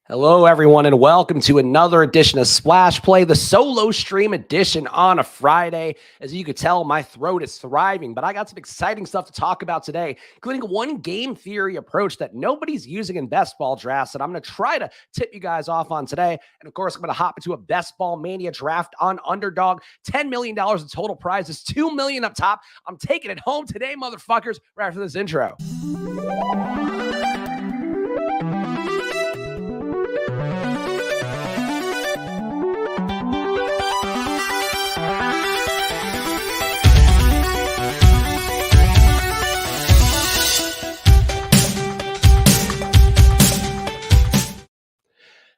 Hello, everyone, and welcome to another edition of Splash Play, the solo stream edition on a Friday. As you could tell, my throat is thriving, but I got some exciting stuff to talk about today, including one game theory approach that nobody's using in best ball drafts that I'm going to try to tip you guys off on today. And of course, I'm going to hop into a best ball mania draft on Underdog. $10 million in total prizes, $2 million up top. I'm taking it home today, motherfuckers, right after this intro.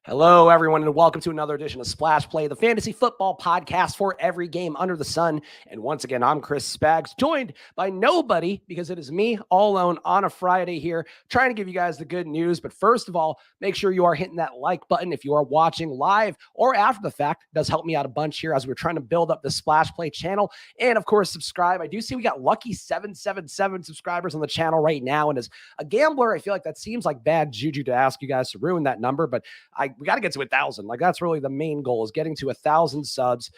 Hello, everyone, and welcome to another edition of Splash Play, the fantasy football podcast for every game under the sun. And once again, I'm Chris Spags, joined by nobody because it is me all alone on a Friday here, trying to give you guys the good news. But first of all, make sure you are hitting that like button if you are watching live or after the fact. It does help me out a bunch here as we're trying to build up the Splash Play channel. And of course, subscribe. I do see we got lucky 777 subscribers on the channel right now. And as a gambler, I feel like that seems like bad juju to ask you guys to ruin that number, but we got to get to 1,000. Like, that's really the main goal, is getting to 1,000 subs.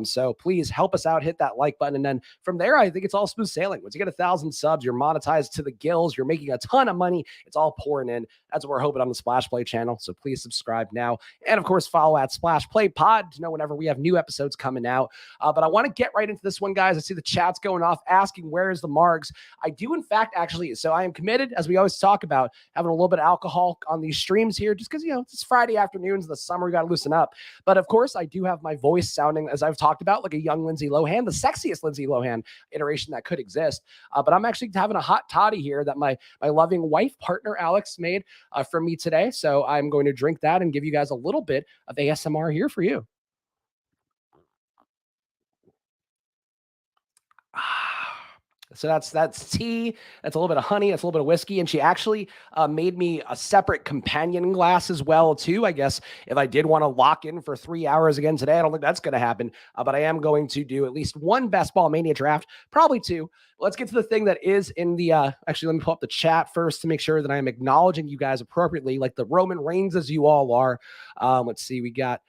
So please help us out, hit that like button. And then from there, I think it's all smooth sailing. Once you get 1,000 subs, you're monetized to the gills. You're making a ton of money. It's all pouring in. That's what we're hoping on the Splash Play channel. So please subscribe now. And of course, follow at Splash Play Pod to know whenever we have new episodes coming out. But I want to get right into this one, guys. I see the chat's going off asking, where is the Margs? I do, in fact, actually. So I am committed, as we always talk about, having a little bit of alcohol on these streams here, just because, it's Friday afternoons, the summer, we got to loosen up. But of course, I do have my voice sounding, as I've talked about, like a young Lindsay Lohan, the sexiest Lindsay Lohan iteration that could exist. But I'm actually having a hot toddy here that my loving wife, partner Alex, made for me today. So I'm going to drink that and give you guys a little bit of ASMR here for you. So that's tea. That's a little bit of honey. That's a little bit of whiskey. And she actually made me a separate companion glass as well, too. I guess if I did want to lock in for 3 hours again today, I don't think that's going to happen. But I am going to do at least one Best Ball Mania draft, probably two. Let's get to the thing that is in the, actually, let me pull up the chat first to make sure that I'm acknowledging you guys appropriately, like the Roman Reigns as you all are. Let's see. We got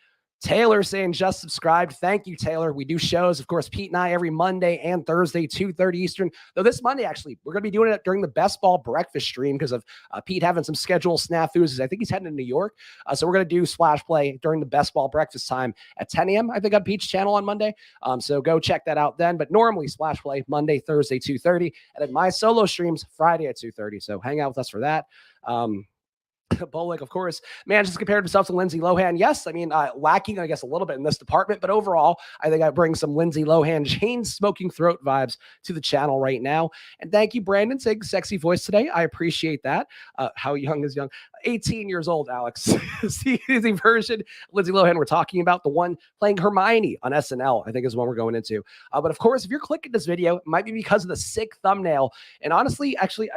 Taylor saying just subscribed. Thank you, Taylor. We do shows, of course, Pete and I every Monday and Thursday, 2:30 Eastern. Though this Monday, actually, we're going to be doing it during the Best Ball breakfast stream because of Pete having some schedule snafus. I think he's heading to New York. So we're going to do Splash Play during the Best Ball breakfast time at 10 a.m., I think, on Pete's channel on Monday. So go check that out then. But normally, Splash Play Monday, Thursday, 2:30. And then my solo streams Friday at 2:30. So hang out with us for that. Bolick, of course, manages to compare himself to Lindsay Lohan. Yes, I mean, lacking, I guess, a little bit in this department, but overall, I think I bring some Lindsay Lohan chain-smoking throat vibes to the channel right now. And thank you, Brandon, saying sexy voice today. I appreciate that. How young is young? 18 years old, Alex. See the version Lindsay Lohan we're talking about, the one playing Hermione on SNL, I think is one we're going into. But of course, if you're clicking this video, it might be because of the sick thumbnail. And honestly, actually,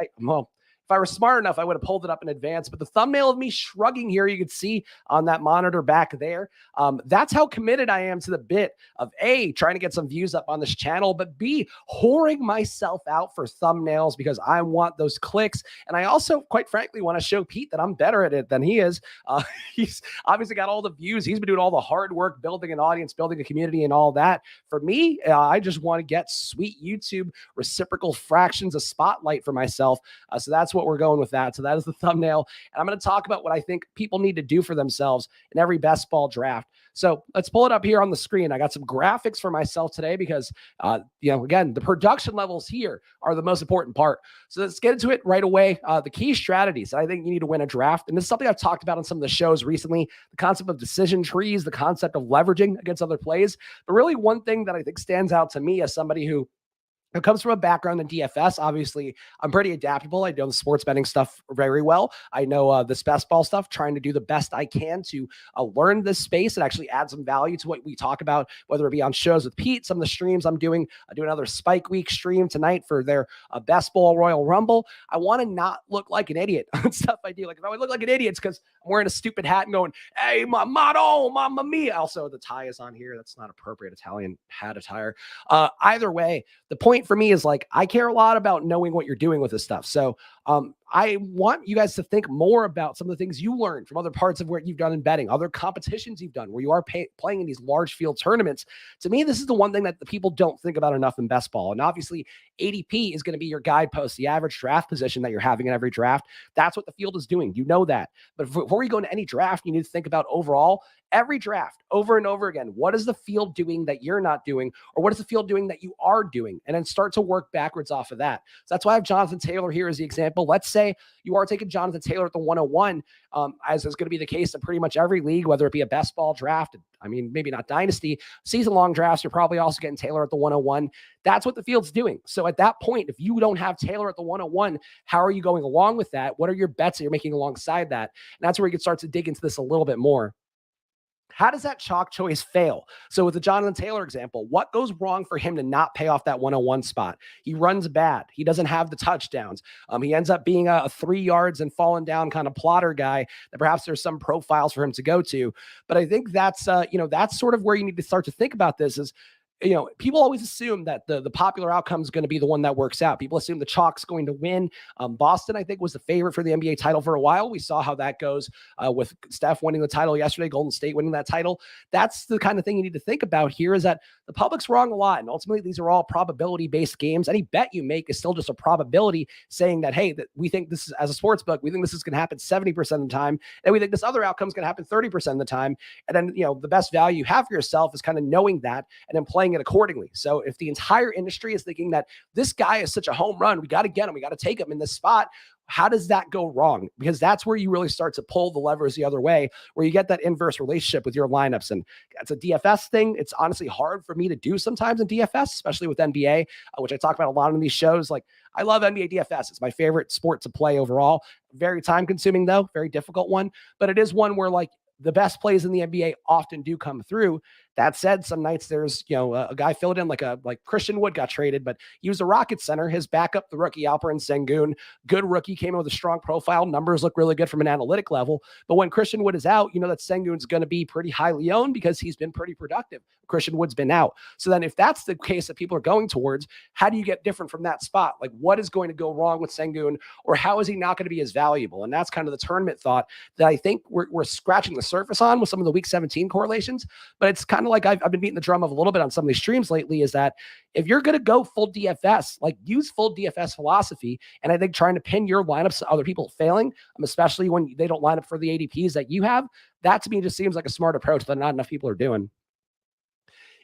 if I were smart enough, I would have pulled it up in advance. But the thumbnail of me shrugging here, you could see on that monitor back there. That's how committed I am to the bit of A, trying to get some views up on this channel, but B, whoring myself out for thumbnails because I want those clicks. And I also, quite frankly, want to show Pete that I'm better at it than he is. He's obviously got all the views. He's been doing all the hard work, building an audience, building a community and all that. For me, I just want to get sweet YouTube reciprocal fractions of spotlight for myself. So that's what we're going with that. So that is the thumbnail. And I'm going to talk about what I think people need to do for themselves in every best ball draft. So let's pull it up here on the screen. I got some graphics for myself today because, again, the production levels here are the most important part. So let's get into it right away. The key strategies I think you need to win a draft. And this is something I've talked about on some of the shows recently, the concept of decision trees, the concept of leveraging against other plays. But really one thing that I think stands out to me as somebody who comes from a background in DFS. Obviously, I'm pretty adaptable. I know the sports betting stuff very well. I know this best ball stuff, trying to do the best I can to learn this space and actually add some value to what we talk about, whether it be on shows with Pete, some of the streams I'm doing. I do another Spike Week stream tonight for their Best Ball Royal Rumble. I want to not look like an idiot on stuff I do. Like if I would look like an idiot, it's because I'm wearing a stupid hat and going, hey, my motto, mamma mia. Also, the tie is on here. That's not appropriate Italian hat attire. Either way, the point for me is like, I care a lot about knowing what you're doing with this stuff. So I want you guys to think more about some of the things you learned from other parts of what you've done in betting, other competitions you've done where you are playing in these large field tournaments. To me, this is the one thing that the people don't think about enough in best ball. And obviously, ADP is going to be your guidepost, the average draft position that you're having in every draft. That's what the field is doing. You know that. But before you go into any draft, you need to think about overall every draft over and over again. What is the field doing that you're not doing? Or what is the field doing that you are doing? And then start to work backwards off of that. So that's why I have Jonathan Taylor here as the example. Let's say you are taking Jonathan Taylor at the 101, as is going to be the case in pretty much every league, whether it be a best ball draft. I mean, maybe not dynasty, season-long drafts, you're probably also getting Taylor at the 101. That's what the field's doing. So at that point, if you don't have Taylor at the 101, how are you going along with that? What are your bets that you're making alongside that? And that's where you can start to dig into this a little bit more. How does that chalk choice fail? So with the Jonathan Taylor example, what goes wrong for him to not pay off that 101 spot? He runs bad. He doesn't have the touchdowns. He ends up being a 3 yards and falling down kind of plotter guy that perhaps there's some profiles for him to go to. But I think that's, that's sort of where you need to start to think about this is, people always assume that the popular outcome is going to be the one that works out. People assume the chalk's going to win. Boston, I think, was the favorite for the NBA title for a while. We saw how that goes with Steph winning the title yesterday, Golden State winning that title. That's the kind of thing you need to think about here is that the public's wrong a lot. And ultimately, these are all probability-based games. Any bet you make is still just a probability saying that, hey, that we think this is, as a sports book, we think this is going to happen 70% of the time. And we think this other outcome is going to happen 30% of the time. And then, the best value you have for yourself is kind of knowing that and then playing it accordingly. So if the entire industry is thinking that this guy is such a home run, we got to get him, we got to take him in this spot, how does that go wrong? Because that's where you really start to pull the levers the other way, where you get that inverse relationship with your lineups. And that's a DFS thing. It's honestly hard for me to do sometimes in DFS, especially with NBA, which I talk about a lot on these shows. Like, I love NBA DFS. It's my favorite sport to play overall. Very time consuming though, very difficult one, but it is one where like the best plays in the NBA often do come through. That said, some nights there's, a guy filled in like Christian Wood got traded, but he was a Rocket center. His backup, the rookie Alperen Sengun, good rookie, came in with a strong profile. Numbers look really good from an analytic level. But when Christian Wood is out, that Sengun's going to be pretty highly owned because he's been pretty productive. Christian Wood's been out. So then if that's the case that people are going towards, how do you get different from that spot? Like, what is going to go wrong with Sengun, or how is he not going to be as valuable? And that's kind of the tournament thought that I think we're scratching the surface on with some of the week 17 correlations. But it's kind of like I've been beating the drum of a little bit on some of these streams lately, is that if you're going to go full DFS, like use full DFS philosophy. And I think trying to pin your lineups to other people failing, especially when they don't line up for the ADPs that you have, that to me just seems like a smart approach that not enough people are doing.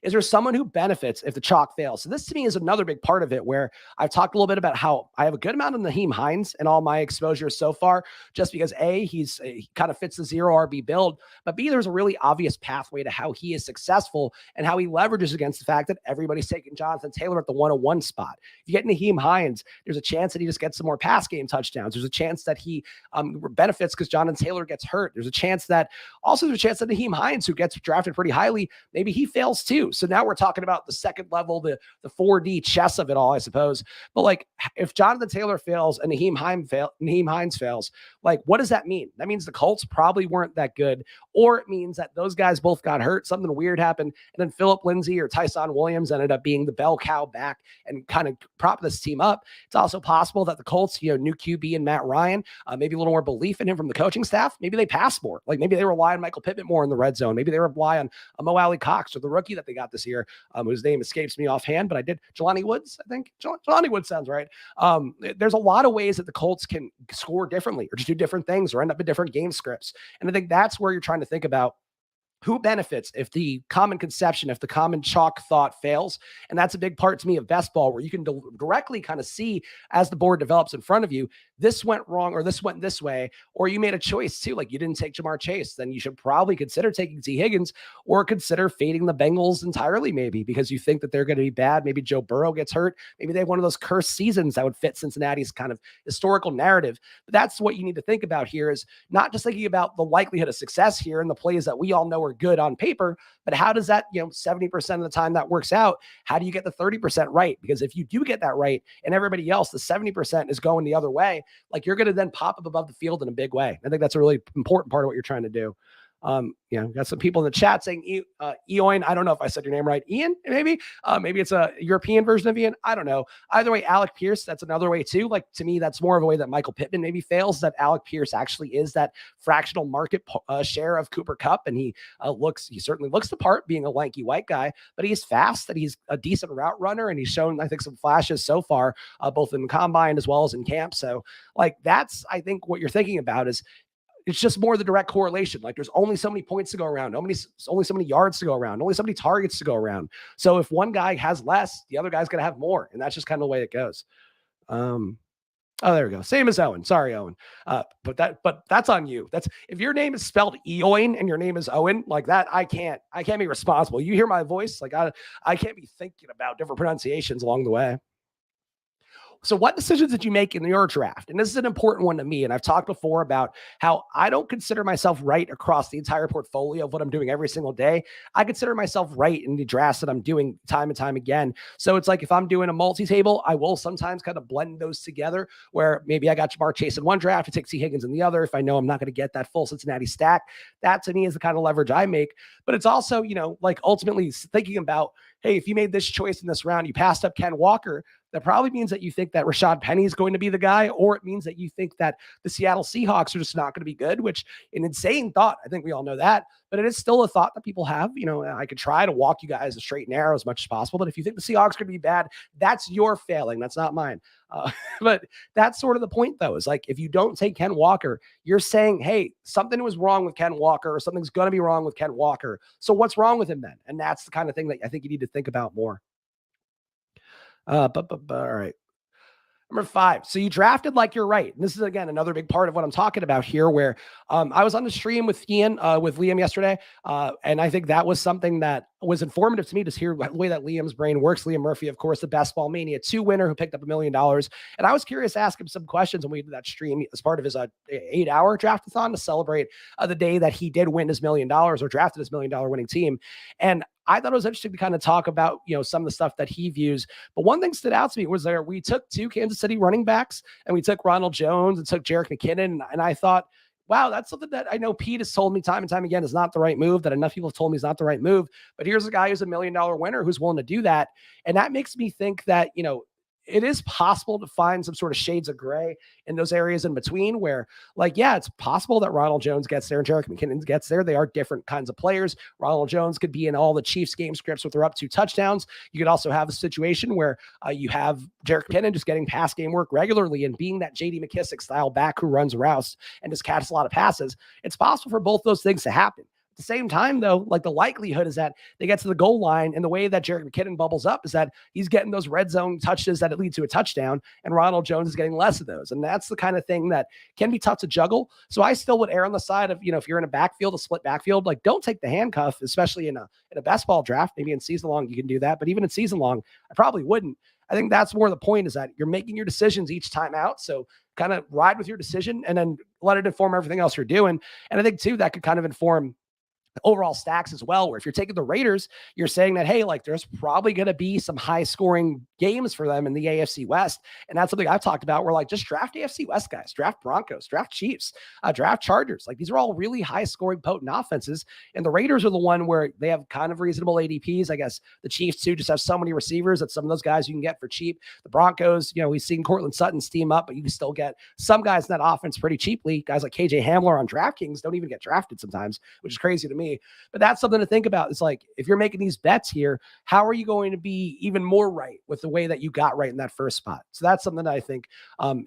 Is there someone who benefits if the chalk fails? So this to me is another big part of it, where I've talked a little bit about how I have a good amount of Nyheim Hines in all my exposures so far, just because A, he kind of fits the zero RB build, but B, there's a really obvious pathway to how he is successful and how he leverages against the fact that everybody's taking Jonathan Taylor at the 101 spot. If you get Nyheim Hines, there's a chance that he just gets some more pass game touchdowns. There's a chance that he benefits because Jonathan Taylor gets hurt. There's a chance that Nyheim Hines, who gets drafted pretty highly, maybe he fails too. So now we're talking about the second level, the 4D chess of it all, I suppose. But like, if Jonathan Taylor fails and Nyheim Hines fails, like, what does that mean? That means the Colts probably weren't that good, or it means that those guys both got hurt, something weird happened, and then Phillip Lindsay or Tyson Williams ended up being the bell cow back and kind of prop this team up. It's also possible that the Colts, new QB and Matt Ryan, maybe a little more belief in him from the coaching staff. Maybe they pass more. Like, maybe they rely on Michael Pittman more in the red zone. Maybe they rely on Mo Alley Cox or the rookie that they got this year, whose name escapes me offhand, but I did. Jelani Woods, I think. Jelani Woods sounds right. There's a lot of ways that the Colts can score differently or just do different things or end up in different game scripts. And I think that's where you're trying to think about who benefits if the common conception, if the common chalk thought fails. And that's a big part to me of best ball, where you can directly kind of see as the board develops in front of you, this went wrong or this went this way, or you made a choice too. Like, you didn't take Jamar Chase, then you should probably consider taking T. Higgins, or consider fading the Bengals entirely, maybe because you think that they're going to be bad. Maybe Joe Burrow gets hurt. Maybe they have one of those cursed seasons that would fit Cincinnati's kind of historical narrative. But that's what you need to think about here, is not just thinking about the likelihood of success here and the plays that we all know are good on paper, but how does that, 70% of the time that works out, how do you get the 30% right? Because if you do get that right and everybody else, the 70% is going the other way, like, you're going to then pop up above the field in a big way. I think that's a really important part of what you're trying to do. Got some people in the chat saying Eoin. I don't know if I said your name right. Ian, maybe. Maybe it's a European version of Ian. I don't know. Either way, Alec Pierce, that's another way too. Like to me, that's more of a way that Michael Pittman maybe fails, that Alec Pierce actually is that fractional market share of Cooper Kupp. And he certainly looks the part being a lanky white guy, but he's fast and he's a decent route runner. And he's shown, I think, some flashes so far, both in the combine as well as in camp. So like, that's, I think what you're thinking about is, it's just more the direct correlation. Like there's only so many points to go around, only so many yards to go around, only so many targets to go around. So if one guy has less, the other guy's going to have more. And that's just kind of the way it goes. Oh, there we go. Same as Owen. Sorry, Owen. But that's on you. That's if your name is spelled Eoin and your name is Owen, like that, I can't be responsible. You hear my voice? Like I can't be thinking about different pronunciations along the way. So what decisions did you make in your draft? And this is an important one to me. And I've talked before about how I don't consider myself right across the entire portfolio of what I'm doing every single day. I consider myself right in the drafts that I'm doing time and time again. So it's like if I'm doing a multi-table, I will sometimes kind of blend those together where maybe I got Jamar Chase in one draft, I take T. Higgins in the other. If I know I'm not going to get that full Cincinnati stack, that to me is the kind of leverage I make. But it's also, like ultimately thinking about, hey, if you made this choice in this round, you passed up Ken Walker, that probably means that you think that Rashad Penny is going to be the guy, or it means that you think that the Seattle Seahawks are just not going to be good, which an insane thought. I think we all know that, but it is still a thought that people have. I could try to walk you guys a straight and narrow as much as possible, but if you think the Seahawks are going to be bad, that's your failing. That's not mine. But that's sort of the point, though, is like if you don't take Ken Walker, you're saying, hey, something was wrong with Ken Walker, or something's going to be wrong with Ken Walker. So what's wrong with him then? And that's the kind of thing that I think you need to think about more. All right. Number 5. So you drafted like you're right. And this is, again, another big part of what I'm talking about here, where I was on the stream with with Liam yesterday. And I think that was something that was informative to me to hear the way that Liam's brain works. Liam Murphy, of course, the Best Ball Mania 2 winner who picked up $1 million. And I was curious to ask him some questions when we did that stream as part of his 8-hour draftathon to celebrate the day that he did win his $1 million or drafted his $1 million winning team. And I thought it was interesting to kind of talk about, some of the stuff that he views. But one thing stood out to me was we took 2 Kansas City running backs, and we took Ronald Jones and took Jerick McKinnon. And I thought, wow, that's something that I know Pete has told me time and time again is not the right move, that enough people have told me is not the right move. But here's a guy who's $1 million winner who's willing to do that. And that makes me think that, it is possible to find some sort of shades of gray in those areas in between where, like, yeah, it's possible that Ronald Jones gets there and Jerick McKinnon gets there. They are different kinds of players. Ronald Jones could be in all the Chiefs game scripts with their up 2 touchdowns. You could also have a situation where you have Jerick McKinnon just getting pass game work regularly and being that J.D. McKissick style back who runs routes and just catches a lot of passes. It's possible for both those things to happen. At the same time, though, like the likelihood is that they get to the goal line, and the way that Jerick McKinnon bubbles up is that he's getting those red zone touches that lead to a touchdown, and Ronald Jones is getting less of those. And that's the kind of thing that can be tough to juggle. So I still would err on the side of, if you're in a backfield, a split backfield, like don't take the handcuff, especially in a best ball draft. Maybe in season long you can do that, but even in season long, I probably wouldn't. I think that's more the point, is that you're making your decisions each time out. So kind of ride with your decision and then let it inform everything else you're doing. And I think too, that could kind of inform overall stacks as well, where if you're taking the Raiders, you're saying that, hey, like there's probably going to be some high scoring games for them in the AFC West. And that's something I've talked about, where like just draft AFC West guys, draft Broncos, draft Chiefs, draft Chargers. Like these are all really high scoring potent offenses. And the Raiders are the one where they have kind of reasonable ADPs. I guess the Chiefs too just have so many receivers that some of those guys you can get for cheap. The Broncos, we've seen Cortland Sutton steam up, but you can still get some guys in that offense pretty cheaply. Guys like KJ Hamler on DraftKings don't even get drafted sometimes, which is crazy to me. But that's something to think about. It's like, if you're making these bets here, how are you going to be even more right with the way that you got right in that first spot? So that's something that I think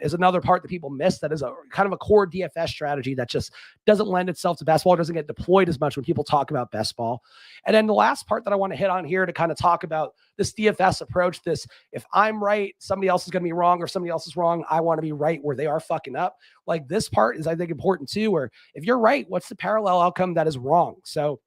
is another part that people miss. That is a kind of a core DFS strategy that just doesn't lend itself to best ball, doesn't get deployed as much when people talk about best ball. And then the last part that I want to hit on here to kind of talk about this DFS approach, this, if I'm right, somebody else is going to be wrong, or somebody else is wrong, I want to be right where they are fucking up. Like this part is, I think, important too, where if you're right, what's the parallel outcome that is wrong? So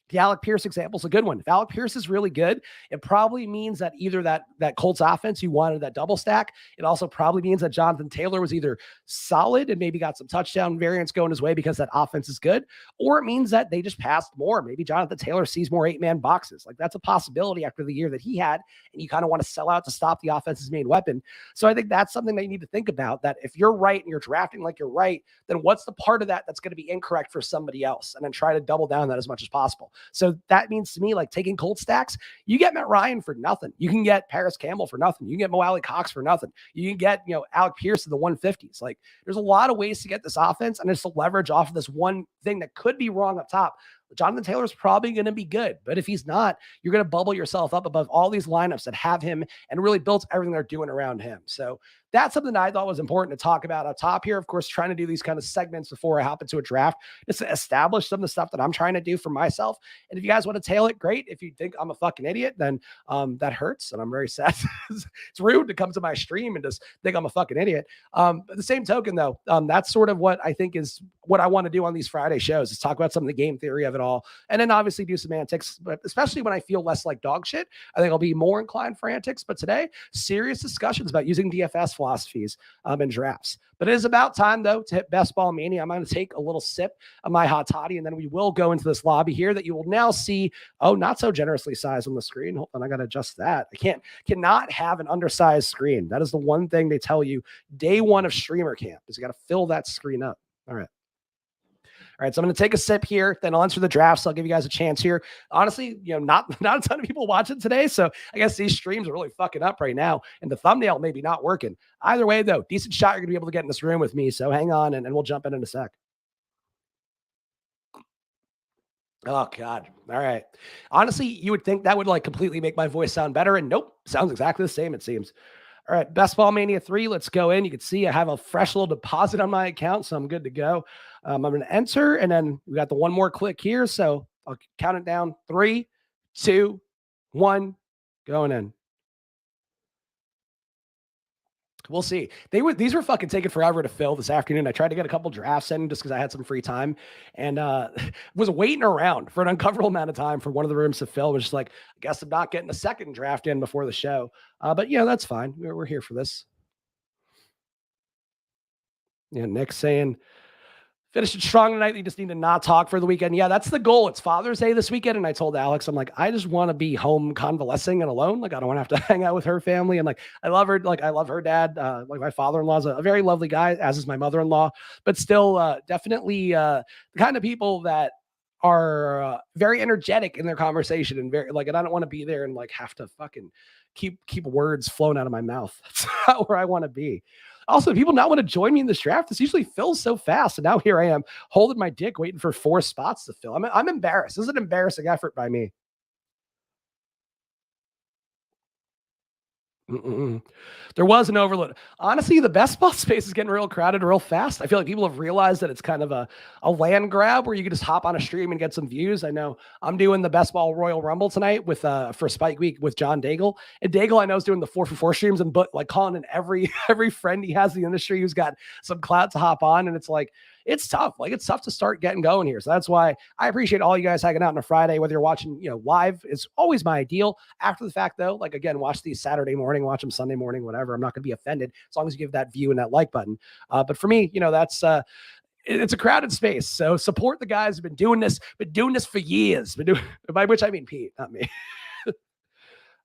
The Alec Pierce example is a good one. If Alec Pierce is really good, it probably means that either that Colts offense, you wanted that double stack. It also probably means that Jonathan Taylor was either solid and maybe got some touchdown variance going his way because that offense is good, or it means that they just passed more. Maybe Jonathan Taylor sees more 8-man boxes. Like, that's a possibility after the year that he had, and you kind of want to sell out to stop the offense's main weapon. So I think that's something that you need to think about, that if you're right and you're drafting like you're right, then what's the part of that that's going to be incorrect for somebody else? And then try to double down that as much as possible. So that means to me, like, taking cold stacks, you get Matt Ryan for nothing. You can get Paris Campbell for nothing. You can get Mo Alley Cox for nothing. You can get, Alec Pierce in the 150s. Like, there's a lot of ways to get this offense, and it's to leverage off of this one thing that could be wrong up top. Jonathan Taylor's probably going to be good, but if he's not, you're going to bubble yourself up above all these lineups that have him and really built everything they're doing around him. So that's something that I thought was important to talk about up top here. Of course, trying to do these kind of segments before I hop into a draft, just to establish some of the stuff that I'm trying to do for myself. And if you guys want to tail it, great. If you think I'm a fucking idiot, then that hurts, and I'm very sad. It's rude to come to my stream and just think I'm a fucking idiot. But the same token, though, that's sort of what I think is what I want to do on these Friday shows, is talk about some of the game theory of it all, and then obviously do some antics, but especially when I feel less like dog shit, I think I'll be more inclined for antics. But today, serious discussions about using DFS philosophies in drafts. But it is about time, though, to hit Best Ball Mania. I'm going to take a little sip of my hot toddy, and then we will go into this lobby here that you will now see, not so generously sized on the screen. Hold on, I got to adjust that. Cannot have an undersized screen. That is the one thing they tell you day one of streamer camp, is you got to fill that screen up. All right. All right, so I'm going to take a sip here, then I'll answer the draft. So I'll give you guys a chance here. Honestly, not a ton of people watching today, so I guess these streams are really fucking up right now, and the thumbnail may be not working. Either way, though, decent shot you're going to be able to get in this room with me, so hang on, and we'll jump in a sec. Oh, God. All right. Honestly, you would think that would completely make my voice sound better, and nope, sounds exactly the same, it seems. All right, Best Ball Mania 3, let's go in. You can see I have a fresh little deposit on my account, so I'm good to go. I'm going to enter, and then we got the one more click here, so I'll count it down. 3, 2, 1, going in. We'll see. These were fucking taking forever to fill this afternoon. I tried to get a couple drafts in just because I had some free time, and was waiting around for an uncomfortable amount of time for one of the rooms to fill. It was just like, I guess I'm not getting a second draft in before the show. But that's fine. We're here for this. Yeah, Nick saying, finishing strong tonight. You just need to not talk for the weekend. Yeah, that's the goal. It's Father's Day this weekend. And I told Alex, I'm like, I just want to be home convalescing and alone. Like, I don't want to have to hang out with her family. And I love her. I love her dad. My father-in-law is a very lovely guy, as is my mother-in-law, but still definitely the kind of people that are very energetic in their conversation and very and I don't want to be there and have to fucking keep words flowing out of my mouth. That's not where I want to be. Also, people not want to join me in this draft. This usually fills so fast. And now here I am holding my dick, waiting for 4 spots to fill. I'm embarrassed. This is an embarrassing effort by me. There was an overload. Honestly, the best ball space is getting real crowded real fast. I feel like people have realized that it's kind of a land grab where you can just hop on a stream and get some views. I know I'm doing the Best Ball Royal Rumble tonight with for Spike Week with John Daigle. And Daigle, I know, is doing the 4for4 streams and calling in every friend he has in the industry who's got some clout to hop on. And it's tough. It's tough to start getting going here. So that's why I appreciate all you guys hanging out on a Friday, whether you're watching, live is always my ideal. After the fact, though, again, watch these Saturday morning, watch them Sunday morning, whatever. I'm not going to be offended as long as you give that view and that like button. But for me, that's it's a crowded space. So support the guys who've been doing this for years. By which I mean Pete, not me.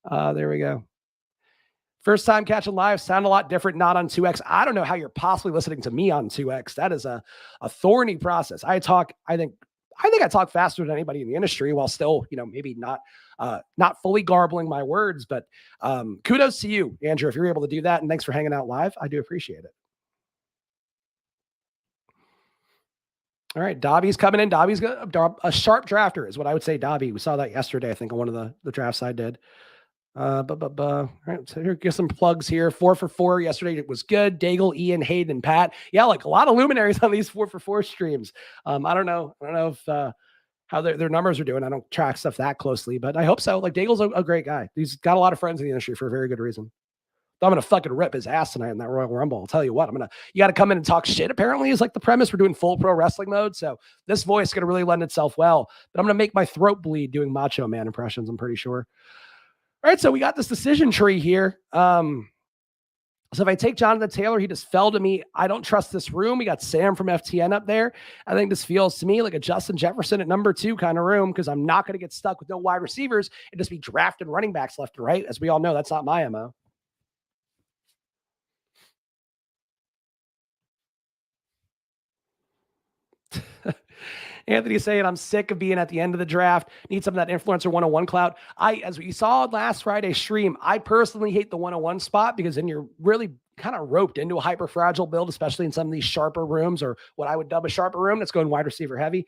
There we go. First time catching live, sound a lot different, not on 2X. I don't know how you're possibly listening to me on 2X. That is a thorny process. I think I talk faster than anybody in the industry while still, maybe not fully garbling my words, but kudos to you, Andrew, if you're able to do that. And thanks for hanging out live. I do appreciate it. All right, Dobby's coming in. Dobby's a sharp drafter is what I would say. Dobby, we saw that yesterday, I think, on one of the drafts I did. All right, so here, get some plugs here. 4for4 yesterday, it was good. Daigle, Ian, Hayden, and Pat. Yeah, a lot of luminaries on these 4for4 streams. I don't know if how their numbers are doing. I don't track stuff that closely, but I hope so. Daigle's a great guy. He's got a lot of friends in the industry for a very good reason. I'm going to fucking rip his ass tonight in that Royal Rumble. I'll tell you what, you got to come in and talk shit, apparently, is like the premise. We're doing full pro wrestling mode. So this voice is going to really lend itself well. But I'm going to make my throat bleed doing Macho Man impressions, I'm pretty sure. All right, so we got this decision tree here. So if I take Jonathan Taylor, he just fell to me. I don't trust this room. We got Sam from FTN up there. I think this feels to me like a Justin Jefferson at number 2 kind of room, because I'm not going to get stuck with no wide receivers and just be drafting running backs left and right. As we all know, that's not my MO. Anthony's saying, I'm sick of being at the end of the draft. Need some of that influencer 101 cloud. As we saw last Friday's stream, I personally hate the 101 spot, because then you're really kind of roped into a hyper fragile build, especially in some of these sharper rooms, or what I would dub a sharper room that's going wide receiver heavy.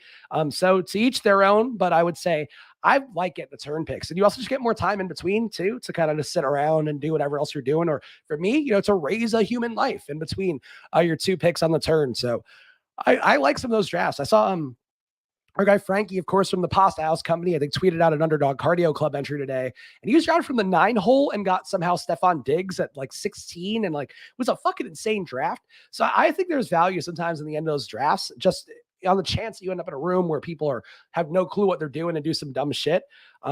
So to each their own, but I would say I like getting the turn picks. And you also just get more time in between too, to kind of just sit around and do whatever else you're doing. Or for me, to raise a human life in between your 2 picks on the turn. So I like some of those drafts. I saw our guy Frankie, of course, from the Pasta House Company, I think tweeted out an Underdog Cardio Club entry today. And he was drafted from the 9 hole and got somehow Stephon Diggs at like 16. And like, it was a fucking insane draft. So I think there's value sometimes in the end of those drafts, just on the chance that you end up in a room where people have no clue what they're doing and do some dumb shit.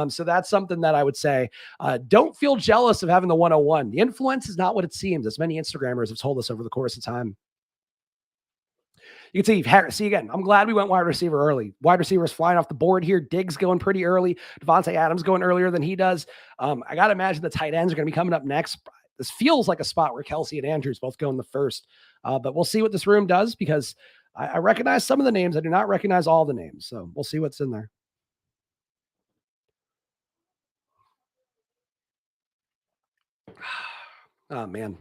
So that's something that I would say, don't feel jealous of having the 101. The influence is not what it seems, as many Instagrammers have told us over the course of time. You can see Harris. See again, I'm glad we went wide receiver early. Wide receivers flying off the board here. Diggs going pretty early. Devontae Adams going earlier than he does. I got to imagine the tight ends are going to be coming up next. This feels like a spot where Kelsey and Andrews both go in the first. But we'll see what this room does, because I recognize some of the names. I do not recognize all the names. So we'll see what's in there. Oh, man.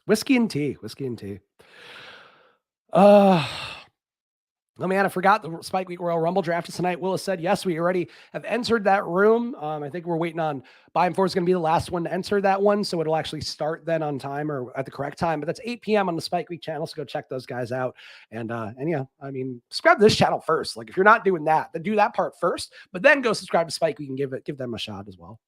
Whiskey and tea. Oh man, I forgot the Spike Week Royal Rumble draft is tonight. Willis said, yes, we already have entered that room. I think we're waiting on Buy and 4 is going to be the last one to enter that one. So it'll actually start then on time, or at the correct time. But that's 8 p.m. on the Spike Week channel. So go check those guys out. And yeah, I mean, subscribe to this channel first. Like, if you're not doing that, then do that part first, but then go subscribe to Spike Week and give them a shot as well.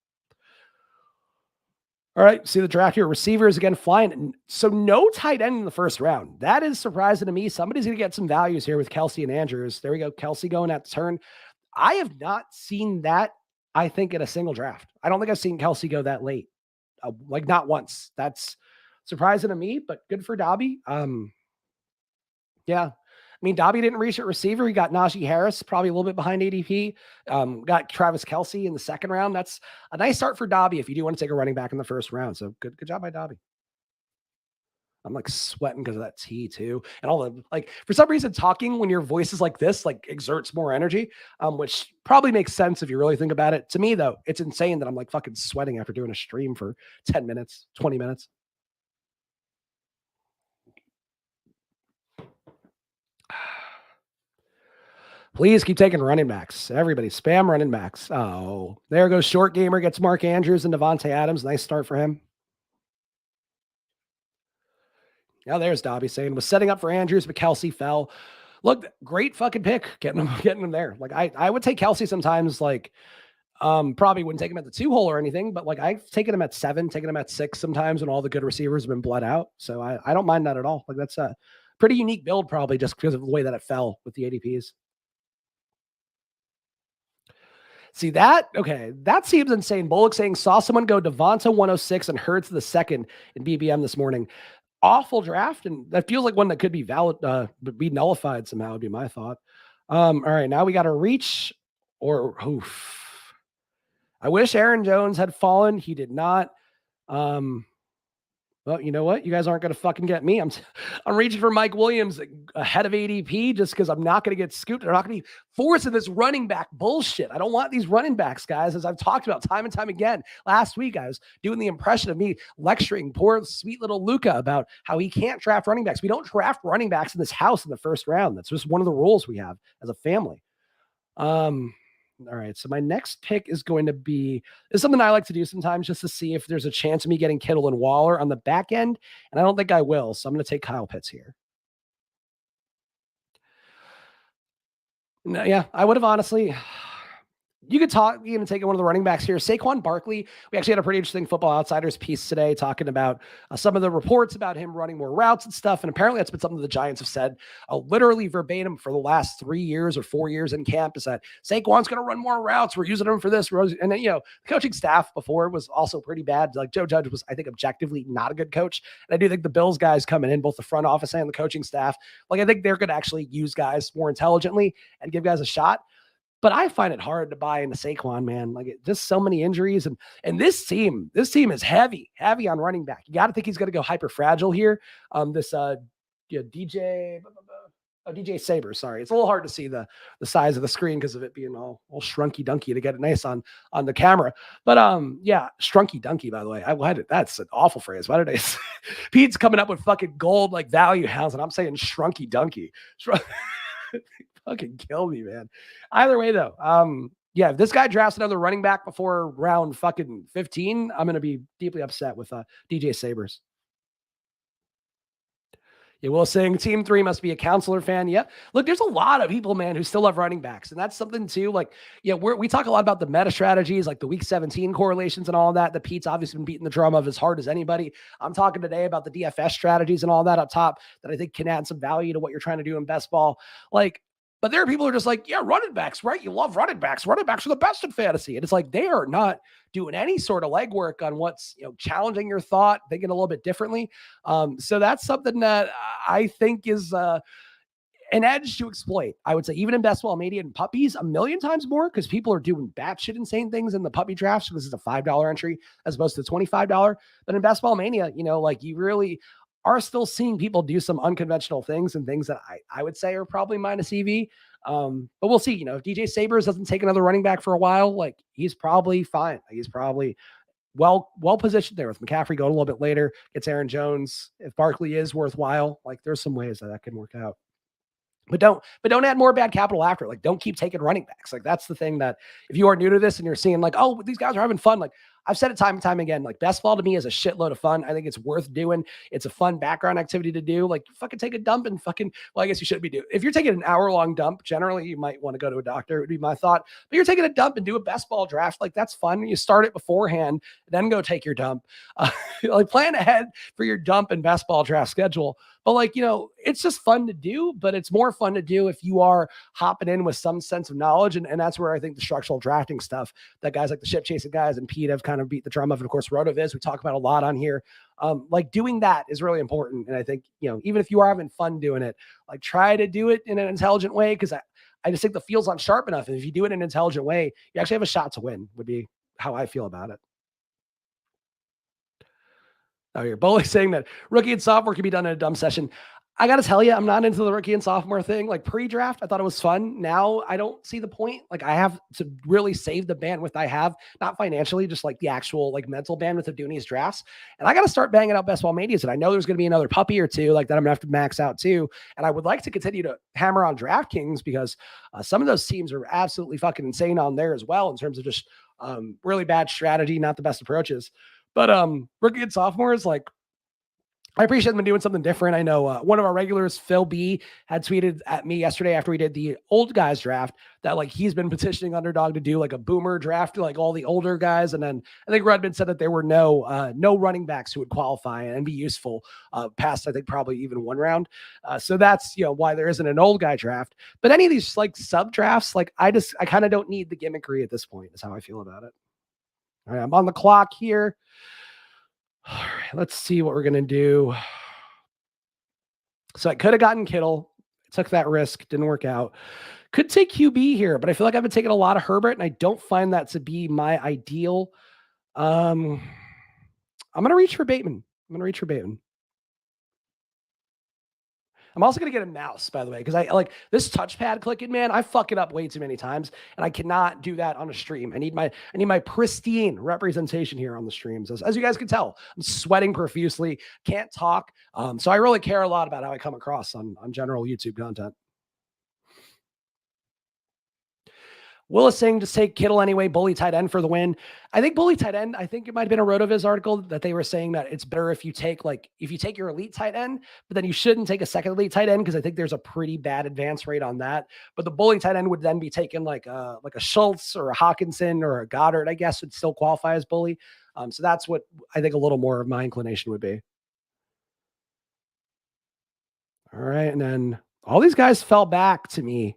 All right, see the draft here. Receivers again flying. So no tight end in the first round. That is surprising to me. Somebody's going to get some values here with Kelsey and Andrews. There we go. Kelsey going at the turn. I have not seen that, I think, in a single draft. I don't think I've seen Kelsey go that late. Like, not once. That's surprising to me, but good for Dobby. Yeah. I mean, Dobby didn't reach at receiver. He got Najee Harris, probably a little bit behind ADP. Got Travis Kelsey in the second round. That's a nice start for Dobby if you do want to take a running back in the first round. So good job by Dobby. I'm like sweating because of that tea too. And all the, like, for some reason, talking when your voice is like this, like, exerts more energy, which probably makes sense if you really think about it. To me, though, it's insane that I'm like fucking sweating after doing a stream for 10 minutes, 20 minutes. Please keep taking running backs. Everybody spam running backs. Oh, there goes Short Gamer, gets Mark Andrews and Devontae Adams. Nice start for him. Now there's Dobby saying, was setting up for Andrews, but Kelsey fell. Look, great fucking pick. Getting him there. Like, I would take Kelsey sometimes, like, probably wouldn't take him at the 2 hole or anything, but like, I've taken him at 7, taken him at 6 sometimes when all the good receivers have been bled out. So I don't mind that at all. Like, that's a pretty unique build, probably just because of the way that it fell with the ADPs. See that? Okay, that seems insane. Bullock saying, saw someone go Devonta 106 and Hurts the second in BBM this morning. Awful draft, and that feels like one that could be valid, but be nullified somehow, would be my thought. All right, now we got to reach, or oof. I wish Aaron Jones had fallen. He did not. Well, you know what? You guys aren't going to fucking get me. I'm reaching for Mike Williams ahead of ADP just because I'm not going to get scooped. They're not going to be forcing this running back bullshit. I don't want these running backs, guys, as I've talked about time and time again. Last week, I was doing the impression of me lecturing poor, sweet little Luca about how he can't draft running backs. We don't draft running backs in this house in the first round. That's just one of the rules we have as a family. All right, so my next pick is going to be, is something I like to do sometimes just to see if there's a chance of me getting Kittle and Waller on the back end, and I don't think I will, so I'm going to take Kyle Pitts here. No, yeah, I would have honestly, you could talk, you know, take one of the running backs here. Saquon Barkley, we actually had a pretty interesting Football Outsiders piece today talking about some of the reports about him running more routes and stuff. And apparently that's been something the Giants have said literally verbatim for the last 3 years or 4 years in camp, is that Saquon's going to run more routes. We're using him for this. And then, you know, the coaching staff before was also pretty bad. Like Joe Judge was, I think, objectively not a good coach. And I do think the Bills guys coming in, both the front office and the coaching staff, like I think they're going to actually use guys more intelligently and give guys a shot. But I find it hard to buy into Saquon, man. Like just so many injuries, and this team is heavy on running back. You got to think he's going to go hyper fragile here. DJ Saber. Sorry, it's a little hard to see the size of the screen because of it being all shrunky dunky to get it nice on the camera. But yeah, shrunky dunky. By the way, that's an awful phrase. Why did I say? Pete's coming up with fucking gold like value house, and I'm saying shrunky dunky. Fucking kill me, man. Either way, though, yeah, if this guy drafts another running back before round fucking 15, I'm going to be deeply upset with DJ Sabers. Yeah, Will saying Team 3 must be a counselor fan. Yeah. Look, there's a lot of people, man, who still love running backs. And that's something too. Like, yeah, we talk a lot about the meta strategies, like the week 17 correlations and all that. The Pete's obviously been beating the drum of as hard as anybody. I'm talking today about the DFS strategies and all that up top that I think can add some value to what you're trying to do in best ball. Like, but there are people who are just like, yeah, running backs, right? You love running backs. Running backs are the best in fantasy. And it's like, they are not doing any sort of legwork on what's, you know, challenging your thought, thinking a little bit differently. So that's something that I think is an edge to exploit. I would say even in best ball, Mania and puppies a million times more, because people are doing batshit insane things in the puppy drafts. So this is a $5 entry as opposed to the $25. But in best ball Mania, you know, like you really are still seeing people do some unconventional things and things that I would say are probably minus EV. But we'll see. You know, if DJ Sabers doesn't take another running back for a while, like he's probably fine. He's probably well positioned there with McCaffrey going a little bit later, gets Aaron Jones. If Barkley is worthwhile, like there's some ways that can work out. But don't add more bad capital after. Like, don't keep taking running backs. Like, that's the thing that if you are new to this and you're seeing like, oh, these guys are having fun. Like, I've said it time and time again, like best ball to me is a shitload of fun. I think it's worth doing. It's a fun background activity to do. Like fucking take a dump and well, I guess you shouldn't be doing. If you're taking an hour-long dump, generally you might want to go to a doctor. It would be my thought. But you're taking a dump and do a best ball draft. Like that's fun. You start it beforehand, then go take your dump. Like plan ahead for your dump and best ball draft schedule. But like, you know, it's just fun to do, but it's more fun to do if you are hopping in with some sense of knowledge. And that's where I think the structural drafting stuff that guys like the ship chasing guys and Pete have kind of beat the drum of. And of course, RotoViz, we talk about a lot on here. Like doing that is really important. And I think, you know, even if you are having fun doing it, like try to do it in an intelligent way. Cause I just think the field's not sharp enough. And if you do it in an intelligent way, you actually have a shot to win, would be how I feel about it. Oh, you're Bowley saying that rookie and sophomore can be done in a dumb session. I got to tell you, I'm not into the rookie and sophomore thing. Like pre-draft, I thought it was fun. Now I don't see the point. Like I have to really save the bandwidth I have, not financially, just like the actual like mental bandwidth of doing these drafts. And I got to start banging out best ball medias. And I know there's going to be another puppy or two like that I'm going to have to max out too. And I would like to continue to hammer on DraftKings because some of those teams are absolutely fucking insane on there as well in terms of just really bad strategy, not the best approaches. But rookie and sophomores, like I appreciate them doing something different. I know one of our regulars, Phil B, had tweeted at me yesterday after we did the old guys draft that like he's been petitioning Underdog to do like a boomer draft, like all the older guys. And then I think Rudman said that there were no running backs who would qualify and be useful past, I think, probably even one round. So that's, you know, why there isn't an old guy draft. But any of these like sub drafts, like I kind of don't need the gimmickry at this point is how I feel about it. All right, I'm on the clock here. All right, let's see what we're going to do. So I could have gotten Kittle. I took that risk. Didn't work out. Could take QB here, but I feel like I've been taking a lot of Herbert, and I don't find that to be my ideal. I'm going to reach for Bateman. I'm also going to get a mouse, by the way, because I like this touchpad clicking, man. I fuck it up way too many times, and I cannot do that on a stream. I need my pristine representation here on the streams. As you guys can tell, I'm sweating profusely, can't talk. So I really care a lot about how I come across on general YouTube content. Willis saying just take Kittle anyway, bully tight end for the win. I think bully tight end, I think it might have been a RotoViz article that they were saying that it's better if you take your elite tight end, but then you shouldn't take a second elite tight end because I think there's a pretty bad advance rate on that. But the bully tight end would then be taken like a Schultz or a Hawkinson or a Goddard, I guess would still qualify as bully. So that's what I think a little more of my inclination would be. All right. And then all these guys fell back to me.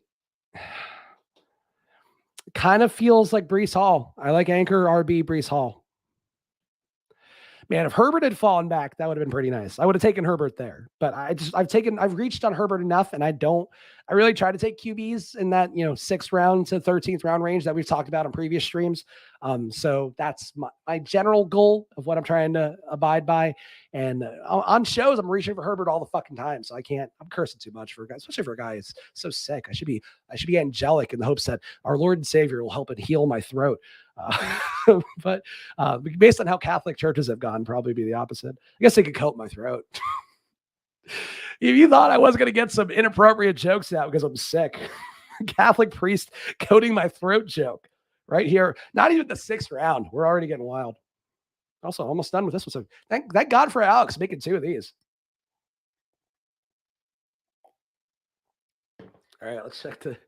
Kind of feels like Breece Hall. I like anchor RB Breece Hall. Man, if Herbert had fallen back, that would have been pretty nice. I would have taken Herbert there, but I've reached on Herbert enough, and I really try to take QBs in that 6th round to 13th round range that we've talked about in previous streams. So that's my general goal of what I'm trying to abide by. And on shows, I'm reaching for Herbert all the fucking time, so I'm cursing too much for a guy, especially for a guy who's so sick. I should be angelic in the hopes that our Lord and Savior will help it heal my throat. But based on how Catholic churches have gone, probably be the opposite. I guess they could coat my throat. If you thought I was going to get some inappropriate jokes out because I'm sick, Catholic priest coating my throat joke right here. Not even the 6th round. We're already getting wild. Also, almost done with this one. So thank God for Alex making 2 of these. All right, let's check the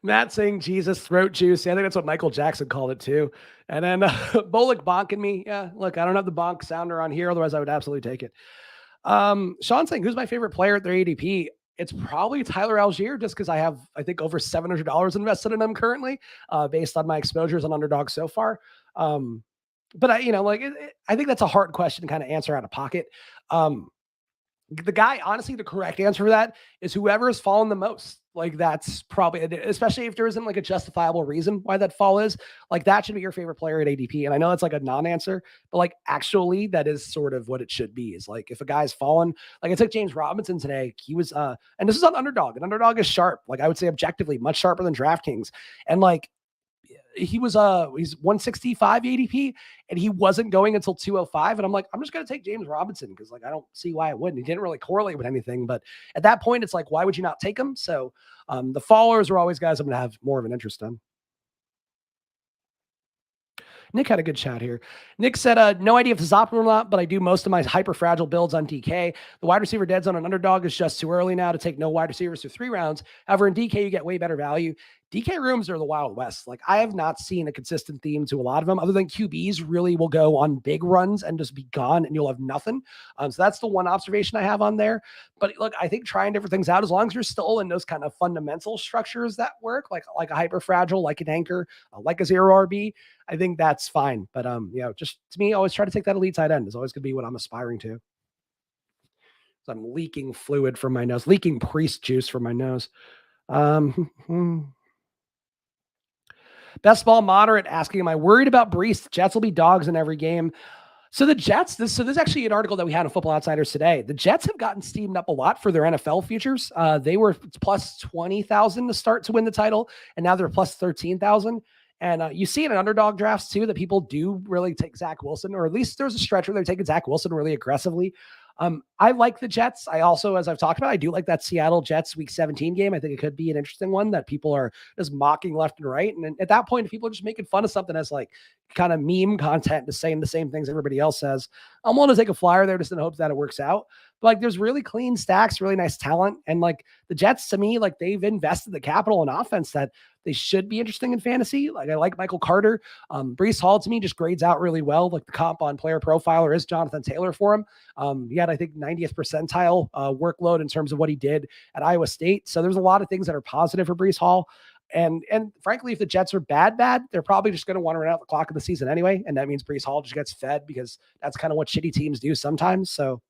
Matt saying Jesus throat juice. I think that's what Michael Jackson called it too. And then Bullock bonking me. Yeah, look, I don't have the bonk sounder on here. Otherwise, I would absolutely take it. Sean saying, who's my favorite player at their ADP? It's probably Tyler Algier, just because I think over $700 invested in him currently, based on my exposures on Underdog so far. But I think that's a hard question to kind of answer out of pocket. The guy, honestly, the correct answer for that is whoever has fallen the most. Like that's probably, especially if there isn't like a justifiable reason why that fall is, like that should be your favorite player at ADP. And I know it's like a non-answer, but like actually that is sort of what it should be, is like if a guy's fallen, like I took James Robinson today, he was, and this is on Underdog, and Underdog is sharp. Like I would say objectively much sharper than DraftKings. And like, he's 165 ADP and he wasn't going until 205. And I'm like, I'm just going to take James Robinson because like, I don't see why I wouldn't. He didn't really correlate with anything, but at that point it's like, why would you not take him? So the followers are always guys I'm going to have more of an interest in. Nick had a good chat here. Nick said, no idea if this is optimal or not, but I do most of my hyper fragile builds on DK. The wide receiver dead zone on Underdog is just too early now to take no wide receivers through 3 rounds. However, in DK, you get way better value. DK rooms are the Wild West. Like I have not seen a consistent theme to a lot of them other than QBs really will go on big runs and just be gone and you'll have nothing. So that's the one observation I have on there. But look, I think trying different things out, as long as you're still in those kind of fundamental structures that work, like a hyper fragile, like an anchor, like a 0 RB, I think that's fine. But just to me, always try to take that elite tight end is always going to be what I'm aspiring to. So I'm leaking fluid from my nose, leaking priest juice from my nose. Best ball moderate asking, am I worried about Breece? The Jets will be dogs in every game. So the Jets, this is actually an article that we had on Football Outsiders today. The Jets have gotten steamed up a lot for their NFL futures. They were plus 20,000 to start to win the title, and now they're plus 13,000. And you see in Underdog drafts too that people do really take Zach Wilson, or at least there's a stretch where they're taking Zach Wilson really aggressively. I like the Jets. I also, as I've talked about, I do like that Seattle Jets Week 17 game. I think it could be an interesting one that people are just mocking left and right. And at that point, if people are just making fun of something as like kind of meme content, just saying the same things everybody else says, I'm willing to take a flyer there just in hopes that it works out. But like, there's really clean stacks, really nice talent. And like the Jets, to me, like they've invested the capital in offense that they should be interesting in fantasy. Like I like Michael Carter. Breece Hall to me just grades out really well. Like the comp on Player Profiler is Jonathan Taylor for him. He had, I think, 90th percentile workload in terms of what he did at Iowa State. So there's a lot of things that are positive for Breece Hall. And frankly, if the Jets are bad, they're probably just going to want to run out the clock of the season anyway. And that means Breece Hall just gets fed because that's kind of what shitty teams do sometimes. So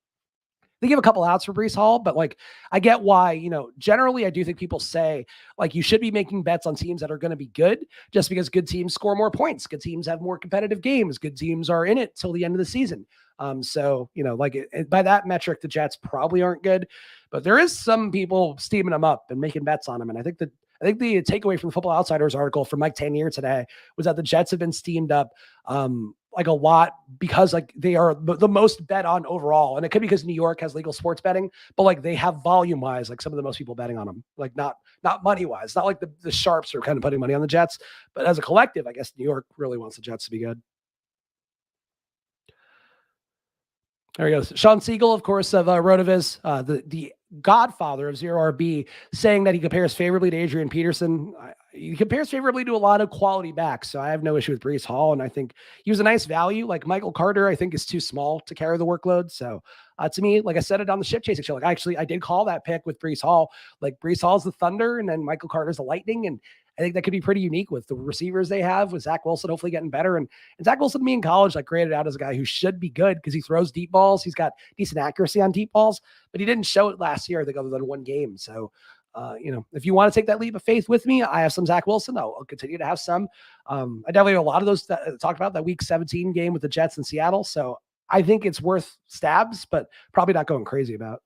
they give a couple outs for Breece Hall, but like, I get why, generally I do think people say like, you should be making bets on teams that are going to be good just because good teams score more points. Good teams have more competitive games. Good teams are in it till the end of the season. So, by that metric, the Jets probably aren't good, but there is some people steaming them up and making bets on them. And I think the takeaway from the Football Outsiders article from Mike Tanier today was that the Jets have been steamed up like a lot because like they are the most bet on overall. And it could be because New York has legal sports betting, but like they have volume wise, like some of the most people betting on them, like not money wise, not like the sharps are kind of putting money on the Jets, but as a collective, I guess New York really wants the Jets to be good. There he goes. Sean Siegel, of course, of Rotoviz, the godfather of Zero RB, saying that he compares favorably to Adrian Peterson. He compares favorably to a lot of quality backs. So I have no issue with Breece Hall. And I think he was a nice value. Like Michael Carter, I think is too small to carry the workload. So to me, like I said it on the ship chasing show, like I did call that pick with Breece Hall. Like Breece Hall's the Thunder and then Michael Carter's the Lightning. And I think that could be pretty unique with the receivers they have, with Zach Wilson hopefully getting better. And Zach Wilson to me in college, like graded out as a guy who should be good because he throws deep balls. He's got decent accuracy on deep balls, but he didn't show it last year, I think, other than one game. So, if you want to take that leap of faith with me, I have some Zach Wilson. I'll continue to have some. I definitely have a lot of those that talked about that week 17 game with the Jets in Seattle. So I think it's worth stabs, but probably not going crazy about.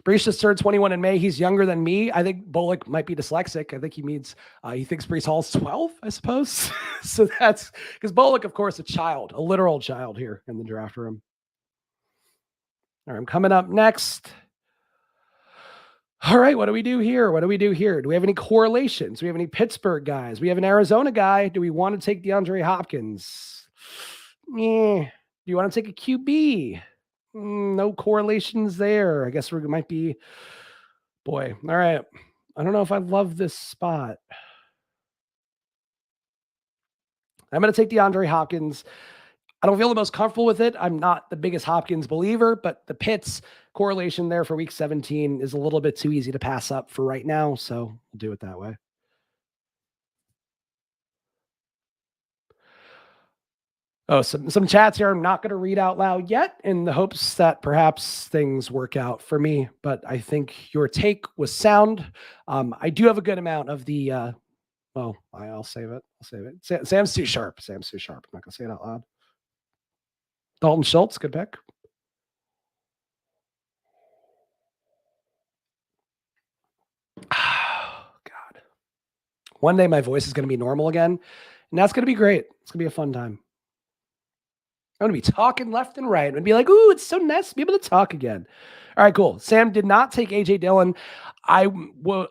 Breece just turned 21 in May. He's younger than me. I think Bullock might be dyslexic. I think he thinks Breece Hall's 12, I suppose. So that's because Bullock, of course, a literal child here in the draft room. All right, I'm coming up next. All right, what do we do here? Do we have any correlations? Do we have any Pittsburgh guys? We have an Arizona guy. Do we want to take DeAndre Hopkins? Do you want to take a QB? No correlations there. I guess we might be. Boy, all right. I don't know if I love this spot. I'm going to take DeAndre Hopkins. I don't feel the most comfortable with it. I'm not the biggest Hopkins believer, but the Pitts correlation there for week 17 is a little bit too easy to pass up for right now. So we'll do it that way. Oh, some chats here I'm not going to read out loud yet in the hopes that perhaps things work out for me. But I think your take was sound. I do have a good amount of the, I'll save it. Sam's too sharp. I'm not going to say it out loud. Dalton Schultz, good pick. Oh, God. One day my voice is going to be normal again, and that's going to be great. It's going to be a fun time. I'm going to be talking left and right and be like, ooh, it's so nice to be able to talk again. All right, cool. Sam did not take A.J. Dillon. I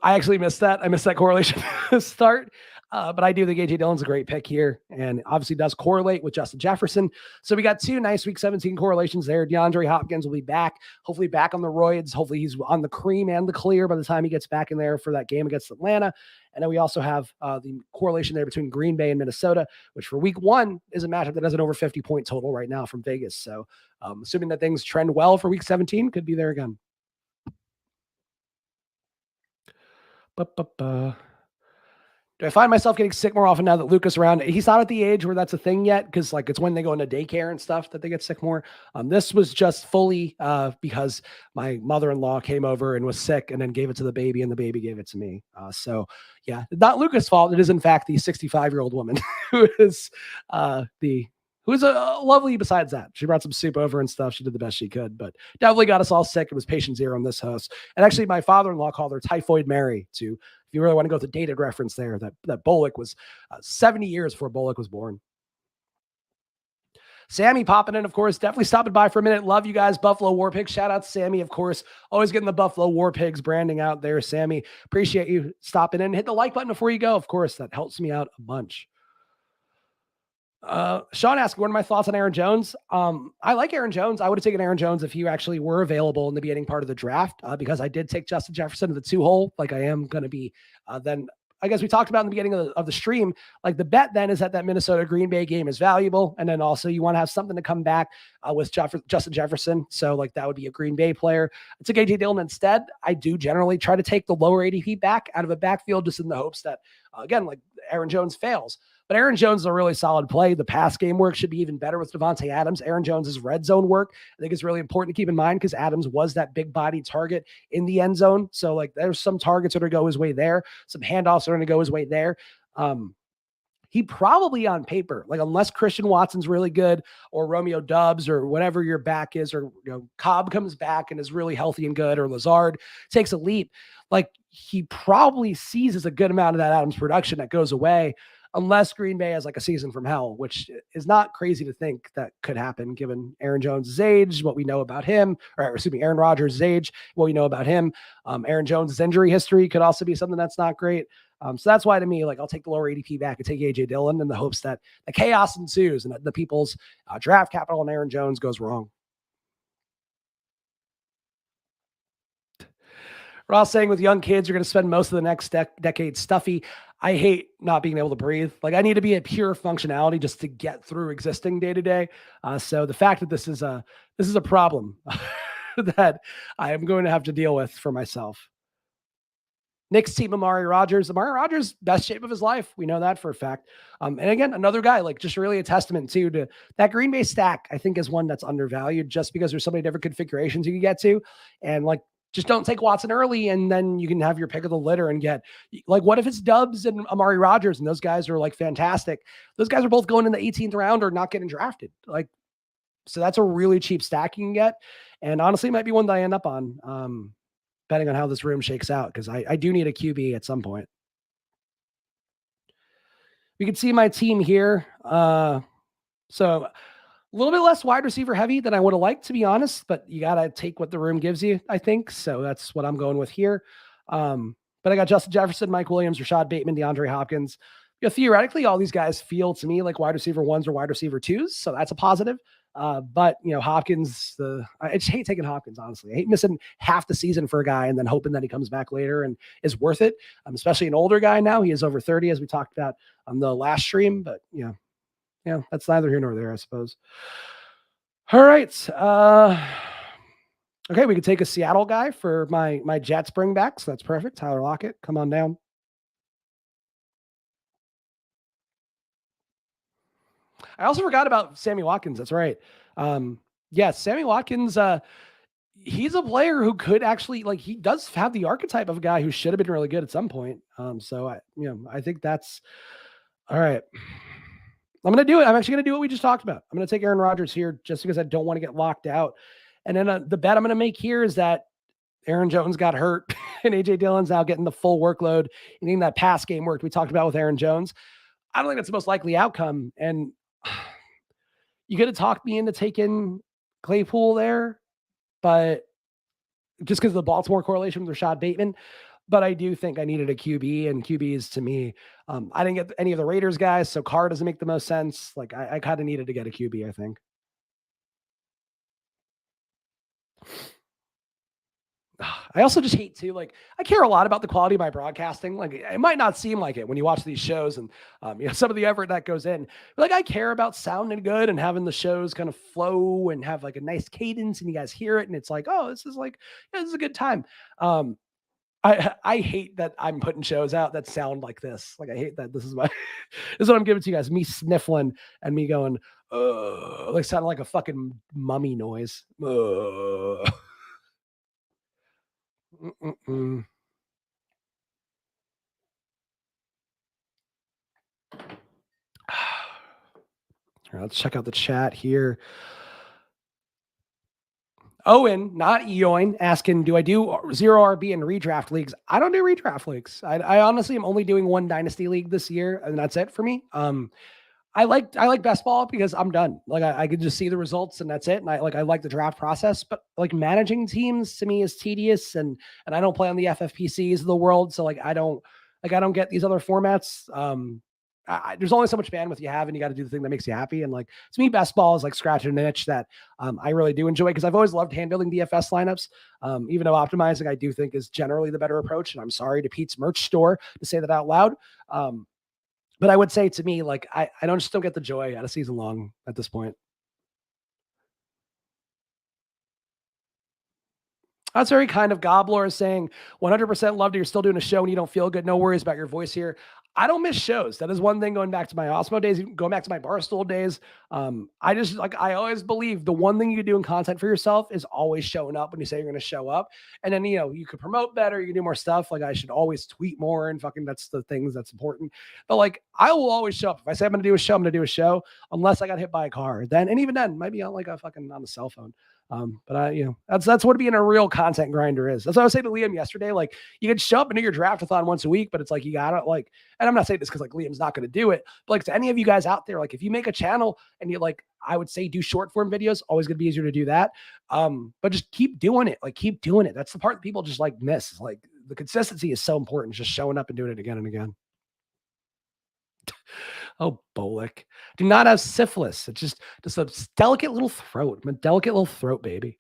actually missed that. I missed that correlation start. But I do think A.J. Dillon's a great pick here and obviously does correlate with Justin Jefferson. So we got two nice week 17 correlations there. DeAndre Hopkins will be back, hopefully back on the roids. Hopefully he's on the cream and the clear by the time he gets back in there for that game against Atlanta. And then we also have the correlation there between Green Bay and Minnesota, which for week 1 is a matchup that has an over 50-point total right now from Vegas. So assuming that things trend well for week 17, could be there again. Do I find myself getting sick more often now that Luca's around? He's not at the age where that's a thing yet, because like it's when they go into daycare and stuff that they get sick more. This was just fully because my mother-in-law came over and was sick and then gave it to the baby and the baby gave it to me. So yeah, not Luca's fault. It is in fact the 65-year-old woman who is who's a lovely besides that. She brought some soup over and stuff. She did the best she could, but definitely got us all sick. It was patient zero in this house. And actually my father-in-law called her Typhoid Mary too. If you really want to go with the dated reference there, that Bullock was 70 years before Bullock was born. Sammy popping in, of course, definitely stopping by for a minute. Love you guys. Buffalo War Pigs. Shout out to Sammy, of course. Always getting the Buffalo War Pigs branding out there. Sammy, appreciate you stopping in. Hit the like button before you go. Of course, that helps me out a bunch. Sean asked, what are my thoughts on Aaron Jones? I like Aaron Jones. I would have taken Aaron Jones if he actually were available in the beginning part of the draft, because I did take Justin Jefferson to the 2-hole. Like I am going to be, then I guess we talked about in the beginning of the stream, like the bet then is that Minnesota Green Bay game is valuable. And then also you want to have something to come back with Justin Jefferson. So like that would be a Green Bay player. I took AJ Dillon instead. I do generally try to take the lower ADP back out of a backfield just in the hopes that, again, like Aaron Jones fails. But Aaron Jones is a really solid play. The pass game work should be even better with Devontae Adams. Aaron Jones's red zone work, I think, is really important to keep in mind because Adams was that big body target in the end zone. So like there's some targets that are going to go his way there. Some handoffs are going to go his way there. He probably on paper, like unless Christian Watson's really good or Romeo Doubs or whatever your back is, or Cobb comes back and is really healthy and good, or Lazard takes a leap, like he probably seizes a good amount of that Adams production that goes away. unless Green Bay has like a season from hell, which is not crazy to think that could happen given Aaron Jones' age, what we know about him, or excuse me, Aaron Rodgers' age, what we know about him. Aaron Jones' injury history could also be something that's not great. So that's why to me, like I'll take the lower ADP back and take AJ Dillon in the hopes that the chaos ensues and that the people's draft capital on Aaron Jones goes wrong. Ross saying with young kids, you're going to spend most of the next decade stuffy. I hate not being able to breathe. Like I need to be at pure functionality just to get through existing day to day. So the fact that this is a problem that I am going to have to deal with for myself. Nick's team, Amari Rodgers, best shape of his life. We know that for a fact. And again, another guy, like just really a testament to that Green Bay stack, I think is one that's undervalued just because there's so many different configurations you can get to. And like, just don't take Watson early and then you can have your pick of the litter and get like, what if it's Dubs and Amari Rodgers and those guys are like fantastic. Those guys are both going in the 18th round or not getting drafted. Like, so that's a really cheap stack you can get. And honestly, it might be one that I end up on. Depending on how this room shakes out, because I do need a QB at some point. We can see my team here. So a little bit less wide receiver heavy than I would have liked, to be honest, but you got to take what the room gives you, I think. So that's what I'm going with here. But I got Justin Jefferson, Mike Williams, Rashad Bateman, DeAndre Hopkins. Theoretically, all these guys feel to me like wide receiver ones or wide receiver twos. So that's a positive. But Hopkins, I just hate taking Hopkins, honestly. I hate missing half the season for a guy and then hoping that he comes back later and is worth it. Especially an older guy now. He is over 30, as we talked about on the last stream, but yeah, that's neither here nor there, I suppose. All right. Okay, we could take a Seattle guy for my Jets bring back. So that's perfect. Tyler Lockett, come on down. I also forgot about Sammy Watkins. That's right. Yes, Sammy Watkins, he's a player who could actually, like, he does have the archetype of a guy who should have been really good at some point. So I think that's all right. I'm going to do it. I'm actually going to do what we just talked about. I'm going to take Aaron Rodgers here just because I don't want to get locked out. And then the bet I'm going to make here is that Aaron Jones got hurt and AJ Dillon's now getting the full workload and getting that pass game work we talked about with Aaron Jones. I don't think that's the most likely outcome. And you could have talked me into taking Claypool there, but just because of the Baltimore correlation with Rashad Bateman. But I do think I needed a QB, and QBs to me, I didn't get any of the Raiders guys, so Carr doesn't make the most sense. Like I kind of needed to get a QB, I think. I also just hate to, like, I care a lot about the quality of my broadcasting. Like, it might not seem like it when you watch these shows and some of the effort that goes in. But like, I care about sounding good and having the shows kind of flow and have like a nice cadence, and you guys hear it, and it's like, oh, this is like, this is a good time. I hate that I'm putting shows out that sound like this. Like, I hate that this is this is what I'm giving to you guys. Me sniffling and me going, like sounding like a fucking mummy noise. Right, let's check out the chat here. Owen, not Eoin, asking, do I do zero RB in redraft leagues? I don't do redraft leagues. I honestly am only doing one dynasty league this year, and that's it for me. I like best ball because I'm done. Like I could just see the results and that's it. And I like the draft process, but like managing teams to me is tedious, and I don't play on the FFPCs of the world. So like I don't get these other formats. There's only so much bandwidth you have, and you got to do the thing that makes you happy. And like, to me, best ball is like scratching an itch that I really do enjoy, because I've always loved handling DFS lineups. Even though optimizing, I do think, is generally the better approach. And I'm sorry to Pete's merch store to say that out loud. But I would say, to me, like, I don't get the joy out of season long at this point. That's very kind of Gobbler is saying 100% loved it. You're still doing a show and you don't feel good. No worries about your voice here. I don't miss shows. That is one thing, going back to my Osmo days, going back to my Barstool days. I always believe the one thing you can do in content for yourself is always showing up when you say you're going to show up. And then, you could promote better. You can do more stuff. Like, I should always tweet more, and fucking, that's the things that's important. But like, I will always show up. If I say I'm going to do a show, I'm going to do a show, unless I got hit by a car. And even then, maybe on like a fucking on the cell phone. But that's what being a real content grinder is. That's what I was saying to Liam yesterday. Like, you can show up and do your draftathon once a week, but it's like, you gotta like, and and I'm not saying this because like Liam's not going to do it, but like to any of you guys out there, like if you make a channel and you like, I would say do short form videos, always going to be easier to do that. But just keep doing it. Like keep doing it. That's the part that people just like miss. Like the consistency is so important. Just showing up and doing it again and again. Oh, Bolick. Do not have syphilis. It's just a delicate little throat. I'm a delicate little throat, baby.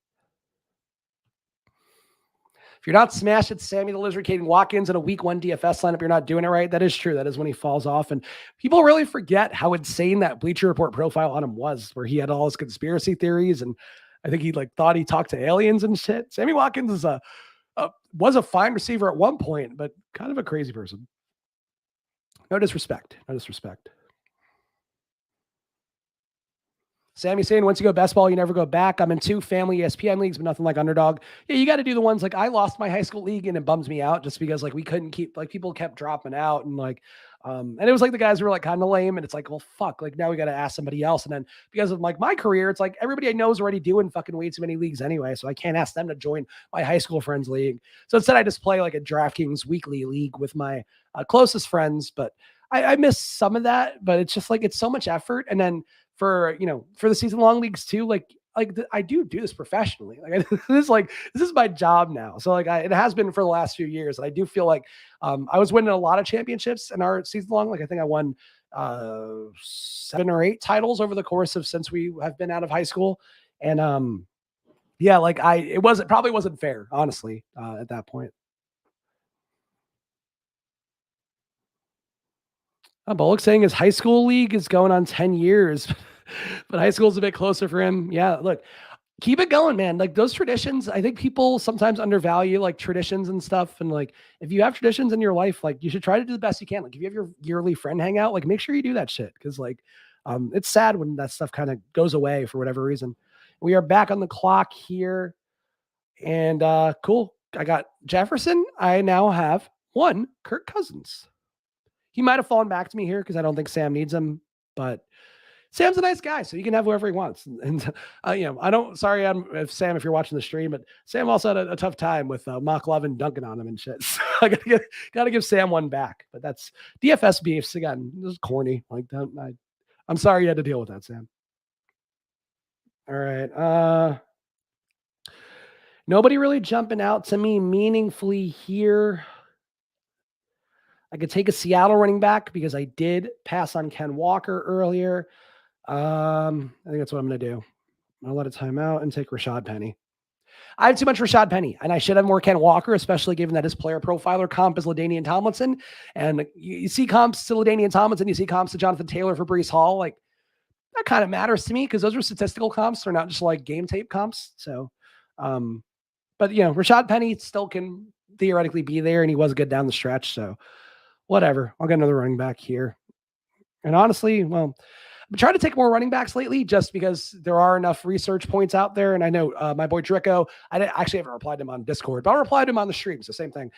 If you're not smashed at Sammy the Lizard King walk-ins in a week 1 DFS lineup, you're not doing it right. That is true. That is when he falls off. And people really forget how insane that Bleacher Report profile on him was, where he had all his conspiracy theories. And I think he like thought he talked to aliens and shit. Sammy Watkins is was a fine receiver at one point, but kind of a crazy person. No disrespect. No disrespect. Sammy saying, once you go best ball, you never go back. I'm in 2 family ESPN leagues, but nothing like Underdog. Yeah, you got to do the ones like I lost my high school league and it bums me out just because like we couldn't keep, like people kept dropping out and like, and it was like the guys were like kind of lame and it's like, well, fuck, like now we got to ask somebody else. And then because of like my career, it's like everybody I know is already doing fucking way too many leagues anyway. So I can't ask them to join my high school friends league. So instead I just play like a DraftKings weekly league with my closest friends, but I miss some of that, but it's just like, it's so much effort. And then for, for the season long leagues too, I do this professionally. Like this is my job now. So like it has been for the last few years. And I do feel like I was winning a lot of championships in our season long. Like I think I won 7 or 8 titles over the course of since we have been out of high school. And yeah, like it probably wasn't fair, honestly, at that point. Bullock saying his high school league is going on 10 years, but high school's a bit closer for him. Yeah, look, keep it going, man. Like those traditions, I think people sometimes undervalue like traditions and stuff. And like, if you have traditions in your life, like you should try to do the best you can. Like if you have your yearly friend hangout, like make sure you do that shit. Cause like, it's sad when that stuff kind of goes away for whatever reason. We are back on the clock here and cool. I got Jefferson. I now have 1 Kirk Cousins. He might have fallen back to me here because I don't think Sam needs him, but Sam's a nice guy, so you can have whoever he wants. And I don't. Sorry, if Sam, if you're watching the stream, but Sam also had a tough time with Mock Levin dunking on him and shit. So I gotta give Sam one back. But that's DFS beefs again. This is corny. Like I'm sorry you had to deal with that, Sam. All right. Nobody really jumping out to me meaningfully here. I could take a Seattle running back because I did pass on Ken Walker earlier. I think that's what I'm going to do. I'll let it time out and take Rashad Penny. I have too much Rashad Penny, and I should have more Ken Walker, especially given that his player profiler comp is LaDainian Tomlinson. And you see comps to LaDainian Tomlinson, you see comps to Jonathan Taylor for Breece Hall. Like, that kind of matters to me because those are statistical comps. They're not just like game tape comps. So, but Rashad Penny still can theoretically be there, and he was good down the stretch. So, whatever. I'll get another running back here. And honestly, well, I'm trying to take more running backs lately just because there are enough research points out there. And I know my boy Dricko, I actually haven't replied to him on Discord, but I'll reply to him on the stream. So same thing.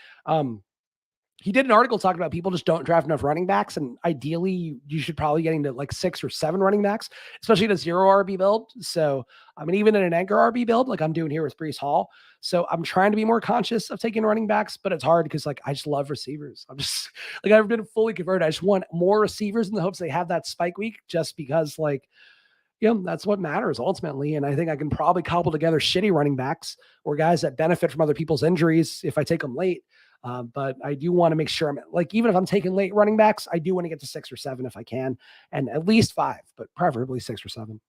He did an article talking about people just don't draft enough running backs. And ideally, you should probably get into like 6 or 7 running backs, especially in a 0 RB build. So, I mean, even in an anchor RB build, like I'm doing here with Breece Hall. So I'm trying to be more conscious of taking running backs, but it's hard because like I just love receivers. I'm just like I've been fully converted. I just want more receivers in the hopes they have that spike week just because like, that's what matters ultimately. And I think I can probably cobble together shitty running backs or guys that benefit from other people's injuries if I take them late. But I do want to make sure I'm like, even if I'm taking late running backs, I do want to get to 6 or 7 if I can, and at least 5, but preferably 6 or 7.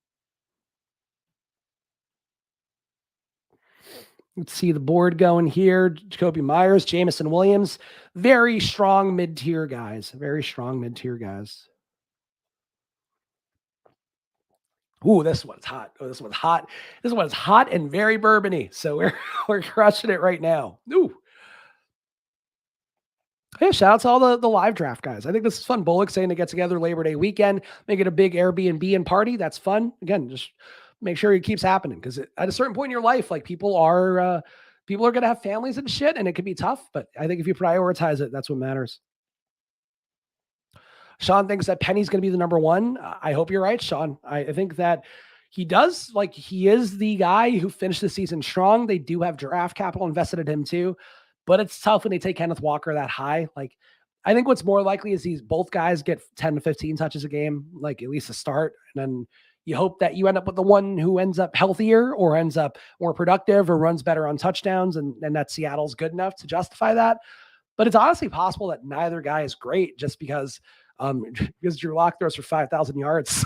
Let's see the board going here. Jacoby Myers, Jamison Williams, very strong mid-tier guys, very strong mid-tier guys. Ooh, this one's hot. Oh, this one's hot. This one's hot and very bourbony. So we're crushing it right now. Ooh. Hey, shout out to all the live draft guys. I think this is fun. Bullock saying to get together Labor Day weekend, make it a big Airbnb and party. That's fun. Again, just make sure it keeps happening because at a certain point in your life, like people are going to have families and shit, and it can be tough. But I think if you prioritize it, that's what matters. Sean thinks that Penny's going to be the number 1. I hope you're right, Sean. I think that he does. Like he is the guy who finished the season strong. They do have draft capital invested in him too. But it's tough when they take Kenneth Walker that high. Like I think what's more likely is these both guys get 10 to 15 touches a game, like at least a start. And then you hope that you end up with the one who ends up healthier or ends up more productive or runs better on touchdowns. And that Seattle's good enough to justify that. But it's honestly possible that neither guy is great just because Drew Lock throws for 5,000 yards,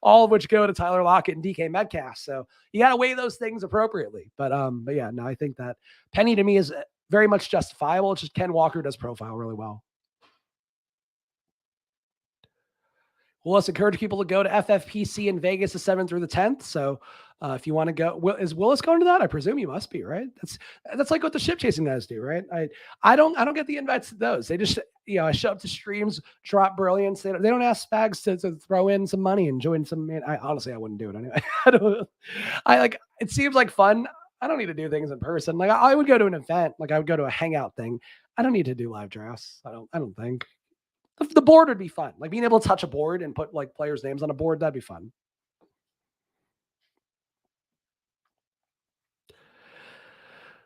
all of which go to Tyler Lockett and DK Metcalf. So you got to weigh those things appropriately. But yeah, no, I think that Penny to me is very much justifiable. It's just Ken Walker does profile really well. Well, let's encourage people to go to FFPC in Vegas the 7th through the 10th. So if you want to go, is Willis going to that? I presume you must be, right? That's like what the ship chasing guys do, right? I don't get the invites to those. They just, I show up to streams, drop brilliance. They don't ask Spags to throw in some money and join some. Man, I honestly I wouldn't do it anyway. I like it seems like fun. I don't need to do things in person. Like I would go to an event, like I would go to a hangout thing. I don't need to do live drafts. I don't think. The board would be fun. Like being able to touch a board and put like players' names on a board, that'd be fun.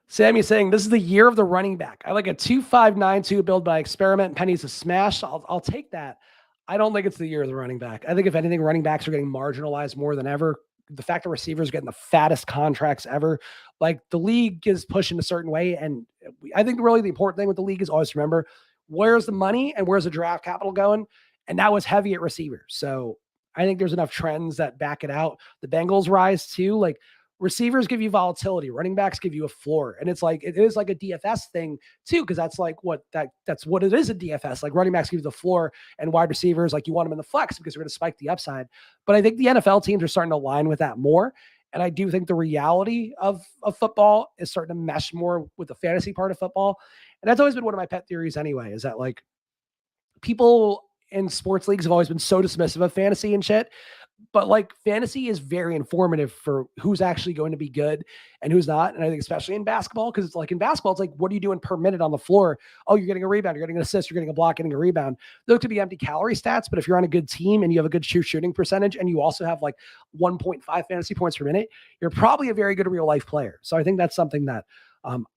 Sammy's saying this is the year of the running back. I like a 2.592 build by experiment. Penny's a smash. I'll take that. I don't think it's the year of the running back. I think if anything, running backs are getting marginalized more than ever. The fact that receivers are getting the fattest contracts ever, like the league is pushing a certain way. And I think really the important thing with the league is always remember where's the money and where's the draft capital going? And that was heavy at receiver. So I think there's enough trends that back it out. The Bengals rise too. Like receivers give you volatility, running backs give you a floor. And it's like, it is like a DFS thing too. Cause that's like that's what it is a DFS. Like running backs give you the floor and wide receivers, like you want them in the flex because they're going to spike the upside. But I think the NFL teams are starting to align with that more. And I do think the reality of football is starting to mesh more with the fantasy part of football. And that's always been one of my pet theories anyway, is that like people in sports leagues have always been so dismissive of fantasy and shit. But like fantasy is very informative for who's actually going to be good and who's not. And I think especially in basketball, because it's like in basketball, it's like, what are you doing per minute on the floor? Oh, you're getting a rebound, you're getting an assist, you're getting a block, getting a rebound. Those could be empty calorie stats, but if you're on a good team and you have a good shooting percentage and you also have like 1.5 fantasy points per minute, you're probably a very good real life player. So I think that's something that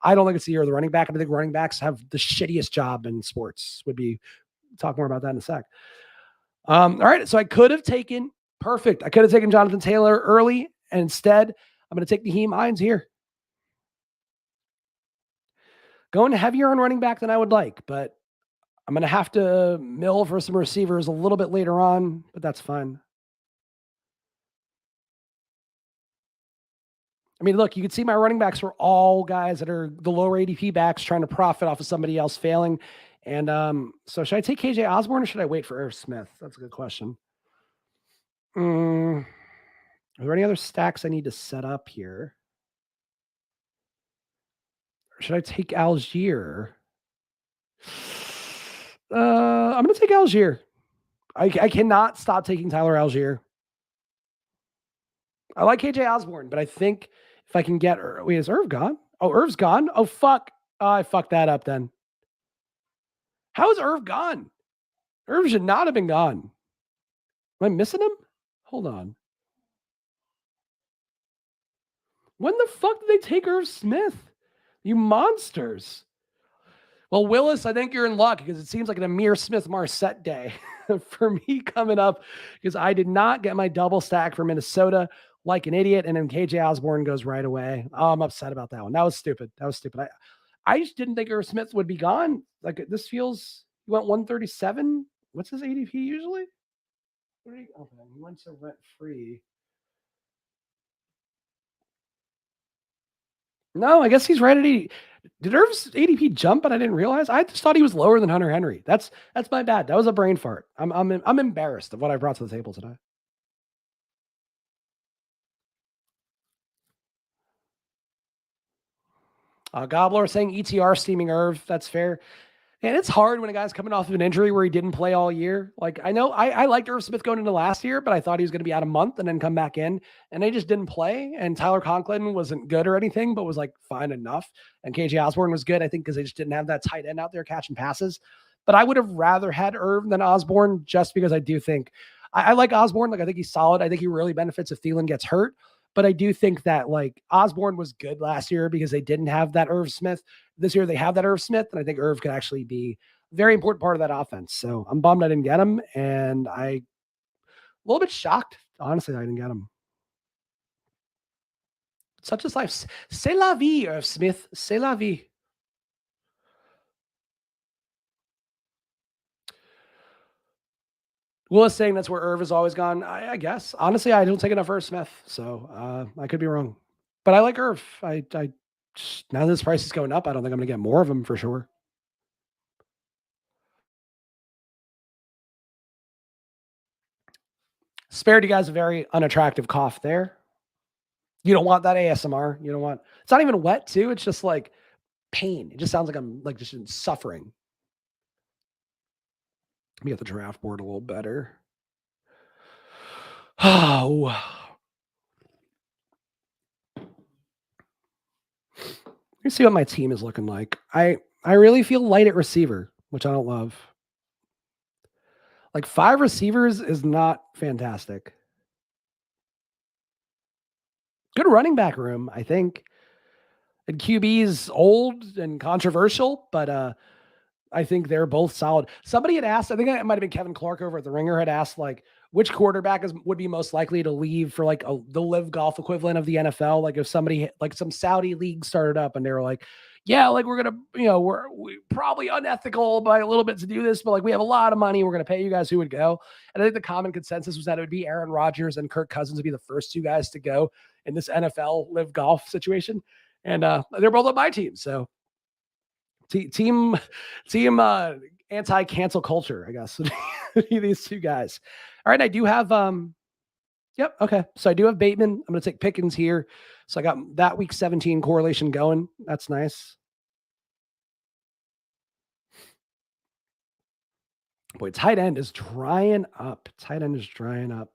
I don't think it's the year of the running back. I think running backs have the shittiest job in sports. Talk more about that in a sec. All right. So I could have taken Jonathan Taylor early, and instead I'm going to take Nyheim Hines here. Going heavier on running back than I would like, but I'm going to have to mill for some receivers a little bit later on, but that's fine. I mean, look, you can see my running backs were all guys that are the lower ADP backs trying to profit off of somebody else failing. And so should I take KJ Osborne or should I wait for Irv Smith? That's a good question. Are there any other stacks I need to set up here? Or should I take Algier? I'm going to take Algier. I cannot stop taking Tyler Algier. I like KJ Osborne, but I think if I can get wait, is Irv gone? Oh, Irv's gone. Oh, fuck. I fucked that up then. How is Irv gone? Irv should not have been gone. Am I missing him? Hold on. When the fuck did they take Irv Smith? You monsters. Well, Willis, I think you're in luck because it seems like an Amir Smith-Marset day for me coming up because I did not get my double stack for Minnesota like an idiot, and then KJ Osborne goes right away. Oh, I'm upset about that one. That was stupid. I just didn't think Irv Smith would be gone. Like this feels, he went 137. What's his ADP usually? Okay, he went to rent free. No, I guess he's right at 80. Did Irv's ADP jump, but I didn't realize? I just thought he was lower than Hunter Henry. That's my bad. That was a brain fart. I'm embarrassed of what I brought to the table today. Gobbler saying ETR steaming Irv. That's fair. And it's hard when a guy's coming off of an injury where he didn't play all year. Like I know I liked Irv Smith going into last year, but I thought he was going to be out a month and then come back in, and they just didn't play. And Tyler Conklin wasn't good or anything, but was like fine enough. And KJ Osborne was good, I think, because they just didn't have that tight end out there catching passes. But I would have rather had Irv than Osborne just because I do think I like Osborne. Like I think he's solid. I think he really benefits if Thielen gets hurt. But I do think that like Osborne was good last year because they didn't have that Irv Smith. This year they have that Irv Smith, and I think Irv could actually be very important part of that offense. So I'm bummed I didn't get him, and a little bit shocked, honestly, I didn't get him. Such is life. C'est la vie, Irv Smith. C'est la vie. Will is saying that's where Irv has always gone. I guess. Honestly, I don't take enough Irv Smith, so I could be wrong. But I like Irv. I now this price is going up, I don't think I'm going to get more of him for sure. Spared you guys a very unattractive cough there. You don't want that ASMR. You don't want. It's not even wet too. It's just like pain. It just sounds like I'm like just suffering. Let me get the draft board a little better. Oh. Let me see what my team is looking like. I really feel light at receiver, which I don't love. Like 5 receivers is not fantastic. Good running back room, I think. And QB is old and controversial, but I think they're both solid. Somebody had asked, I think it might have been Kevin Clark over at the Ringer, had asked like which quarterback would be most likely to leave for like the live golf equivalent of the NFL. Like if somebody like some Saudi league started up and they were like, yeah, like we're gonna, we're probably unethical by a little bit to do this, but like we have a lot of money, we're gonna pay you guys, who would go? And I think the common consensus was that it would be Aaron Rodgers and Kirk Cousins would be the first 2 guys to go in this NFL live golf situation. And they're both on my team, so team anti-cancel culture, I guess. These 2 guys. All right, I do have yep, okay. So I do have Bateman. I'm going to take Pickens here. So I got that week 17 correlation going. That's nice. Boy, tight end is drying up. Tight end is drying up.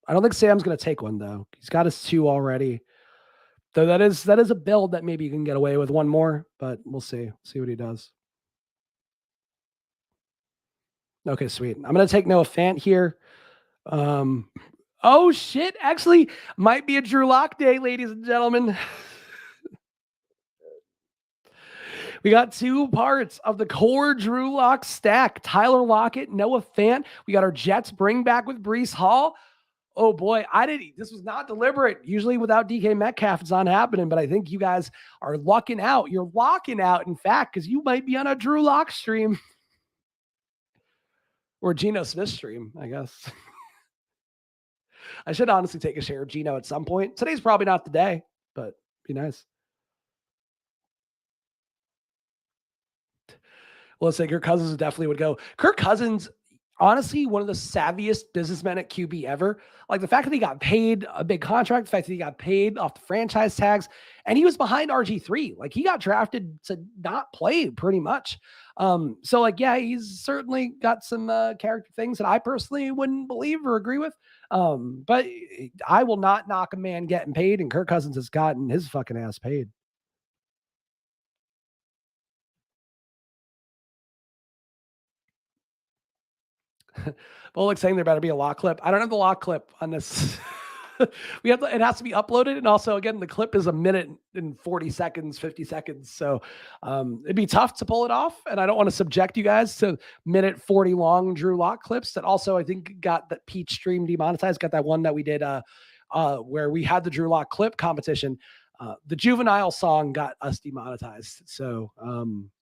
I don't think Sam's going to take one though. He's got his 2 already. Though that is a build that maybe you can get away with one more, but we'll see. See what he does. Okay, sweet. I'm going to take Noah Fant here. Oh shit! Actually, might be a Drew Lock day, ladies and gentlemen. We got 2 parts of the core Drew Lock stack: Tyler Lockett, Noah Fant. We got our Jets bring back with Breece Hall. Oh boy, this was not deliberate. Usually without DK Metcalf, it's not happening, but I think you guys are lucking out. You're locking out, in fact, because you might be on a Drew Lock stream. Or Geno Smith stream, I guess. I should honestly take a share of Geno at some point. Today's probably not the day, but be nice. Well, let's say Kirk Cousins definitely would go. Kirk Cousins, honestly, one of the savviest businessmen at QB ever. Like the fact that he got paid a big contract, the fact that he got paid off the franchise tags, and he was behind RG3. Like he got drafted to not play pretty much. So like, yeah, he's certainly got some character things that I personally wouldn't believe or agree with. But I will not knock a man getting paid, and Kirk Cousins has gotten his fucking ass paid. Bullock saying there better be a lock clip. I don't have the lock clip on this. It has to be uploaded, and also again the clip is a minute and 40 seconds, 50 seconds, so it'd be tough to pull it off, and I don't want to subject you guys to minute 40 long Drew Lock clips that also I think got that Peach stream demonetized. Got that one that we did where we had the Drew Lock clip competition. The Juvenile song got us demonetized. So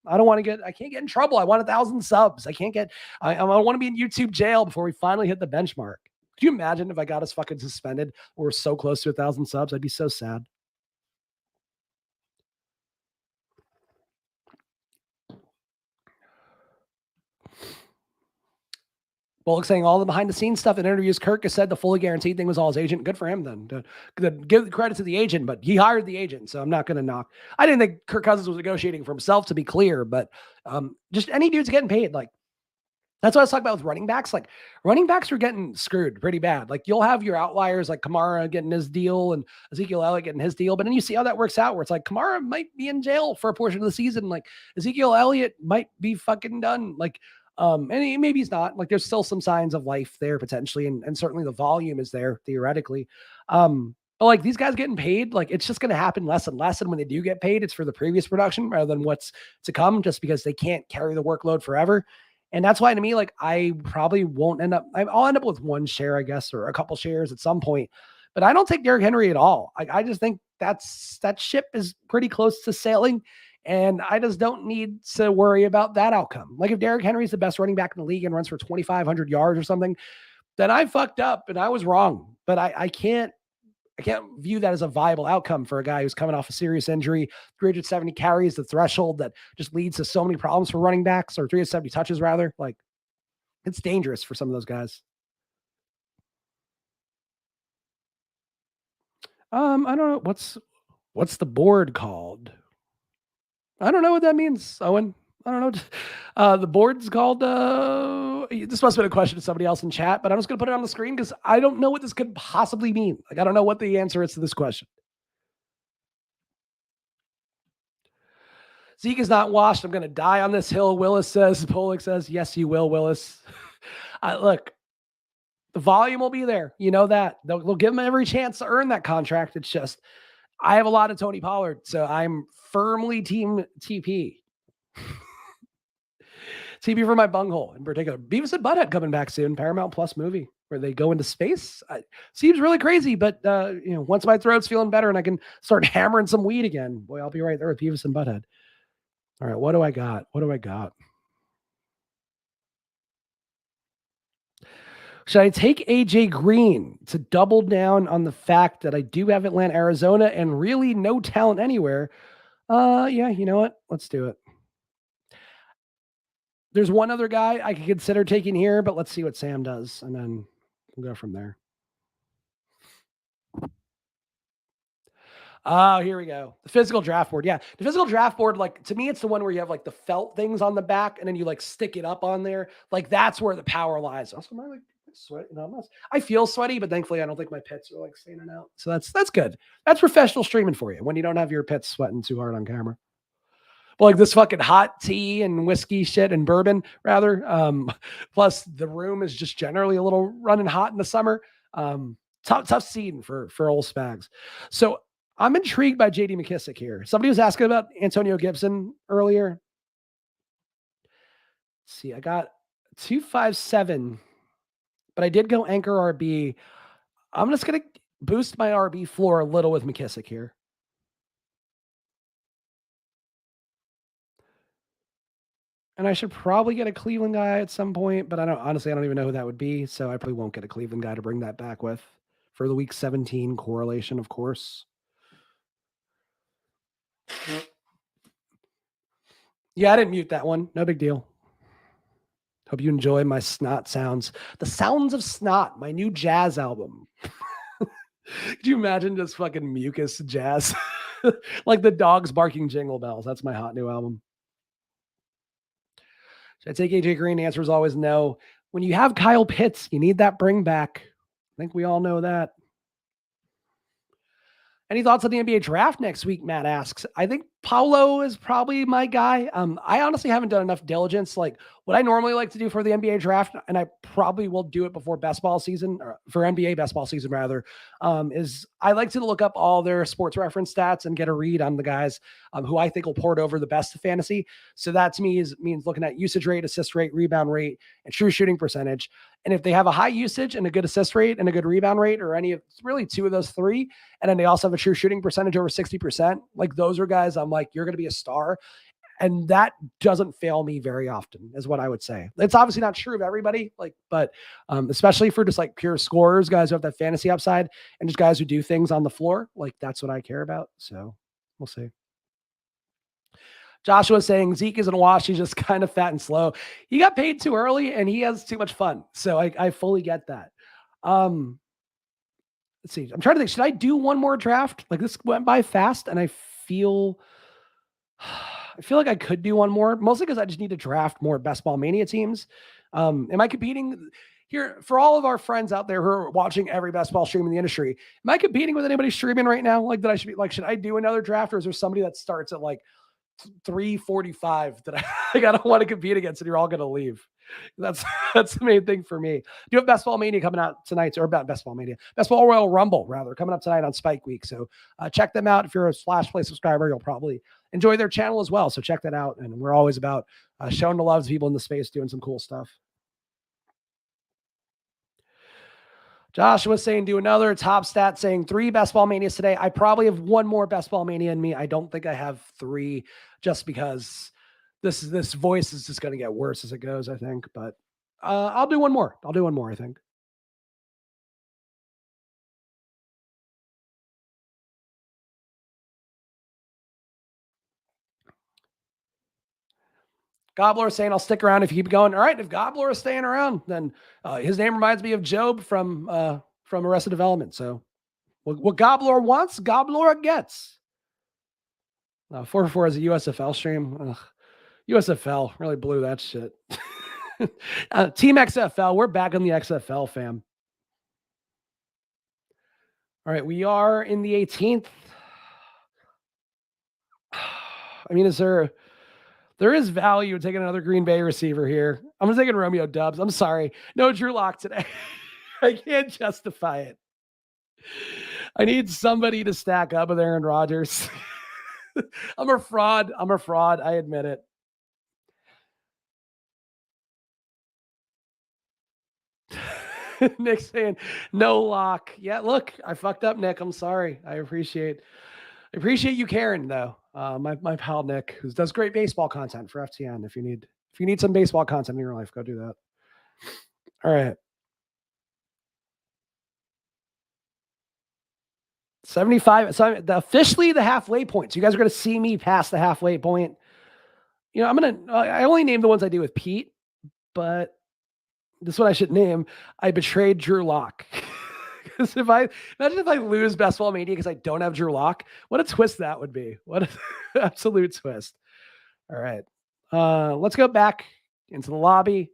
I can't get in trouble. I want 1,000 subs. I want to be in YouTube jail before we finally hit the benchmark. Could you imagine if I got us fucking suspended? We're so close to 1,000 subs. I'd be so sad. Bullock saying all the behind the scenes stuff in interviews. Kirk has said the fully guaranteed thing was all his agent. Good for him then. To give the credit to the agent, but he hired the agent, so I'm not going to knock. I didn't think Kirk Cousins was negotiating for himself, to be clear, but just any dude's getting paid. Like that's what I was talking about with running backs. Like running backs are getting screwed pretty bad. Like you'll have your outliers like Kamara getting his deal and Ezekiel Elliott getting his deal, but then you see how that works out where it's like Kamara might be in jail for a portion of the season. Like Ezekiel Elliott might be fucking done. Like maybe he's not. Like there's still some signs of life there potentially, and certainly the volume is there theoretically. But like these guys getting paid, like it's just going to happen less and less. And when they do get paid, it's for the previous production rather than what's to come, just because they can't carry the workload forever. And that's why to me, like I probably won't end up, I'll end up with one share, I guess, or a couple shares at some point. But I don't take Derrick Henry at all. I just think that ship is pretty close to sailing. And I just don't need to worry about that outcome. Like if Derrick Henry is the best running back in the league and runs for 2,500 yards or something, then I fucked up and I was wrong. But I can't view that as a viable outcome for a guy who's coming off a serious injury. 370 carries, the threshold that just leads to so many problems for running backs, or 370 touches rather. Like it's dangerous for some of those guys. I don't know what's the board called. I don't know what that means, Owen. I don't know. The board's called. This must have been a question to somebody else in chat, but I'm just going to put it on the screen because I don't know what this could possibly mean. Like, I don't know what the answer is to this question. Zeke is not washed. I'm going to die on this hill, Willis says. Polik says, yes, you will, Willis. Look, the volume will be there. You know that. They'll give him every chance to earn that contract. It's just, I have a lot of Tony Pollard, so I'm firmly team TP. TP for my bunghole in particular. Beavis and Butthead coming back soon. Paramount Plus movie where they go into space. Seems really crazy, but once my throat's feeling better and I can start hammering some weed again, boy, I'll be right there with Beavis and Butthead. All right, what do I got? Should I take AJ Green to double down on the fact that I do have Atlanta, Arizona, and really no talent anywhere? Yeah, you know what? Let's do it. There's one other guy I could consider taking here, but let's see what Sam does, and then we'll go from there. Oh, here we go. The physical draft board. Yeah. The physical draft board, like to me, it's the one where you have like the felt things on the back and then you like stick it up on there. Like that's where the power lies. Also, am I like sweat? I feel sweaty, but thankfully I don't think my pits are like standing out. So that's good. That's professional streaming for you when you don't have your pits sweating too hard on camera. But like this fucking hot tea and whiskey shit and bourbon rather. Plus the room is just generally a little running hot in the summer. Tough scene for old Spags. So I'm intrigued by JD McKissick here. Somebody was asking about Antonio Gibson earlier. Let's see, I got 257, but I did go anchor RB. I'm just going to boost my RB floor a little with McKissick here. And I should probably get a Cleveland guy at some point, but I don't even know who that would be. So I probably won't get a Cleveland guy to bring that back with for the week 17 correlation, of course. Yeah, I didn't mute that one. No big deal. Hope you enjoy my snot sounds. The Sounds of Snot, my new jazz album. Could you imagine just fucking mucus jazz? Like the dogs barking jingle bells. That's my hot new album. Should I take AJ Green? The answer is always no. When you have Kyle Pitts, you need that bring back. I think we all know that. Any thoughts on the NBA draft next week? Matt asks. I think Paulo is probably my guy. I honestly haven't done enough diligence. Like what I normally like to do for the NBA draft, and I probably will do it before basketball season, or for NBA basketball season rather, is I like to look up all their sports reference stats and get a read on the guys who I think will port over the best of fantasy. So that to me means looking at usage rate, assist rate, rebound rate, and true shooting percentage. And if they have a high usage and a good assist rate and a good rebound rate, or any of really two of those three, and then they also have a true shooting percentage over 60%, like those are guys I'm like, you're going to be a star. And that doesn't fail me very often, is what I would say. It's obviously not true of everybody, but especially for just like pure scorers, guys who have that fantasy upside, and just guys who do things on the floor. Like that's what I care about. So we'll see. Joshua saying Zeke isn't washed. He's just kind of fat and slow. He got paid too early and he has too much fun. So I fully get that. Let's see. I'm trying to think. Should I do one more draft? Like this went by fast and I feel like I could do one more, mostly because I just need to draft more Best Ball Mania teams. Am I competing here for all of our friends out there who are watching every best ball stream in the industry? Am I competing with anybody streaming right now? Like that I should be like, should I do another draft, or is there somebody that starts at like 3:45 that I don't want to compete against and you're all going to leave? That's that's the main thing for me. Do you have Best Ball Mania coming out tonight, or about Best Ball Mania, Best Ball Royal Rumble rather, coming up tonight on Spike Week. So check them out. If you're a Splash Play subscriber, you'll probably enjoy their channel as well. So check that out. And we're always about showing the love to people in the space doing some cool stuff. Josh was saying do another top stat, saying 3 Best Ball Manias today. I probably have one more Best Ball Mania in me. I don't think I have 3, just because this voice is just going to get worse as it goes, I think. But I'll do one more. I think. Gobbler saying I'll stick around if you keep going. All right, if Gobbler is staying around, then his name reminds me of Job from Arrested Development. So what Gobbler wants, Gobbler gets. 4-4 is a USFL stream. Ugh. USFL really blew that shit. Team XFL, we're back on the XFL, fam. All right, we are in the 18th. I mean, there is value in taking another Green Bay receiver here. I'm taking Romeo Dubs. I'm sorry. No Drew Lock today. I can't justify it. I need somebody to stack up with Aaron Rodgers. I'm a fraud. I admit it. Nick saying no lock. Yeah, look, I fucked up, Nick. I'm sorry. I appreciate you caring, though. My pal Nick, who does great baseball content for FTN. If you need some baseball content in your life, go do that. All right. 75. So officially the halfway point. So you guys are going to see me past the halfway point. You know, I only name the ones I do with Pete, but this is what I should name. I betrayed Drew Lock. Because imagine if I lose Best Ball Mania because I don't have Drew Lock, what a twist that would be. What an absolute twist. All right. Let's go back into the lobby.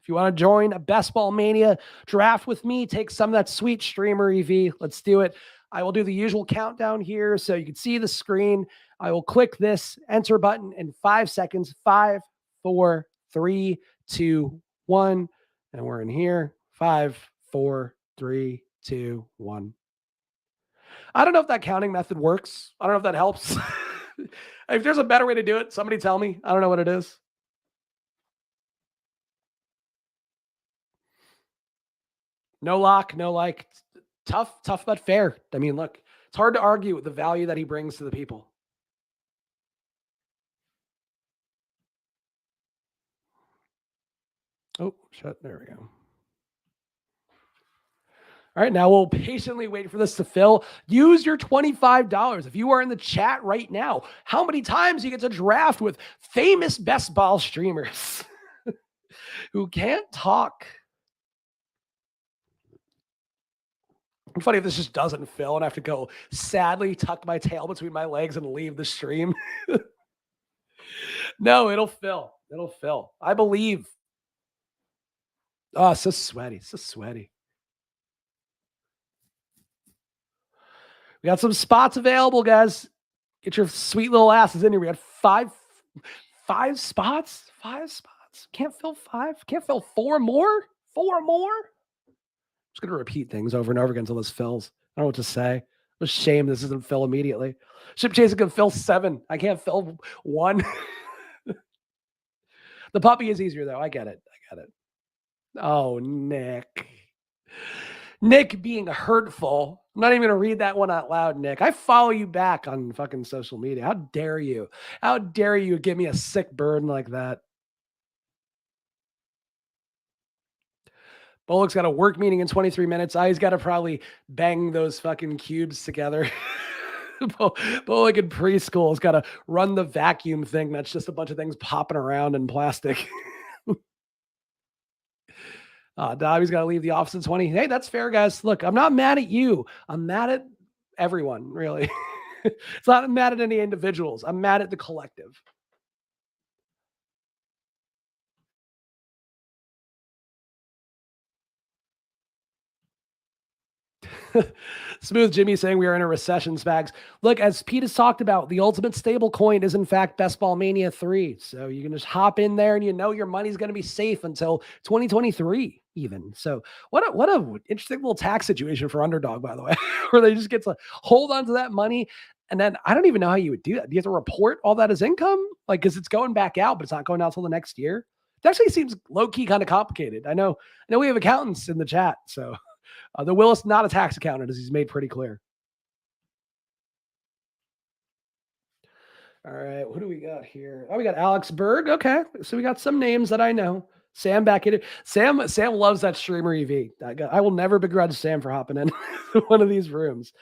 If you want to join a Best Ball Mania draft with me, take some of that sweet streamer EV. Let's do it. I will do the usual countdown here so you can see the screen. I will click this enter button in 5 seconds. 5, 4, 3, 2, 1. And we're in here. 5, 4, 3, 2, 1. I don't know if that counting method works. I don't know if that helps. If there's a better way to do it, somebody tell me. I don't know what it is. No lock, no like. Tough but fair. I mean, look, it's hard to argue with the value that he brings to the people. Oh, shut. There we go. All right, now we'll patiently wait for this to fill. Use your $25. If you are in the chat right now, how many times you get to draft with famous best ball streamers who can't talk? It's funny if this just doesn't fill and I have to go sadly tuck my tail between my legs and leave the stream. No, it'll fill. It'll fill. I believe. Oh, so sweaty. So sweaty. We got some spots available, guys. Get your sweet little asses in here. We got five spots. 5 spots. Can't fill 5. Can't fill 4 more. 4 more. I'm just gonna repeat things over and over again until this fills. I don't know what to say. It's a shame this doesn't fill immediately. Ship Chaser can fill 7. I can't fill 1. The puppy is easier though. I get it. Oh, Nick. Nick being hurtful. I'm not even going to read that one out loud, Nick. I follow you back on fucking social media. How dare you? How dare you give me a sick burn like that? Bullock's got a work meeting in 23 minutes. He's got to probably bang those fucking cubes together. Bullock in preschool has got to run the vacuum thing. That's just a bunch of things popping around in plastic. Dobby's got to leave the office at 20. Hey, that's fair, guys. Look, I'm not mad at you. I'm mad at everyone, really. It's not mad at any individuals. I'm mad at the collective. Smooth Jimmy saying we are in a recession, Spags. Look, as Pete has talked about, the ultimate stable coin is in fact Best Ball Mania 3. So you can just hop in there and you know your money's going to be safe until 2023 even. So what a interesting little tax situation for Underdog, by the way, where they just get to hold on to that money. And then I don't even know how you would do that. Do you have to report all that as income? Like, because it's going back out, but it's not going out until the next year. It actually seems low key kind of complicated. I know we have accountants in the chat, so the Willis not a tax accountant, as he's made pretty clear. All right, what do we got here? Oh, we got Alex Berg. Okay, so we got some names that I know. Sam back in it. Sam loves that streamer EV. I will never begrudge Sam for hopping in one of these rooms.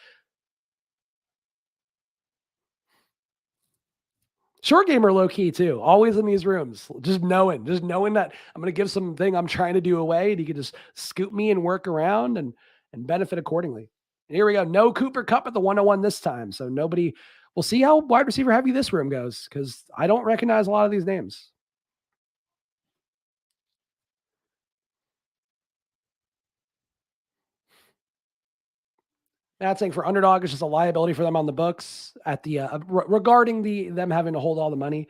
Short gamer low key too. Always in these rooms, just knowing that I'm going to give something I'm trying to do away, and you can just scoop me and work around and benefit accordingly. And here we go. No Cooper Cup at the 101 this time, so nobody. We'll see how wide receiver heavy this room goes because I don't recognize a lot of these names. That's saying for Underdog, it's just a liability for them on the books at the regarding them having to hold all the money.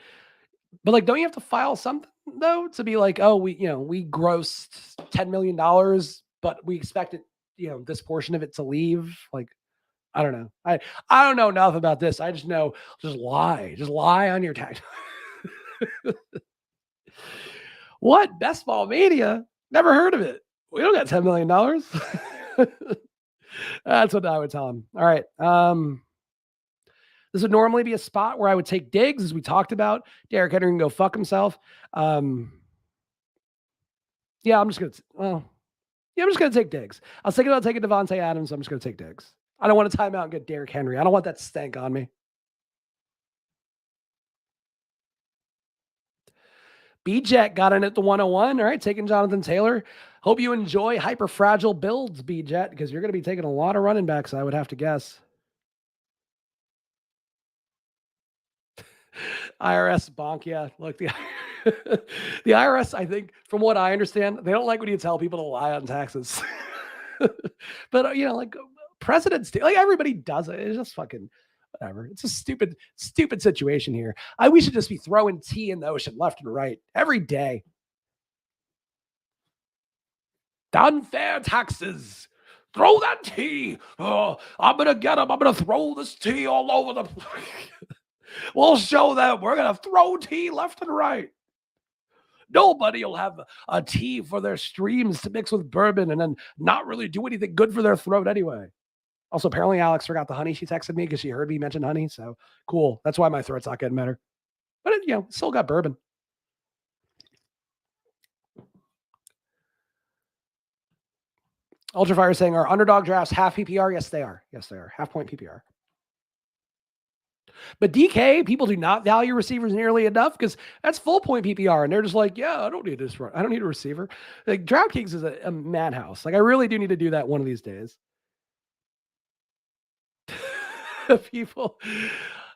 But like, don't you have to file something though to be like, oh, we grossed $10 million, but we expected this portion of it to leave? Like, I don't know. I don't know enough about this. I just know just lie on your tax. What? Best Ball Mania? Never heard of it. We don't got $10 million. That's what I would tell him. All right. This would normally be a spot where I would take Diggs, as we talked about. Derrick Henry can go fuck himself. Yeah, I'm just gonna take Diggs. I was thinking about taking Devontae Adams. So I'm just gonna take Diggs. I don't want to time out and get Derrick Henry. I don't want that stank on me. B-Jet got in at the 101. All right, taking Jonathan Taylor. Hope you enjoy hyper fragile builds, B-Jet, because you're going to be taking a lot of running backs, I would have to guess. IRS bonk, yeah. Look, the IRS, I think, from what I understand, they don't like when you tell people to lie on taxes. But like presidents, like everybody does it. It's just fucking whatever. It's a stupid situation here. We should just be throwing tea in the ocean left and right every day. Unfair taxes. Throw that tea. Oh, I'm gonna get them. I'm gonna throw this tea all over the. We'll show them. We're gonna throw tea left and right. Nobody will have a tea for their streams to mix with bourbon and then not really do anything good for their throat anyway. Also, apparently Alex forgot the honey. She texted me because she heard me mention honey. So cool. That's why my throat's not getting better. But it, still got bourbon. Ultrafire saying, are Underdog drafts half PPR? Yes, they are. Yes, they are. Half point PPR. But DK, people do not value receivers nearly enough because that's full point PPR. And they're just like, yeah, I don't need this. I don't need a receiver. Like DraftKings is a madhouse. Like I really do need to do that one of these days. People.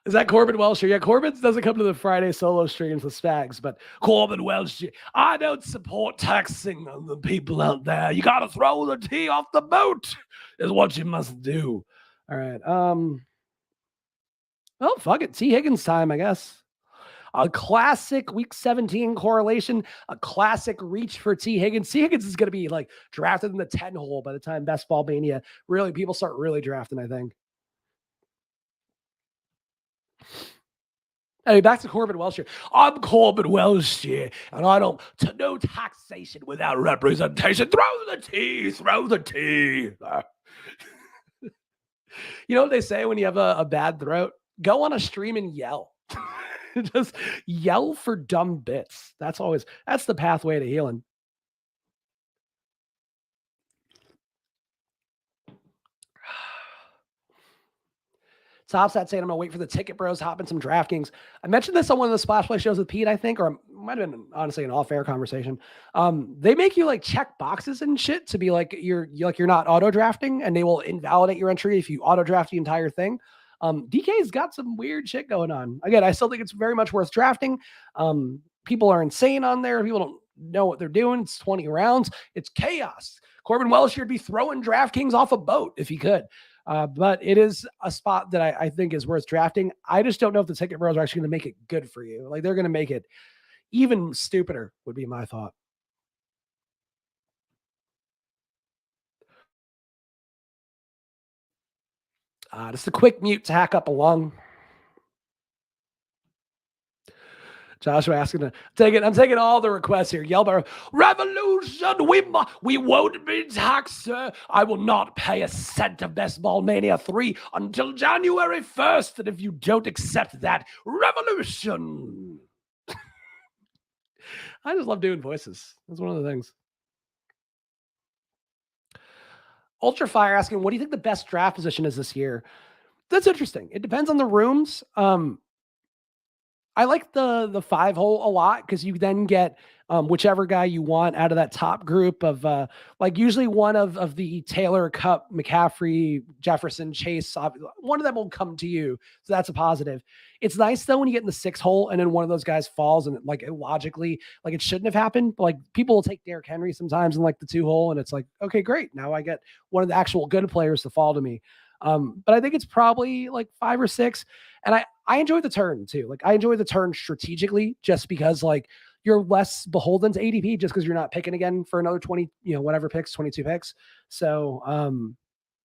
Is that Corbin Welsh here? Yeah, Corbin doesn't come to the Friday solo streams with Spags, but Corbin Welsh, I don't support taxing on the people out there. You got to throw the tea off the boat is what you must do. All right. Well, fuck it. T. Higgins time, I guess. A classic week 17 correlation, a classic reach for T. Higgins. T. Higgins is going to be like drafted in the 10 hole by the time Best Ball Mania. Really, people start really drafting, I think. Anyway, back to Corbin Welsh here. I'm Corbin Welsh here, and I don't to no taxation without representation. Throw the tea. You know what they say when you have a bad throat? Go on a stream and yell. Just yell for dumb bits. That's the pathway to healing. Topstat saying I'm gonna wait for the ticket bros, hop in some DraftKings. I mentioned this on one of the Splash Play shows with Pete, I think, or it might have been honestly an all-fair conversation. They make you like check boxes and shit to be like you're not auto drafting, and they will invalidate your entry if you auto draft the entire thing. DK's got some weird shit going on. Again, I still think it's very much worth drafting. People are insane on there. People don't know what they're doing. It's 20 rounds. It's chaos. Corbin Welsh here would be throwing DraftKings off a boat if he could. But it is a spot that I think is worth drafting. I just don't know if the ticket bros are actually going to make it good for you. Like they're going to make it even stupider, would be my thought. Just a quick mute to hack up a lung. Joshua asking to take it. I'm taking all the requests here. Yelber, revolution. We won't be taxed, sir. I will not pay a cent of Best Ball Mania 3 until January 1st. And if you don't accept that, revolution. I just love doing voices. That's one of the things. Ultra Fire asking, what do you think the best draft position is this year? That's interesting. It depends on the rooms. I like the 5-hole a lot because you then get whichever guy you want out of that top group of like usually one of the Taylor, Cup, McCaffrey, Jefferson, Chase. One of them will come to you, so that's a positive. It's nice though when you get in the 6-hole and then one of those guys falls and like logically like it shouldn't have happened. But like people will take Derrick Henry sometimes in like the 2-hole and it's like okay great, now I get one of the actual good players to fall to me. But I think it's probably like 5 or 6. And I enjoy the turn too. Like I enjoy the turn strategically just because like you're less beholden to ADP just because you're not picking again for another 20, whatever picks, 22 picks. So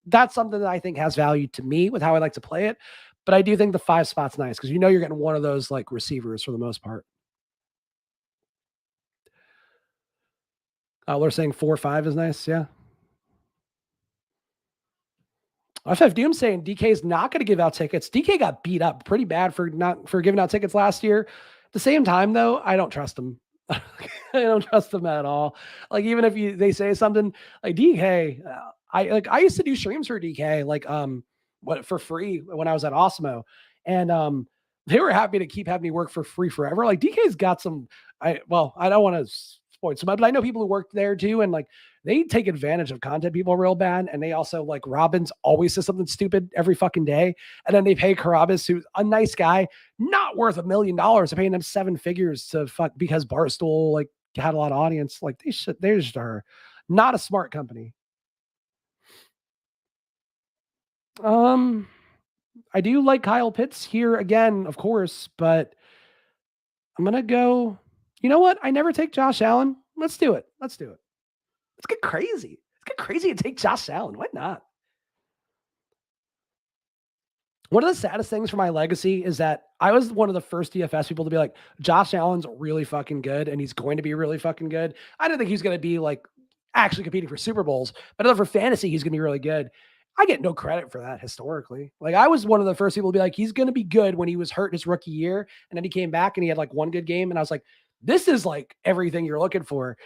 that's something that I think has value to me with how I like to play it. But I do think the 5 spot's nice because you're getting one of those like receivers for the most part. We're saying 4-5 is nice. Yeah. FF Doom saying DK is not going to give out tickets. DK got beat up pretty bad for giving out tickets last year. At the same time, though, I don't trust him. I don't trust him at all. Like even if they say something like DK, I used to do streams for DK for free when I was at Osmo, and they were happy to keep having me work for free forever. Like DK's got some. I don't want to spoil some, but I know people who worked there too, and like they take advantage of content people real bad. And they also like Robbins always says something stupid every fucking day. And then they pay Carabas, who's a nice guy, not worth $1 million. They're paying them 7 figures to fuck because Barstool like had a lot of audience. Like they just are not a smart company. I do like Kyle Pitts here again, of course, but I'm going to go, you know what? I never take Josh Allen. Let's do it. Let's get crazy. Let's get crazy and take Josh Allen. Why not? One of the saddest things for my legacy is that I was one of the first DFS people to be like, Josh Allen's really fucking good and he's going to be really fucking good. I didn't think he's going to be like actually competing for Super Bowls, but I know for fantasy, he's going to be really good. I get no credit for that historically. Like I was one of the first people to be like, he's going to be good when he was hurt his rookie year. And then he came back and he had like one good game. And I was like, this is like everything you're looking for.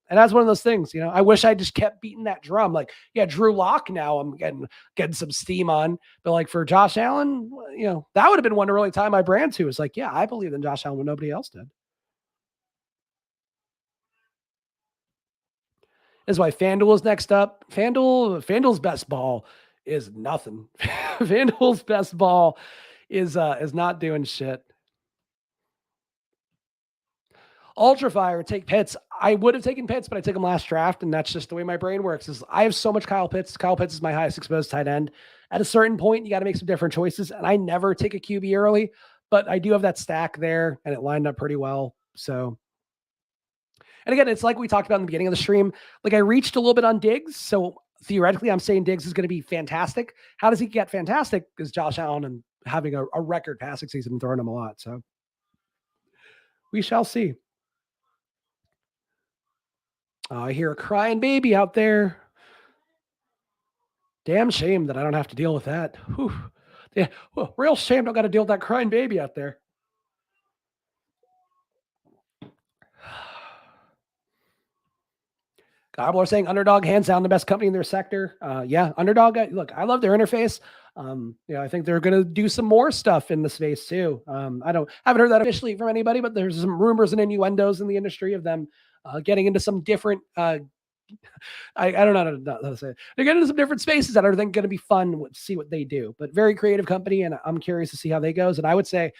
And that's one of those things, I wish I just kept beating that drum. Like, yeah, Drew Lock now I'm getting some steam on, but like for Josh Allen, that would have been one to really tie my brand to. It's like, yeah, I believe in Josh Allen when nobody else did. Is why FanDuel is next up. FanDuel's best ball is nothing. FanDuel's best ball is not doing shit. Ultra Fire, take Pitts. I would have taken Pitts, but I took him last draft, and that's just the way my brain works. Is I have so much Kyle Pitts. Kyle Pitts is my highest exposed tight end. At a certain point, you got to make some different choices, and I never take a QB early, but I do have that stack there, and it lined up pretty well. So, and again, it's like we talked about in the beginning of the stream. Like I reached a little bit on Diggs, so theoretically, I'm saying Diggs is going to be fantastic. How does he get fantastic? Because Josh Allen and having a record passing season and throwing him a lot. So we shall see. I hear a crying baby out there. Damn shame that I don't have to deal with that. Whew. Yeah, well, real shame I got to deal with that crying baby out there. Gobbler saying Underdog hands down the best company in their sector. Yeah, Underdog. Look, I love their interface. I think they're going to do some more stuff in the space too. I haven't heard that officially from anybody, but there's some rumors and innuendos in the industry of them getting into some different. I don't know how to say it. They're getting into some different spaces that are then going to be fun to see what they do. But very creative company, and I'm curious to see how they goes. And I would say,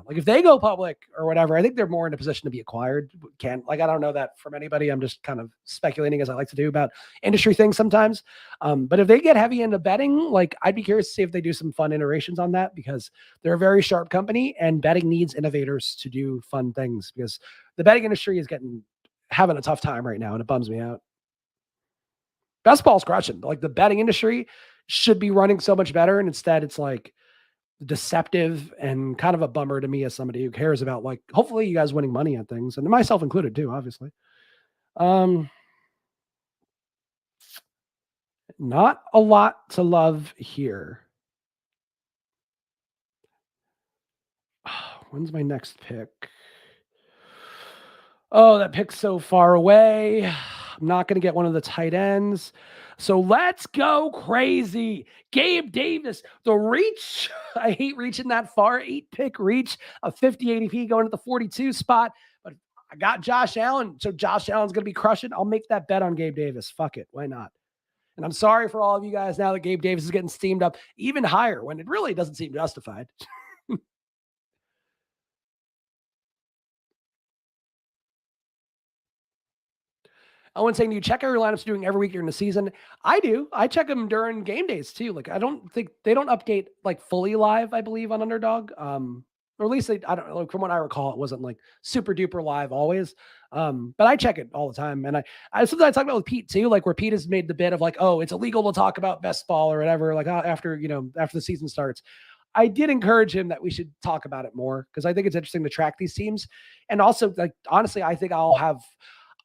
like if they go public or whatever, I think they're more in a position to be acquired. I don't know that from anybody. I'm just kind of speculating, as I like to do about industry things sometimes. But if they get heavy into betting, like I'd be curious to see if they do some fun iterations on that, because they're a very sharp company and betting needs innovators to do fun things, because the betting industry is having a tough time right now, and it bums me out. Best ball's crushing. Like the betting industry should be running so much better, and instead it's like deceptive and kind of a bummer to me as somebody who cares about, like, hopefully you guys winning money on things, and myself included too, obviously. Not a lot to love here. When's my next pick? Oh, that pick's so far away. I'm not going to get one of the tight ends. So let's go crazy. Gabe Davis, the reach. I hate reaching that far. 8-pick reach, a 50 ADP going to the 42 spot. But I got Josh Allen. So Josh Allen's going to be crushing. I'll make that bet on Gabe Davis. Fuck it. Why not? And I'm sorry for all of you guys now that Gabe Davis is getting steamed up even higher when it really doesn't seem justified. Owen saying, do you check out your lineups doing every week during the season? I do. I check them during game days too. Like I don't think they don't update like fully live, I believe, on Underdog. Or at least I don't know, like, from what I recall, it wasn't like super duper live always. But I check it all the time. And I sometimes talk about with Pete too, like where Pete has made the bit of like, oh, it's illegal to talk about best ball or whatever, like after the season starts. I did encourage him that we should talk about it more, because I think it's interesting to track these teams. And also, like, honestly, I think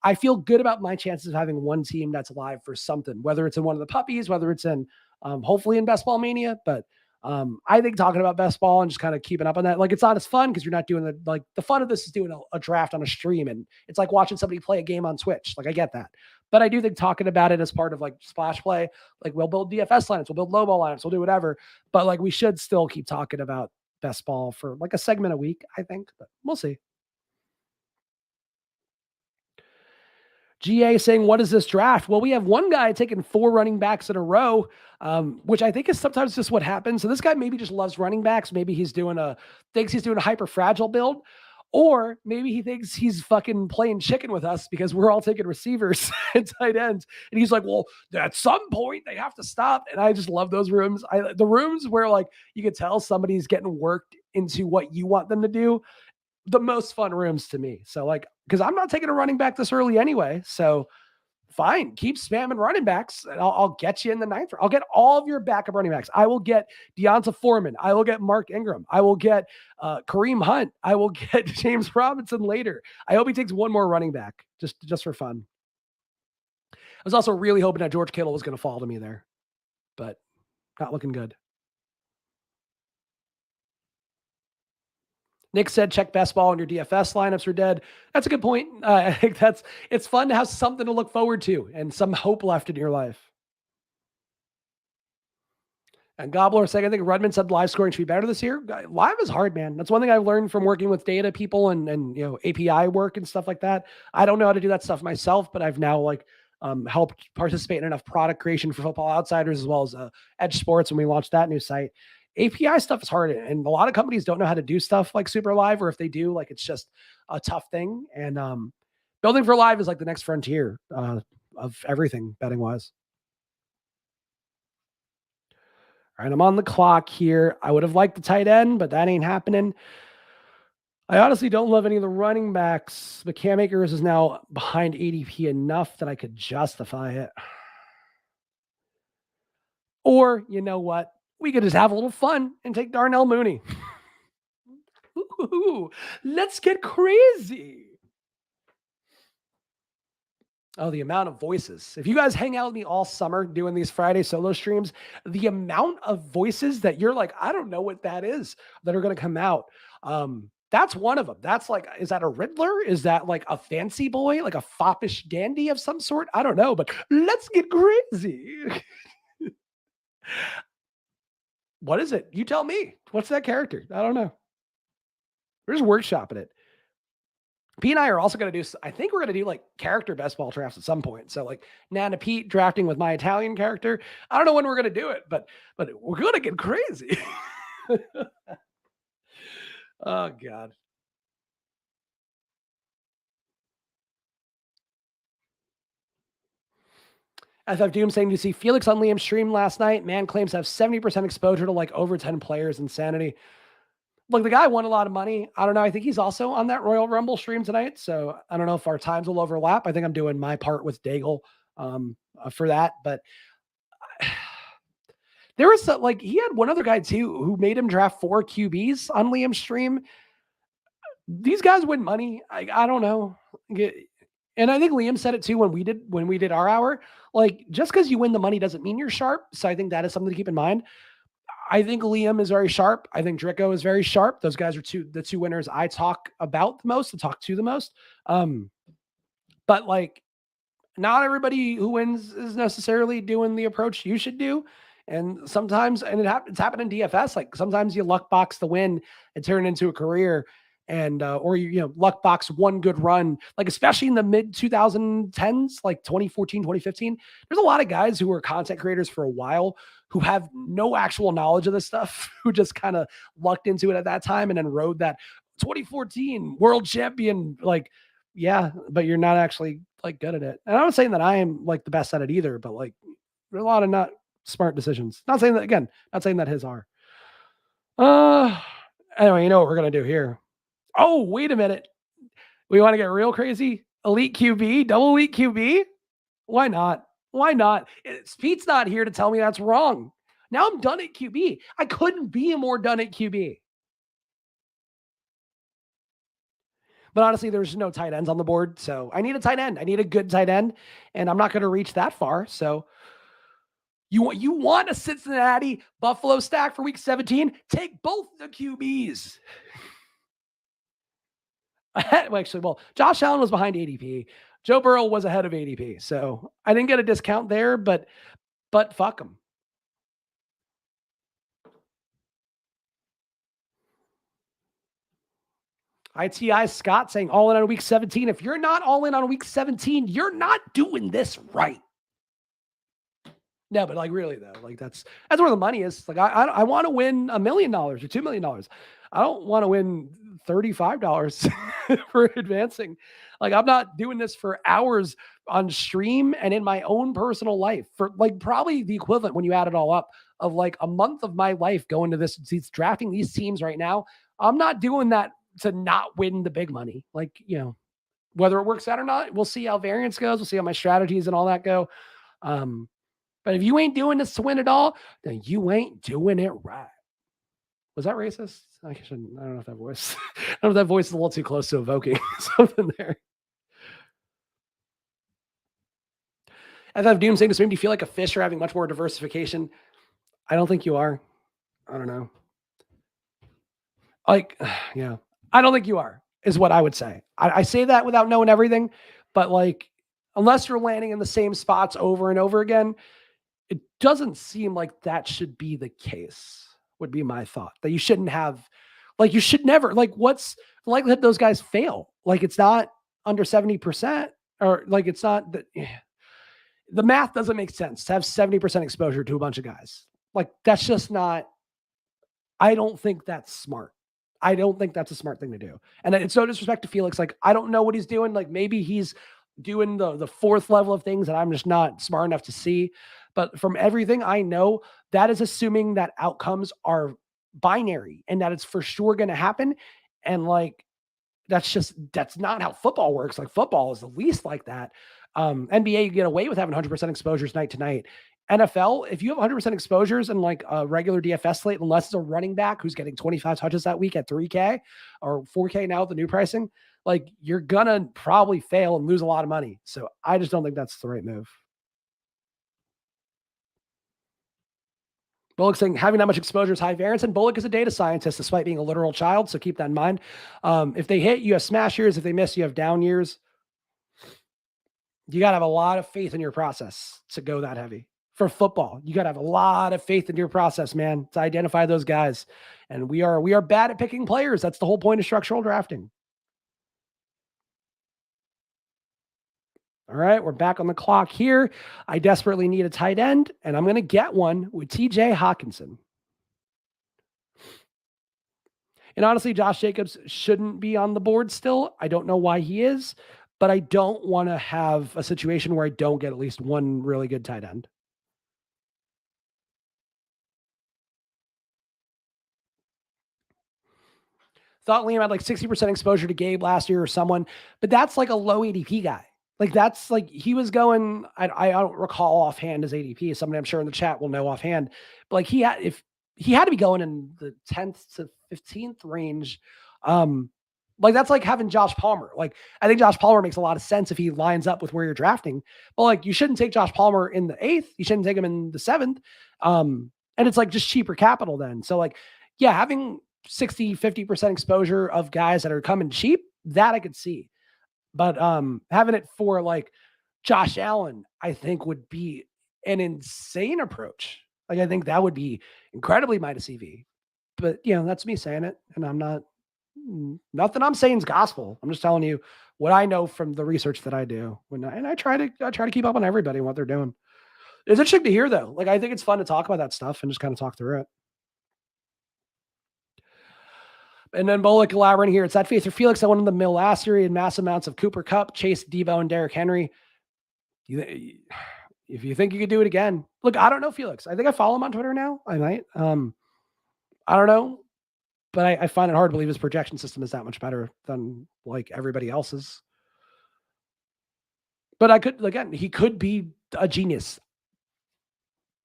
I feel good about my chances of having one team that's live for something, whether it's in one of the puppies, whether it's in hopefully in Best Ball Mania. But I think talking about best ball and just kind of keeping up on that, like, it's not as fun because you're not doing the fun of this is doing a draft on a stream, and it's like watching somebody play a game on Twitch. Like, I get that. But I do think talking about it as part of like splash play, like we'll build DFS lineups, we'll build low ball lineups, we'll do whatever. But like we should still keep talking about best ball for like a segment a week, I think. But we'll see. GA saying, what is this draft? Well, we have one guy taking 4 running backs in a row, which I think is sometimes just what happens. So this guy maybe just loves running backs. Maybe thinks he's doing a hyper fragile build, or maybe he thinks he's fucking playing chicken with us because we're all taking receivers and tight ends. And he's like, well, at some point they have to stop. And I just love those rooms. The rooms where like you could tell somebody's getting worked into what you want them to do, the most fun rooms to me. So like, because I'm not taking a running back this early anyway. So fine, keep spamming running backs, and I'll get you in the 9th round. I'll get all of your backup running backs. I will get Deonta Foreman. I will get Mark Ingram. I will get Kareem Hunt. I will get James Robinson later. I hope he takes one more running back just for fun. I was also really hoping that George Kittle was going to fall to me there, but not looking good. Nick said, check best ball and your DFS lineups are dead. That's a good point. I think it's fun to have something to look forward to and some hope left in your life. And Gobbler saying, I think Rudman said live scoring should be better this year. Live is hard, man. That's one thing I've learned from working with data people and API work and stuff like that. I don't know how to do that stuff myself, but I've now helped participate in enough product creation for Football Outsiders as well as Edge Sports when we launched that new site. API stuff is hard, and a lot of companies don't know how to do stuff like super live, or if they do, like, it's just a tough thing. And building for live is like the next frontier of everything betting wise. All right, I'm on the clock here. I would have liked the tight end, but that ain't happening. I honestly don't love any of the running backs, but Cam Akers is now behind ADP enough that I could justify it. Or, you know what? We could just have a little fun and take Darnell Mooney. Ooh, let's get crazy. Oh, the amount of voices. If you guys hang out with me all summer doing these Friday solo streams, the amount of voices that you're like, I don't know what that is, that are going to come out. That's one of them. That's like, is that a Riddler? Is that like a fancy boy, like a foppish dandy of some sort? I don't know, but let's get crazy. What is it? You tell me. What's that character? I don't know. We're just workshopping it. Pete and I are also going to do, I think we're going to do like character best ball drafts at some point. So like Nana Pete drafting with my Italian character. I don't know when we're going to do it, but we're going to get crazy. Oh, God. FF Doom saying, you see Felix on Liam's stream last night? Man claims to have 70% exposure to like over 10 players. Insanity. Look, the guy won a lot of money. I don't know. I think he's also on that Royal Rumble stream tonight. So I don't know if our times will overlap. I think I'm doing my part with Daigle for that. But there was like, he had one other guy too who made him draft 4 QBs on Liam's stream. These guys win money. I don't know. And I think Liam said it too when we did our hour. Like, just because you win the money doesn't mean you're sharp. So I think that is something to keep in mind. I think Liam is very sharp. I think Drico is very sharp. Those guys are the two winners I talk about the most, to talk to the most. But like, not everybody who wins is necessarily doing the approach you should do. And sometimes, and it's happened in DFS. Like sometimes you luck box the win and turn it into a career, and or you luck box one good run. Like especially in the mid 2010s, like 2014, 2015. There's a lot of guys who were content creators for a while who have no actual knowledge of this stuff, who just kind of lucked into it at that time and then rode that 2014 world champion. Like, yeah, but you're not actually like good at it. And I'm not saying that I am like the best at it either, but like there are a lot of not smart decisions. Not saying that again, not saying that his are. Anyway, you know what we're gonna do here. Oh, wait a minute. We want to get real crazy. Elite QB, double elite QB. Why not? Why not? Pete's not here to tell me that's wrong. Now I'm done at QB. I couldn't be more done at QB. But honestly, there's no tight ends on the board. So I need a tight end. I need a good tight end. And I'm not going to reach that far. So you want a Cincinnati Buffalo stack for week 17? Take both the QBs. Well, Josh Allen was behind ADP. Joe Burrow was ahead of ADP. So I didn't get a discount there, but fuck them. ITI Scott saying all in on week 17. If you're not all in on week 17, you're not doing this right. No, but like really though, like that's where the money is. Like I want to win $1 million or $2 million. I don't want to win $35 for advancing. Like I'm not doing this for hours on stream and in my own personal life for like probably the equivalent when you add it all up of like a month of my life going to this, drafting these teams right now. I'm not doing that to not win the big money. Like, whether it works out or not, we'll see how variance goes. We'll see how my strategies and all that go. But if you ain't doing this to win it all, then you ain't doing it right. Was that racist? I don't know if that voice, I don't know if that voice is a little too close to evoking something there. FF Doom saying to stream, do you feel like a fish are having much more diversification? I don't think you are. I don't know. Like, yeah, I don't think you are, is what I would say. I say that without knowing everything, but like, unless you're landing in the same spots over and over again, it doesn't seem like that should be the case, would be my thought. That you shouldn't have, like, you should never, like, what's the likelihood those guys fail? Like, it's not under 70%, or like, it's not that the math doesn't make sense to have 70% exposure to a bunch of guys. Like, that's just not, I don't think that's smart. I don't think that's a smart thing to do. And it's no disrespect to Felix. Like, I don't know what he's doing. Like, maybe he's doing the fourth level of things that I'm just not smart enough to see. But from everything I know, that is assuming that outcomes are binary and that it's for sure going to happen. And like, that's not how football works. Like, football is the least like that. NBA, you get away with having 100% exposures night to night. NFL, if you have 100% exposures in like a regular DFS slate, unless it's a running back who's getting 25 touches that week at 3K or 4K now with the new pricing, like you're gonna probably fail and lose a lot of money. So I just don't think that's the right move. Bullock saying having that much exposure is high variance, and Bullock is a data scientist despite being a literal child, so keep that in mind. If they hit, you have smash years. If they miss, you have down years. You got to have a lot of faith in your process to go that heavy. For football, you got to have a lot of faith in your process, man, to identify those guys. And we are bad at picking players. That's the whole point of structural drafting. All right, we're back on the clock here. I desperately need a tight end, and I'm going to get one with TJ Hawkinson. And honestly, Josh Jacobs shouldn't be on the board still. I don't know why he is, but I don't want to have a situation where I don't get at least one really good tight end. Thought Liam had like 60% exposure to Gabe last year or someone, but that's like a low ADP guy. Like that's like he was going. I don't recall offhand his ADP. Somebody I'm sure in the chat will know offhand. But like if he had to be going in the 10th to 15th range, like that's like having Josh Palmer. Like I think Josh Palmer makes a lot of sense if he lines up with where you're drafting. But like you shouldn't take Josh Palmer in the 8th. You shouldn't take him in the 7th. And it's like just cheaper capital then. So like yeah, having 60, 50% exposure of guys that are coming cheap, that I could see. But having it for like Josh Allen, I think would be an insane approach. Like I think that would be incredibly minus EV. But you know, that's me saying it. And I'm not nothing I'm saying is gospel. I'm just telling you what I know from the research that I do. And I try to keep up on everybody and what they're doing. It's interesting to hear though. Like I think it's fun to talk about that stuff and just kind of talk through it. And then Bullock elaborating here. It's that Faith or Felix that went in the mill last year. He had mass amounts of Cooper Kupp, Chase, Debo, and Derrick Henry. If you think you could do it again, look, I don't know Felix. I think I follow him on Twitter now. I might. I don't know, but I find it hard to believe his projection system is that much better than like everybody else's. But I could again, he could be a genius.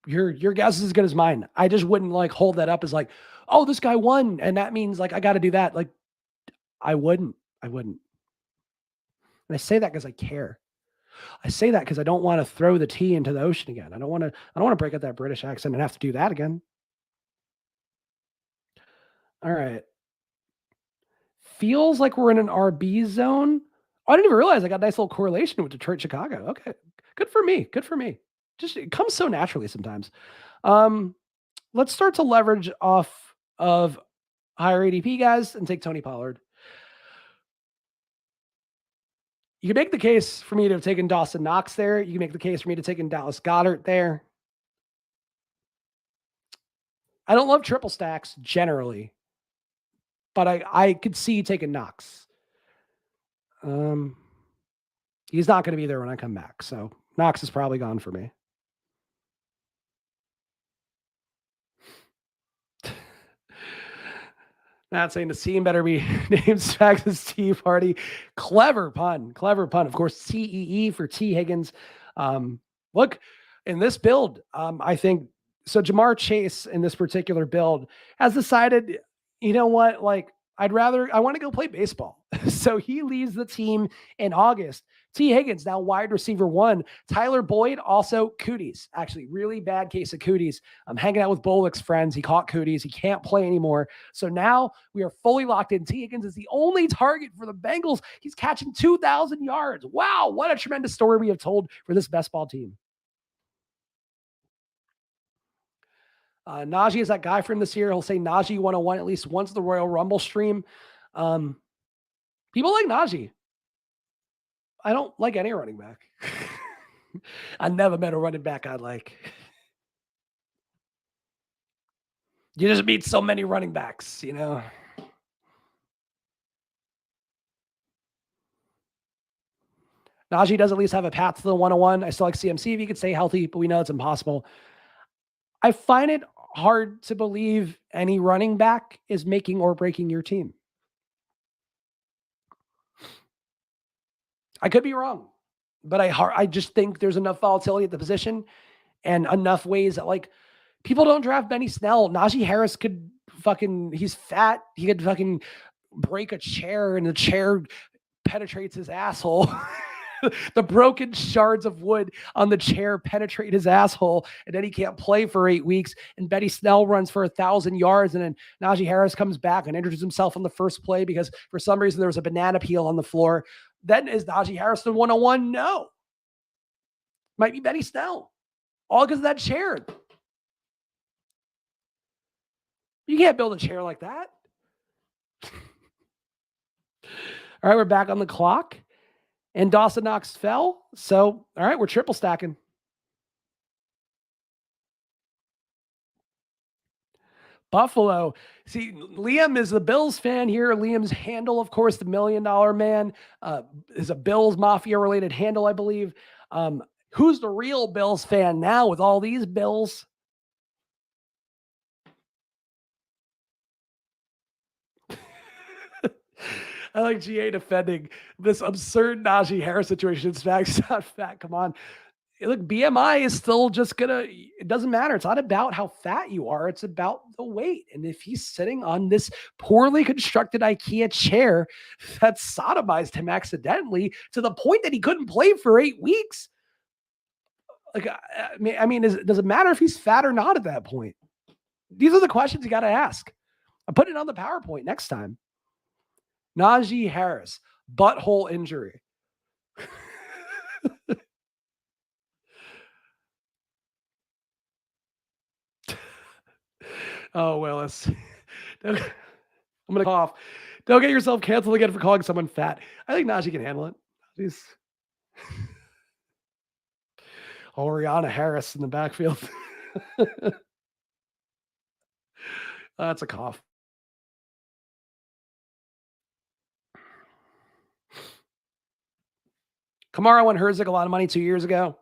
Your guess is as good as mine. I just wouldn't like hold that up as like, oh, this guy won, and that means like I got to do that. Like, I wouldn't. And I say that because I care. I say that because I don't want to throw the tea into the ocean again. I don't want to break out that British accent and have to do that again. All right. Feels like we're in an RB zone. Oh, I didn't even realize I got a nice little correlation with Detroit, Chicago. Okay. Good for me. Just it comes so naturally sometimes. Let's start to leverage off of higher ADP guys and take Tony Pollard. You can make the case for me to have taken Dawson Knox there. You can make the case for me to take Dallas Goedert there. I don't love triple stacks generally, but I could see taking Knox. He's not going to be there when I come back, so Knox is probably gone for me. Not saying the team better be named Spags' Tea Party. Clever pun. Of course, TEE for T. Higgins. Look, in this build, I think so. Jamar Chase in this particular build has decided, you know what? Like, I want to go play baseball. So he leaves the team in August. T. Higgins, now wide receiver 1. Tyler Boyd, also cooties. Actually, really bad case of cooties. I'm hanging out with Bullock's friends. He caught cooties. He can't play anymore. So now we are fully locked in. T. Higgins is the only target for the Bengals. He's catching 2,000 yards. Wow, what a tremendous story we have told for this best ball team. Najee is that guy from this year. He'll say Najee 101 at least once the Royal Rumble stream. People like Najee. I don't like any running back. I never met a running back I like. You just meet so many running backs, you know. Najee does at least have a path to the 101. I still like CMC if he could stay healthy, but we know it's impossible. I find it hard to believe any running back is making or breaking your team. I could be wrong, but I just think there's enough volatility at the position and enough ways that like people don't draft Benny Snell. Najee Harris could he's fat. He could fucking break a chair and the chair penetrates his asshole. The broken shards of wood on the chair penetrate his asshole, and then he can't play for 8 weeks. And Benny Snell runs for 1,000 yards, and then Najee Harris comes back and introduces himself on the first play because for some reason there was a banana peel on the floor. Then is Najee Harris the 101? No. Might be Benny Snell. All because of that chair. You can't build a chair like that. All right, we're back on the clock. And Dawson Knox fell. So, all right, we're triple stacking. Buffalo. See, Liam is the Bills fan here. Liam's handle, of course, the $1 Million Man, is a Bills Mafia related handle, I believe. Who's the real Bills fan now with all these Bills? I like GA defending this absurd Najee Harris situation. Spags not fat. Come on. Look, BMI is still just gonna, it doesn't matter. It's not about how fat you are, it's about the weight. And if he's sitting on this poorly constructed IKEA chair that sodomized him accidentally to the point that he couldn't play for 8 weeks, like, does it matter if he's fat or not at that point? These are the questions you got to ask. I put it on the PowerPoint next time. Najee Harris, butthole injury. Oh, Willis. I'm going to cough. Don't get yourself canceled again for calling someone fat. I think Najee can handle it. He's Rihanna Harris in the backfield. That's a cough. Kamara won Herzig a lot of money 2 years ago.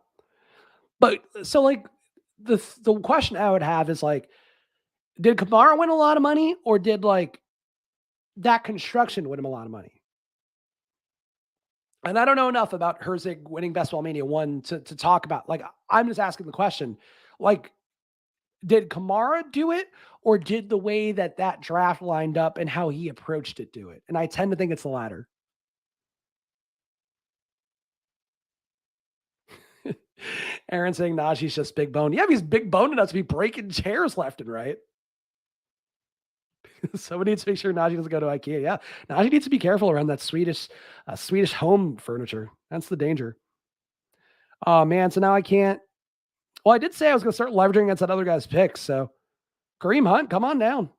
But so like the question I would have is like, did Kamara win a lot of money or did like that construction win him a lot of money? And I don't know enough about Herzig winning Best Ball Mania 1 to talk about. Like, I'm just asking the question. Like, did Kamara do it or did the way that draft lined up and how he approached it do it? And I tend to think it's the latter. Aaron saying Najee's just big bone. Yeah, he's big boned enough to be breaking chairs left and right. Somebody needs to make sure Najee doesn't go to IKEA. Yeah, Najee needs to be careful around that Swedish home furniture. That's the danger. Oh man, so now I can't. Well, I did say I was going to start leveraging against that other guy's picks. So Kareem Hunt, come on down.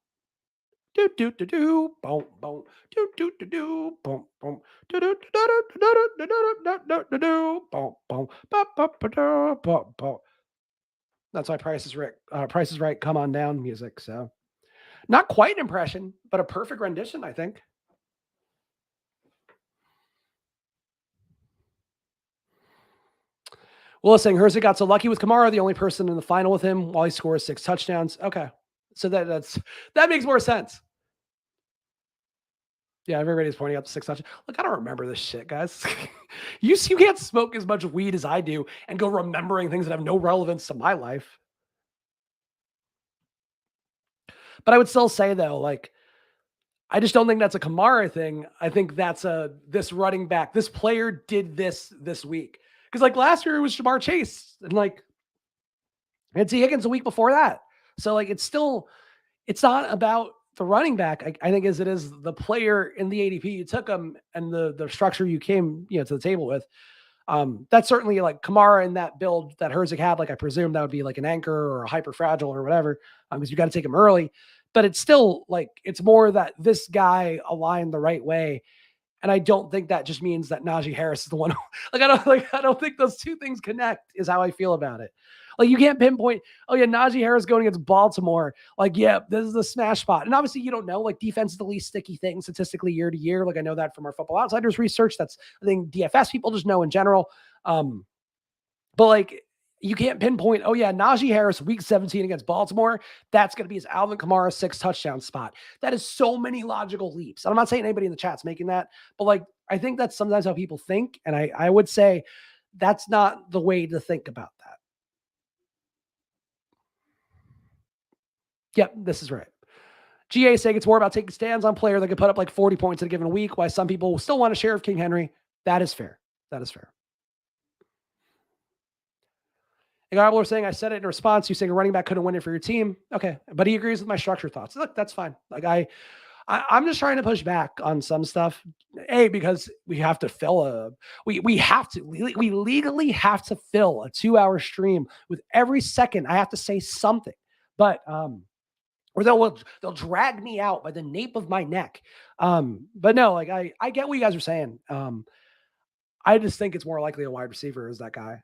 Do do do do boom boom do do do do boom boom do do do do do do do do do boom boom ba ba ba da ba ba. That's why Price is Right. Price is Right. Come on down music. So not quite an impression, but a perfect rendition, I think. Well, saying Herzig got so lucky with Kamara, the only person in the final with him while he scores 6 touchdowns. Okay. So that makes more sense. Yeah, everybody's pointing out the 6 touchdowns. Look, I don't remember this shit, guys. You can't smoke as much weed as I do and go remembering things that have no relevance to my life. But I would still say though, like, I just don't think that's a Kamara thing. I think that's this running back. This player did this week. Because like last year it was Jamar Chase and like T. Higgins a week before that. So like it's not about the running back, I think, as it is the player in the ADP you took them and the structure you came to the table with. That's certainly like Kamara in that build that Herzig had. Like I presume that would be like an anchor or a hyper fragile or whatever, because you got to take him early. But it's still like it's more that this guy aligned the right way. And I don't think that just means that Najee Harris is the one. I don't think those two things connect. Is how I feel about it. Like you can't pinpoint. Oh yeah, Najee Harris going against Baltimore. Like yeah, this is the smash spot. And obviously you don't know. Like defense is the least sticky thing statistically year to year. Like I know that from our Football Outsiders research. That's I think DFS people just know in general. But like you can't pinpoint, oh yeah, Najee Harris, week 17 against Baltimore, that's going to be his Alvin Kamara 6 touchdown spot. That is so many logical leaps. And I'm not saying anybody in the chat's making that, but like, I think that's sometimes how people think. And I would say that's not the way to think about that. Yep, this is right. GA saying it's more about taking stands on player that could put up like 40 points in a given week, why some people still want a share of King Henry. That is fair. That is fair. Garbler saying, I said it in response. You saying a running back couldn't win it for your team. Okay. But he agrees with my structure thoughts. Look, that's fine. Like I'm just trying to push back on some stuff. Because we have to fill we legally have to fill a 2-hour stream with every second. I have to say something, but, or they'll drag me out by the nape of my neck. But no, like I get what you guys are saying. I just think it's more likely a wide receiver is that guy.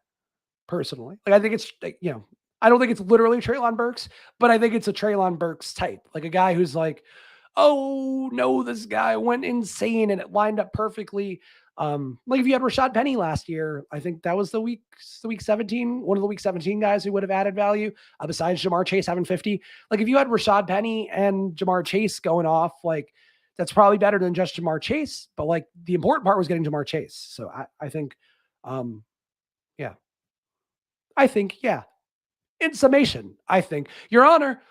Personally, like I think it's I don't think it's literally Treylon Burks, but I think it's a Treylon Burks type, like a guy who's like, oh no, this guy went insane and it lined up perfectly. Like if you had Rashad Penny last year, I think that was the week 17, one of the week 17 guys who would have added value, besides Jamar Chase having 50. Like if you had Rashad Penny and Jamar Chase going off, like that's probably better than just Jamar Chase. But like the important part was getting Jamar Chase. So I think, um, yeah, I think, yeah. In summation, I think, Your Honor,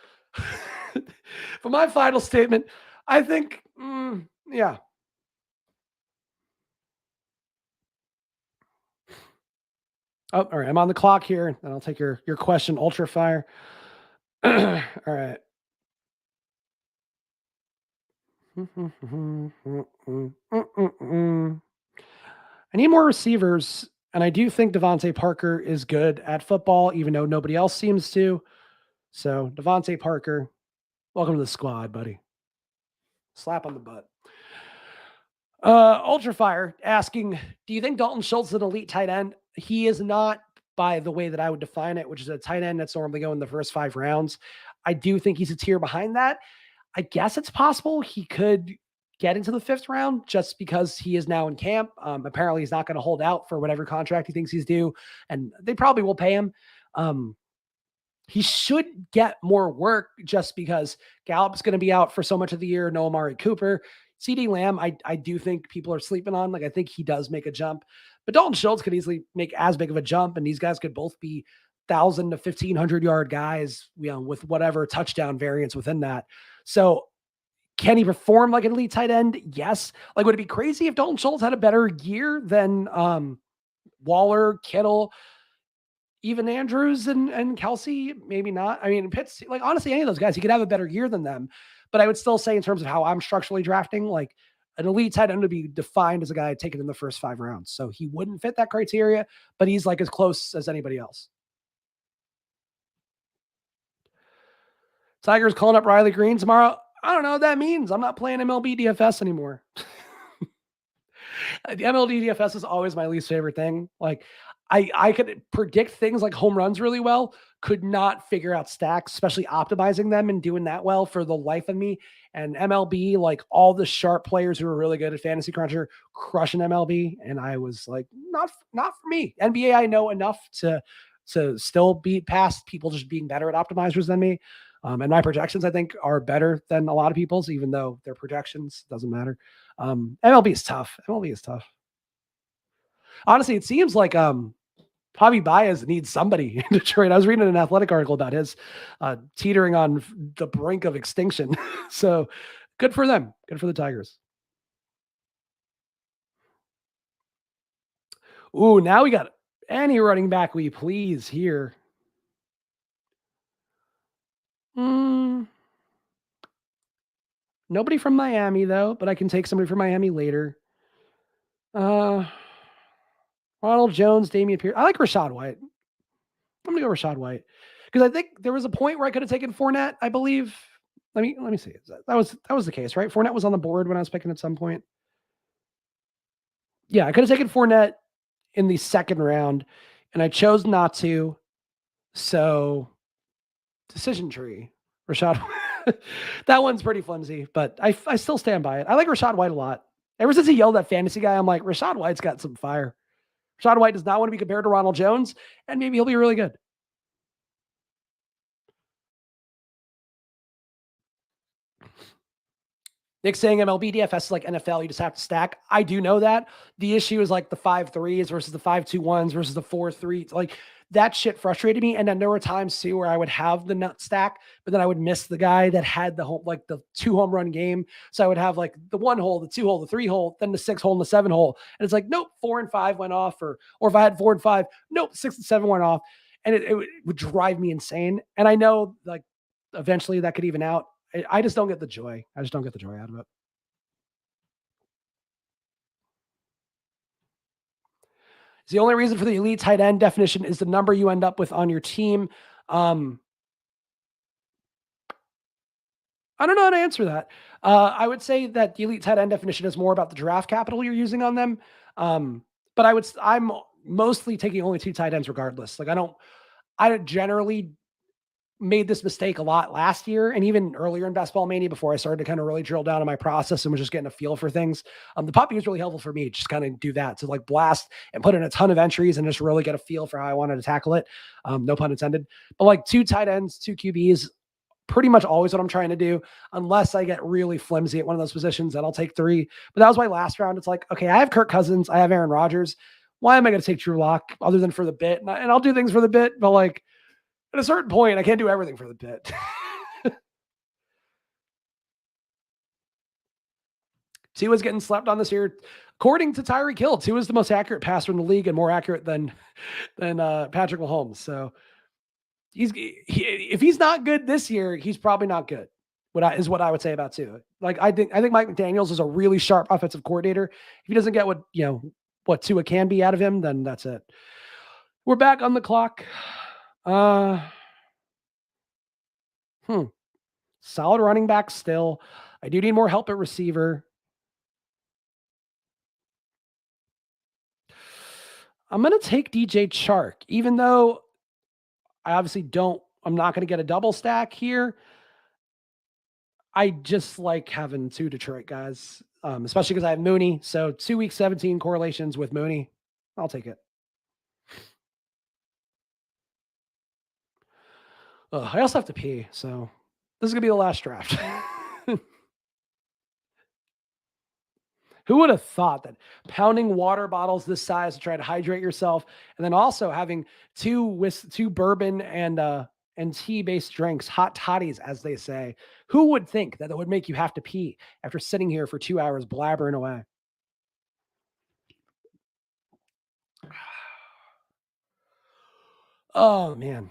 for my final statement, I think, yeah. Oh, all right. I'm on the clock here, and I'll take your question, Ultra Fire. All right. I need more receivers, and I do think Devontae Parker is good at football, even though nobody else seems to. So, Devontae Parker, welcome to the squad, buddy. Slap on the butt. Ultra Fire asking, do you think Dalton Schultz is an elite tight end? He is not by the way that I would define it, which is a tight end that's normally going the first 5 rounds. I do think he's a tier behind that. I guess it's possible he could get into the 5th round just because he is now in camp. Apparently he's not going to hold out for whatever contract he thinks he's due, and they probably will pay him. He should get more work just because Gallup's going to be out for so much of the year. No Amari Cooper. CD Lamb, I do think people are sleeping on. Like, I think he does make a jump, but Dalton Schultz could easily make as big of a jump, and these guys could both be 1,000 to 1,500 yard guys, with whatever touchdown variance within that. So, can he perform like an elite tight end? Yes. Like, would it be crazy if Dalton Schultz had a better year than Waller, Kittle, even Andrews and Kelsey? Maybe not. I mean, Pitts, like, honestly, any of those guys, he could have a better year than them. But I would still say, in terms of how I'm structurally drafting, like an elite tight end would be defined as a guy taken in the first 5 rounds. So he wouldn't fit that criteria, but he's like as close as anybody else. Tigers calling up Riley Green tomorrow. I don't know what that means. I'm not playing MLB DFS anymore. The MLB DFS is always my least favorite thing. Like, I could predict things like home runs really well, could not figure out stacks, especially optimizing them and doing that well for the life of me. And MLB, like all the sharp players who are really good at Fantasy Cruncher, crushing MLB, and I was like, not for me. NBA, I know enough to still beat past people just being better at optimizers than me. And my projections, I think, are better than a lot of people's, even though their projections doesn't matter. MLB is tough. MLB is tough. Honestly, it seems like Javi Baez needs somebody in Detroit. I was reading an athletic article about his teetering on the brink of extinction. So good for them. Good for the Tigers. Ooh, now we got any running back we please here. Nobody from Miami, though, but I can take somebody from Miami later. Ronald Jones, Damian Pierce. I like Rachaad White. I'm going to go Rachaad White because I think there was a point where I could have taken Fournette, I believe. Let me see. That was the case, right? Fournette was on the board when I was picking at some point. Yeah, I could have taken Fournette in the 2nd round, and I chose not to. So, decision tree, Rachaad. That one's pretty flimsy, but I still stand by it. I like Rachaad White a lot. Ever since he yelled at Fantasy Guy, I'm like, Rachaad White's got some fire. Rachaad White does not want to be compared to Ronald Jones, and maybe he'll be really good. Nick saying MLB DFS is like NFL, you just have to stack. I do know that. The issue is like the 5-3s versus the 5-2-1s versus the 4-3s. Like, that shit frustrated me. And then there were times too where I would have the nut stack, but then I would miss the guy that had the home, like the 2 home run game. So I would have like the 1 hole, the 2 hole, the 3 hole, then the 6 hole and the 7 hole. And it's like, nope, 4 and 5 went off, or if I had 4 and 5, nope, 6 and 7 went off. And it would drive me insane. And I know, like, eventually that could even out. I just don't get the joy. I just don't get the joy out of it. The only reason for the elite tight end definition is the number you end up with on your team. I don't know how to answer that. I would say that the elite tight end definition is more about the draft capital you're using on them. But I'm mostly taking only 2 tight ends regardless. Like, I generally made this mistake a lot last year and even earlier in Best Ball Mania before I started to kind of really drill down on my process and was just getting a feel for things. The puppy was really helpful for me, just kind of do that, to like blast and put in a ton of entries and just really get a feel for how I wanted to tackle it. No pun intended. But like 2 tight ends, 2 QBs, pretty much always what I'm trying to do, unless I get really flimsy at one of those positions, then I'll take 3. But that was my last round. It's like, okay, I have Kirk Cousins, I have Aaron Rodgers. Why am I going to take Drew Lock other than for the bit? And I'll do things for the bit, but like at a certain point, I can't do everything for the bit. Tua's getting slept on this year. According to Tyreek Hill, Tua's the most accurate passer in the league and more accurate than Patrick Mahomes. So if he's not good this year, he's probably not good. What I would say about Tua. Like I think Mike McDaniels is a really sharp offensive coordinator. If he doesn't get what Tua can be out of him, then that's it. We're back on the clock. Solid running back still. I do need more help at receiver. I'm going to take DJ Chark, even though I obviously I'm not going to get a double stack here. I just like having 2 Detroit guys, especially because I have Mooney. So 2 week 17 correlations with Mooney. I'll take it. I also have to pee, so this is going to be the last draft. Who would have thought that pounding water bottles this size to try to hydrate yourself, and then also having 2 bourbon and tea-based drinks, hot toddies, as they say. Who would think that would make you have to pee after sitting here for 2 hours blabbering away? Oh, man.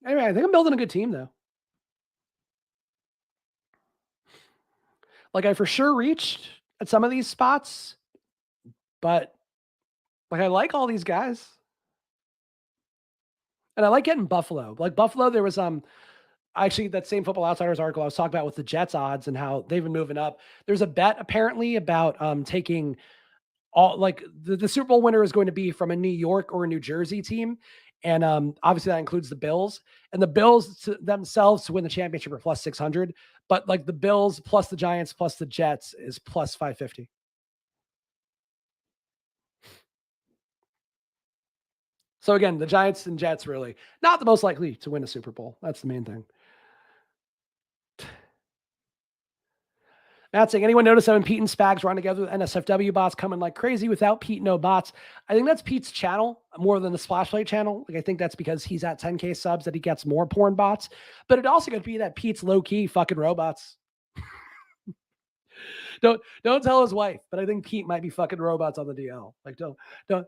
Anyway, I think I'm building a good team, though. Like, I for sure reached at some of these spots, but like I like all these guys. And I like getting Buffalo. Like Buffalo, there was actually that same Football Outsiders article I was talking about with the Jets odds and how they've been moving up. There's a bet apparently about taking all like the Super Bowl winner is going to be from a New York or a New Jersey team. And obviously that includes the Bills, and the Bills themselves to win the championship are plus 600, but like the Bills plus the Giants plus the Jets is plus 550. So again, the Giants and Jets really not the most likely to win a Super Bowl. That's the main thing. Matt saying, anyone notice how when Pete and Spags run together with NSFW bots coming like crazy without Pete, no bots? I think that's Pete's channel more than the Splash Plate channel. Like I think that's because he's at 10K subs that he gets more porn bots. But it also could be that Pete's low key fucking robots. Don't tell his wife, but I think Pete might be fucking robots on the DL. Like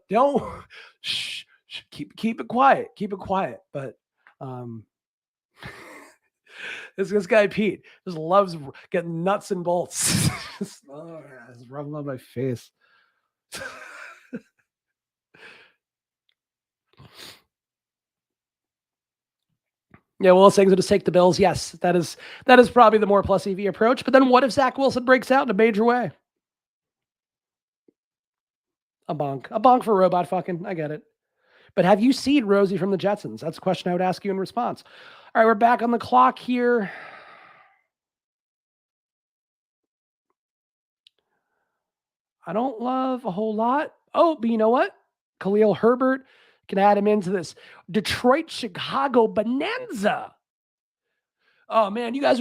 don't shh, keep it quiet. Keep it quiet. But this guy Pete just loves getting nuts and bolts. Just rubbing on my face. Yeah, Will saying to just take the Bills. Yes, that is probably the more plus EV approach. But then what if Zach Wilson breaks out in a major way? A bonk for robot fucking. I get it. But have you seen Rosie from the Jetsons? That's a question I would ask you in response. All right, we're back on the clock here. I don't love a whole lot. Oh, but you know what? Khalil Herbert can add him into this Detroit Chicago bonanza. Oh man, you guys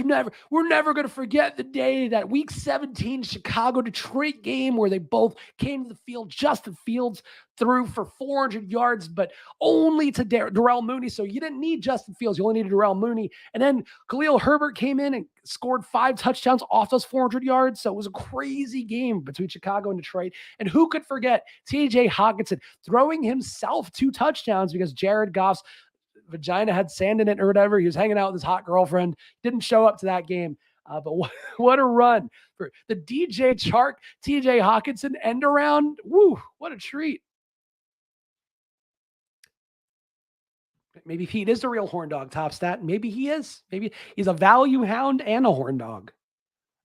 we're never going to forget the day that week 17 Chicago Detroit game where they both came to the field. Justin Fields threw for 400 yards, but only to Darrell Mooney. So you didn't need Justin Fields. You only needed Darrell Mooney. And then Khalil Herbert came in and scored 5 touchdowns off those 400 yards. So it was a crazy game between Chicago and Detroit. And who could forget TJ Hawkinson throwing himself 2 touchdowns because Jared Goff's vagina had sand in it or whatever. He was hanging out with his hot girlfriend. Didn't show up to that game. But what a run for the DJ Chark, TJ Hawkinson end around. Woo, what a treat. Maybe Pete is the real horn dog top stat. Maybe he is. Maybe he's a value hound and a horn dog.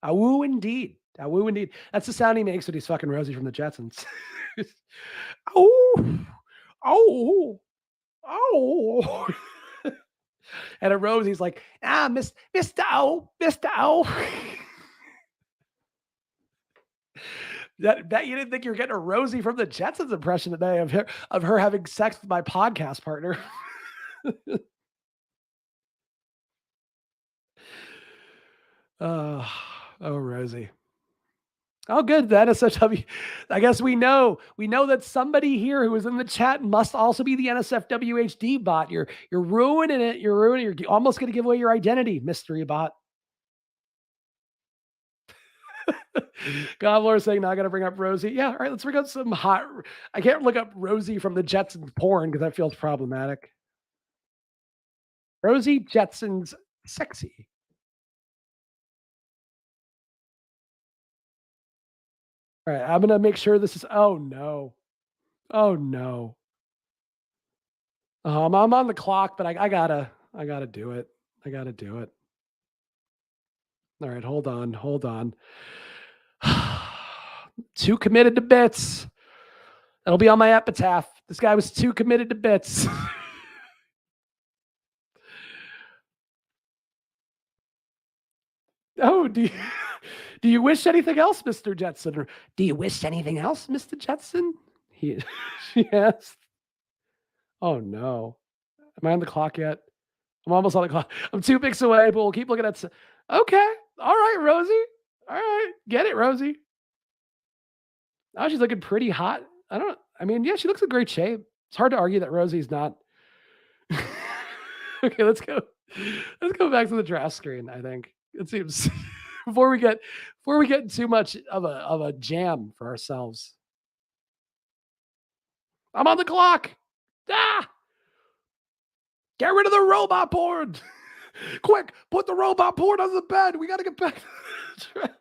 Awoo indeed. Awoo indeed. That's the sound he makes when he's fucking Rosie from the Jetsons. Oh, oh. Oh. And a Rosie's like, Mr. O, Mr. O. That you didn't think you were getting a Rosie from the Jetsons impression today of her having sex with my podcast partner. uh, oh, Rosie. Oh, good. The NSFW. I guess we know that somebody here who is in the chat must also be the NSFWHD bot. You're ruining it. You're almost going to give away your identity, mystery bot. Gobbler saying, "Now I got to bring up Rosie." Yeah, all right. Let's bring up some hot. I can't look up Rosie from the Jetsons porn because that feels problematic. Rosie Jetsons sexy. All right, I'm gonna make sure this is. Oh no! Oh no! I'm on the clock, but I gotta do it. I gotta do it. All right, hold on. Too committed to bits. That'll be on my epitaph. This guy was too committed to bits. Oh, do you wish anything else, Mr. Jetson? Or do you wish anything else, Mr. Jetson? He she asked. Oh no. Am I on the clock yet? I'm almost on the clock. I'm 2 picks away, but we'll keep looking at. Okay. All right, Rosie. All right. Get it, Rosie. Oh, she's looking pretty hot. I mean, yeah, she looks in great shape. It's hard to argue that Rosie's not. Okay, let's go. Let's go back to the draft screen, I think. It seems before we get too much of a jam for ourselves. I'm on the clock. Ah! Get rid of the robot porn. Quick, put the robot porn on the bed. We got to get back to the draft.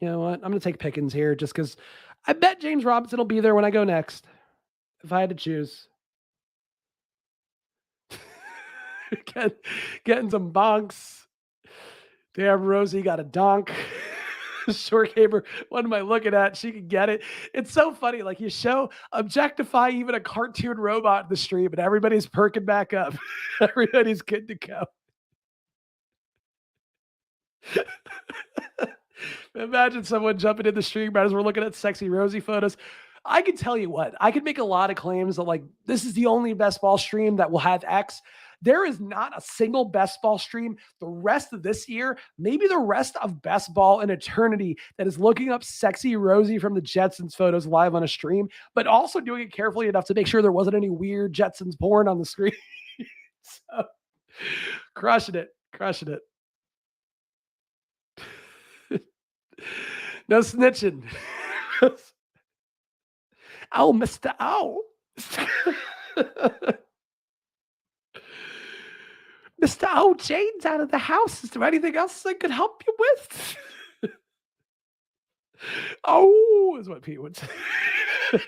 You know what? I'm going to take Pickens here just because I bet James Robinson will be there when I go next. If I had to choose. Getting some bonks. Damn, Rosie got a donk. Short gamer, what am I looking at? She can get it. It's so funny. Like you objectify even a cartoon robot in the stream, and everybody's perking back up. Everybody's good to go. Imagine someone jumping in the stream right as we're looking at sexy Rosie photos. I can tell you what, I could make a lot of claims that like this is the only best ball stream that will have X. There is not a single best ball stream the rest of this year, maybe the rest of best ball in eternity, that is looking up sexy Rosie from the Jetsons photos live on a stream, but also doing it carefully enough to make sure there wasn't any weird Jetsons porn on the screen. So, crushing it. No snitching. Oh, Mr. Owl. Mr. O, Jane's out of the house. Is there anything else I could help you with? Oh, is what Pete would say.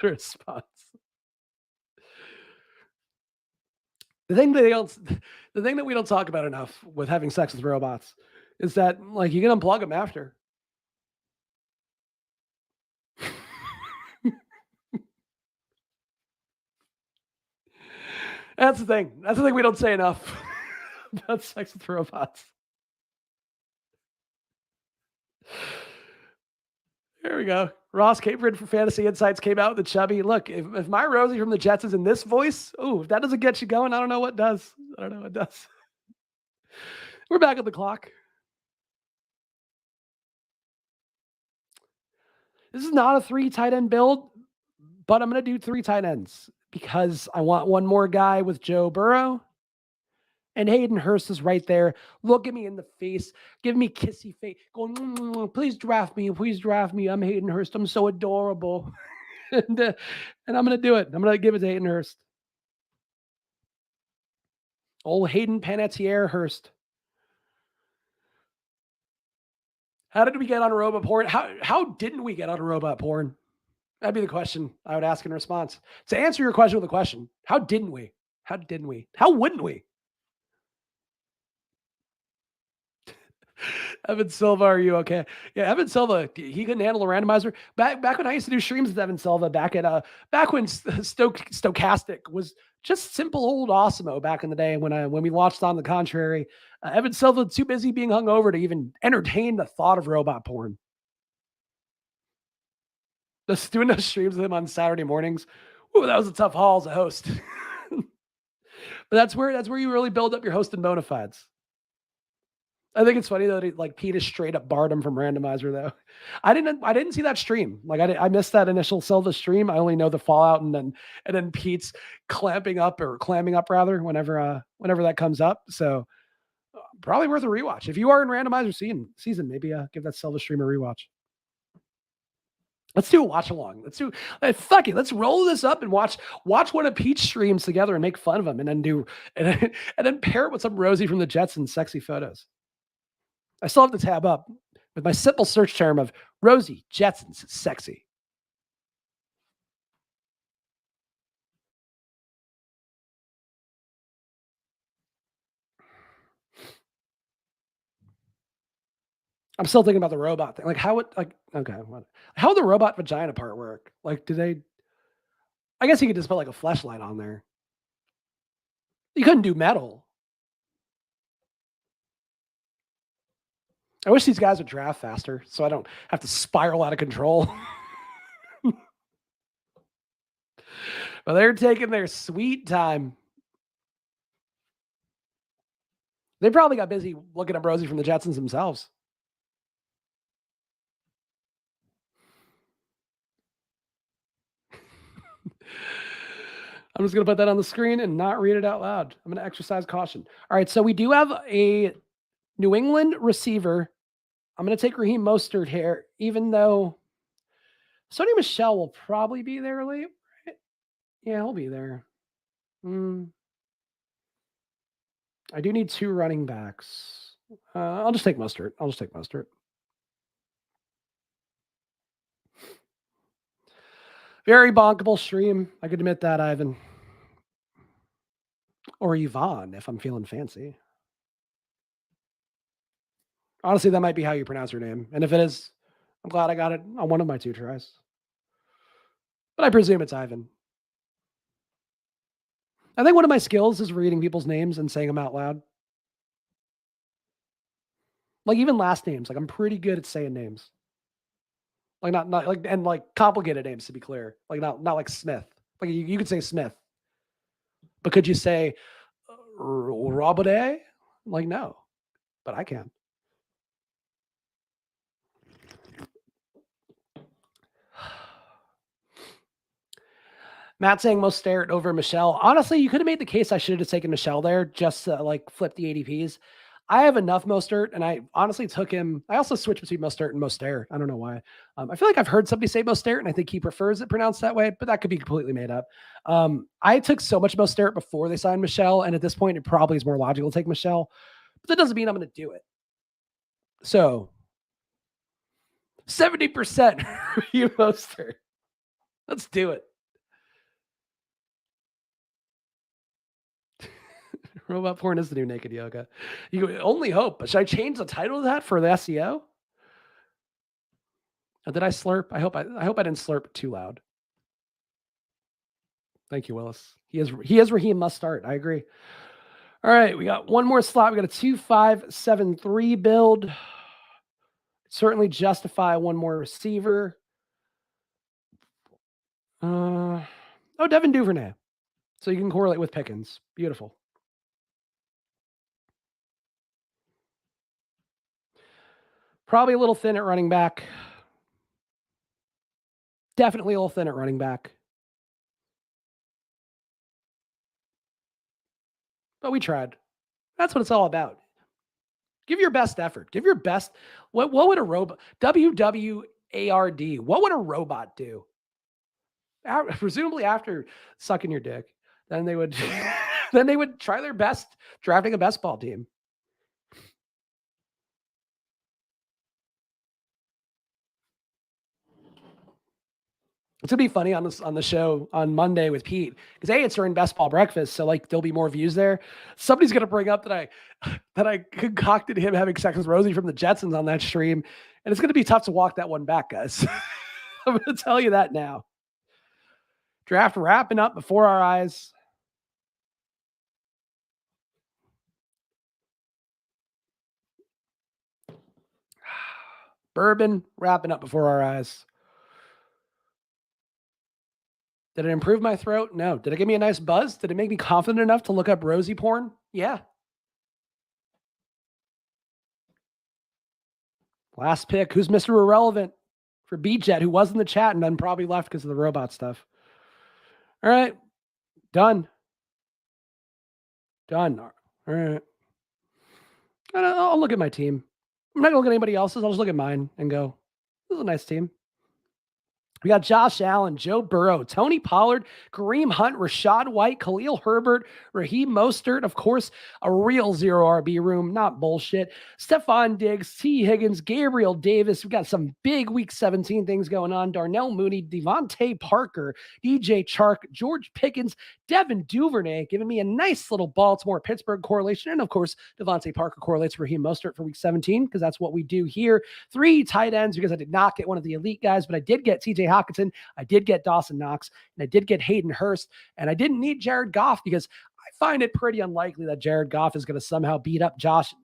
Response. The thing that we don't talk about enough with having sex with robots is that like you can unplug them after. That's the thing. That's the thing we don't say enough about sex with robots. There we go. Ross Capron from Fantasy Insights came out with the chubby. Look, if my Rosie from the Jets is in this voice, if that doesn't get you going, I don't know what does. We're back on the clock. This is not a 3 tight end build, but I'm going to do 3 tight ends because I want one more guy with Joe Burrow. And Hayden Hurst is right there. Look at me in the face. Give me kissy face. Going, please draft me. I'm Hayden Hurst. I'm so adorable. and I'm going to do it. I'm going to give it to Hayden Hurst. Old Hayden Panettiere Hurst. How did we get on robot porn? How didn't we get on robot porn? That'd be the question I would ask in response. To answer your question with a question, how didn't we? How wouldn't we? Evan Silva, are you okay? Yeah, Evan Silva, he couldn't handle a randomizer. Back when I used to do streams with Evan Silva, back when Stochastic was just simple old Osimo back in the day when we launched On the Contrary. Evan Silva too busy being hungover to even entertain the thought of robot porn. Just doing those streams with him on Saturday mornings. Ooh, that was a tough haul as a host. But that's where you really build up your hosting bona fides. I think it's funny though that like Pete is straight up barred him from randomizer though. I didn't see that stream. Like I missed that initial Silva stream. I only know the fallout and then Pete's clamming up rather whenever that comes up. So probably worth a rewatch. If you are in randomizer season, maybe give that Silva stream a rewatch. Let's do a watch along. Fuck it. Let's roll this up and watch one of Pete's streams together and make fun of him, and then pair it with some Rosie from the Jetsons sexy photos. I still have the tab up with my simple search term of Rosie Jetsons sexy. I'm still thinking about the robot thing. Like how would how would the robot vagina part work? Like I guess you could just put like a fleshlight on there. You couldn't do metal. I wish these guys would draft faster so I don't have to spiral out of control. But they're taking their sweet time. They probably got busy looking at Rosie from the Jetsons themselves. I'm just going to put that on the screen and not read it out loud. I'm going to exercise caution. All right, so we do have a New England receiver. I'm going to take Raheem Mostert here, even though Sony Michel will probably be there late. Right? Yeah, he'll be there. I do need 2 running backs. I'll just take Mostert. Very bonkable stream. I could admit that, Ivan. Or Yvonne, if I'm feeling fancy. Honestly, that might be how you pronounce her name. And if it is, I'm glad I got it on one of my 2 tries. But I presume it's Ivan. I think one of my skills is reading people's names and saying them out loud. Like even last names. Like I'm pretty good at saying names. Like not like and like complicated names to be clear. Like not like Smith. Like you could say Smith. But could you say Robert? Like no. But I can. Matt saying Mostert over Michelle. Honestly, you could have made the case I should have taken Michelle there, just to like flip the ADPs. I have enough Mostert, and I honestly took him. I also switched between Mostert and Mostert. I don't know why. I feel like I've heard somebody say Mostert, and I think he prefers it pronounced that way, but that could be completely made up. I took so much Mostert before they signed Michelle, and at this point, it probably is more logical to take Michelle, but that doesn't mean I'm going to do it. So 70% you Mostert. Let's do it. Robot porn is the new naked yoga. You only hope. But should I change the title of that for the SEO? Did I slurp? I hope I didn't slurp too loud. Thank you, Willis. He is Raheem must start. I agree. All right, we got one more slot. We got a 2-5-7-3 build. Certainly justify one more receiver. Devin Duvernay. So you can correlate with Pickens. Beautiful. Probably a little thin at running back. Definitely a little thin at running back. But we tried. That's what it's all about. Give your best effort. Give your best. What would a robot, WWARD, what would a robot do? Presumably after sucking your dick, then they would then they would try their best drafting a best ball team. It's gonna be funny on this on the show on Monday with Pete because it's during best ball breakfast, so like there'll be more views there. Somebody's gonna bring up that I concocted him having sex with Rosie from the Jetsons on that stream, and it's gonna be tough to walk that one back, guys. I'm gonna tell you that now. Draft wrapping up before our eyes. Bourbon wrapping up before our eyes. Did it improve my throat? No. Did it give me a nice buzz? Did it make me confident enough to look up Rosie porn? Yeah. Last pick. Who's Mr. Irrelevant for B-Jet, who was in the chat and then probably left because of the robot stuff? All right. Done. Done. All right. I'll look at my team. I'm not going to look at anybody else's. I'll just look at mine and go, this is a nice team. We got Josh Allen, Joe Burrow, Tony Pollard, Kareem Hunt, Rashad White, Khalil Herbert, Raheem Mostert, of course, a real zero RB room, not bullshit. Stephon Diggs, T. Higgins, Gabriel Davis. We got some big Week 17 things going on. Darnell Mooney, Devontae Parker, DJ Chark, George Pickens, Devin Duvernay, giving me a nice little Baltimore-Pittsburgh correlation. And, of course, Devontae Parker correlates with Raheem Mostert for Week 17 because that's what we do here. 3 tight ends because I did not get one of the elite guys, but I did get TJ Hockenson, I did get Dawson Knox, and I did get Hayden Hurst, and I didn't need Jared Goff because I find it pretty unlikely that Jared Goff is going to somehow beat out Josh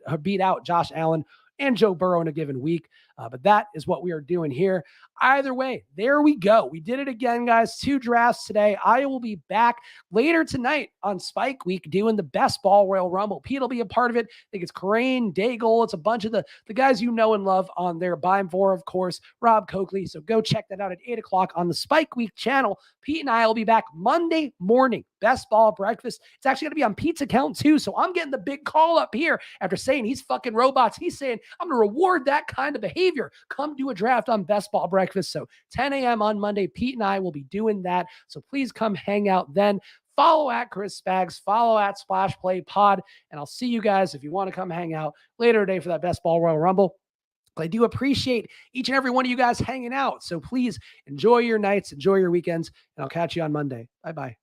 Allen and Joe Burrow in a given week. But that is what we are doing here. Either way, there we go. We did it again, guys. 2 drafts today. I will be back later tonight on Spike Week doing the best ball Royal Rumble. Pete will be a part of it. I think it's Crane, Daigle. It's a bunch of the guys you know and love on there. Bime for, of course, Rob Coakley. So go check that out at 8 o'clock on the Spike Week channel. Pete and I will be back Monday morning. Best ball breakfast. It's actually going to be on Pete's account too. So I'm getting the big call up here after saying he's fucking robots. He's saying I'm going to reward that kind of behavior. Come do a draft on best ball breakfast. So 10 a.m. on Monday, Pete and I will be doing that. So please come hang out then. Follow at Chris Spags, follow at Splash Play Pod, and I'll see you guys if you want to come hang out later today for that best ball Royal Rumble. I do appreciate each and every one of you guys hanging out. So please enjoy your nights, enjoy your weekends, and I'll catch you on Monday. Bye-bye.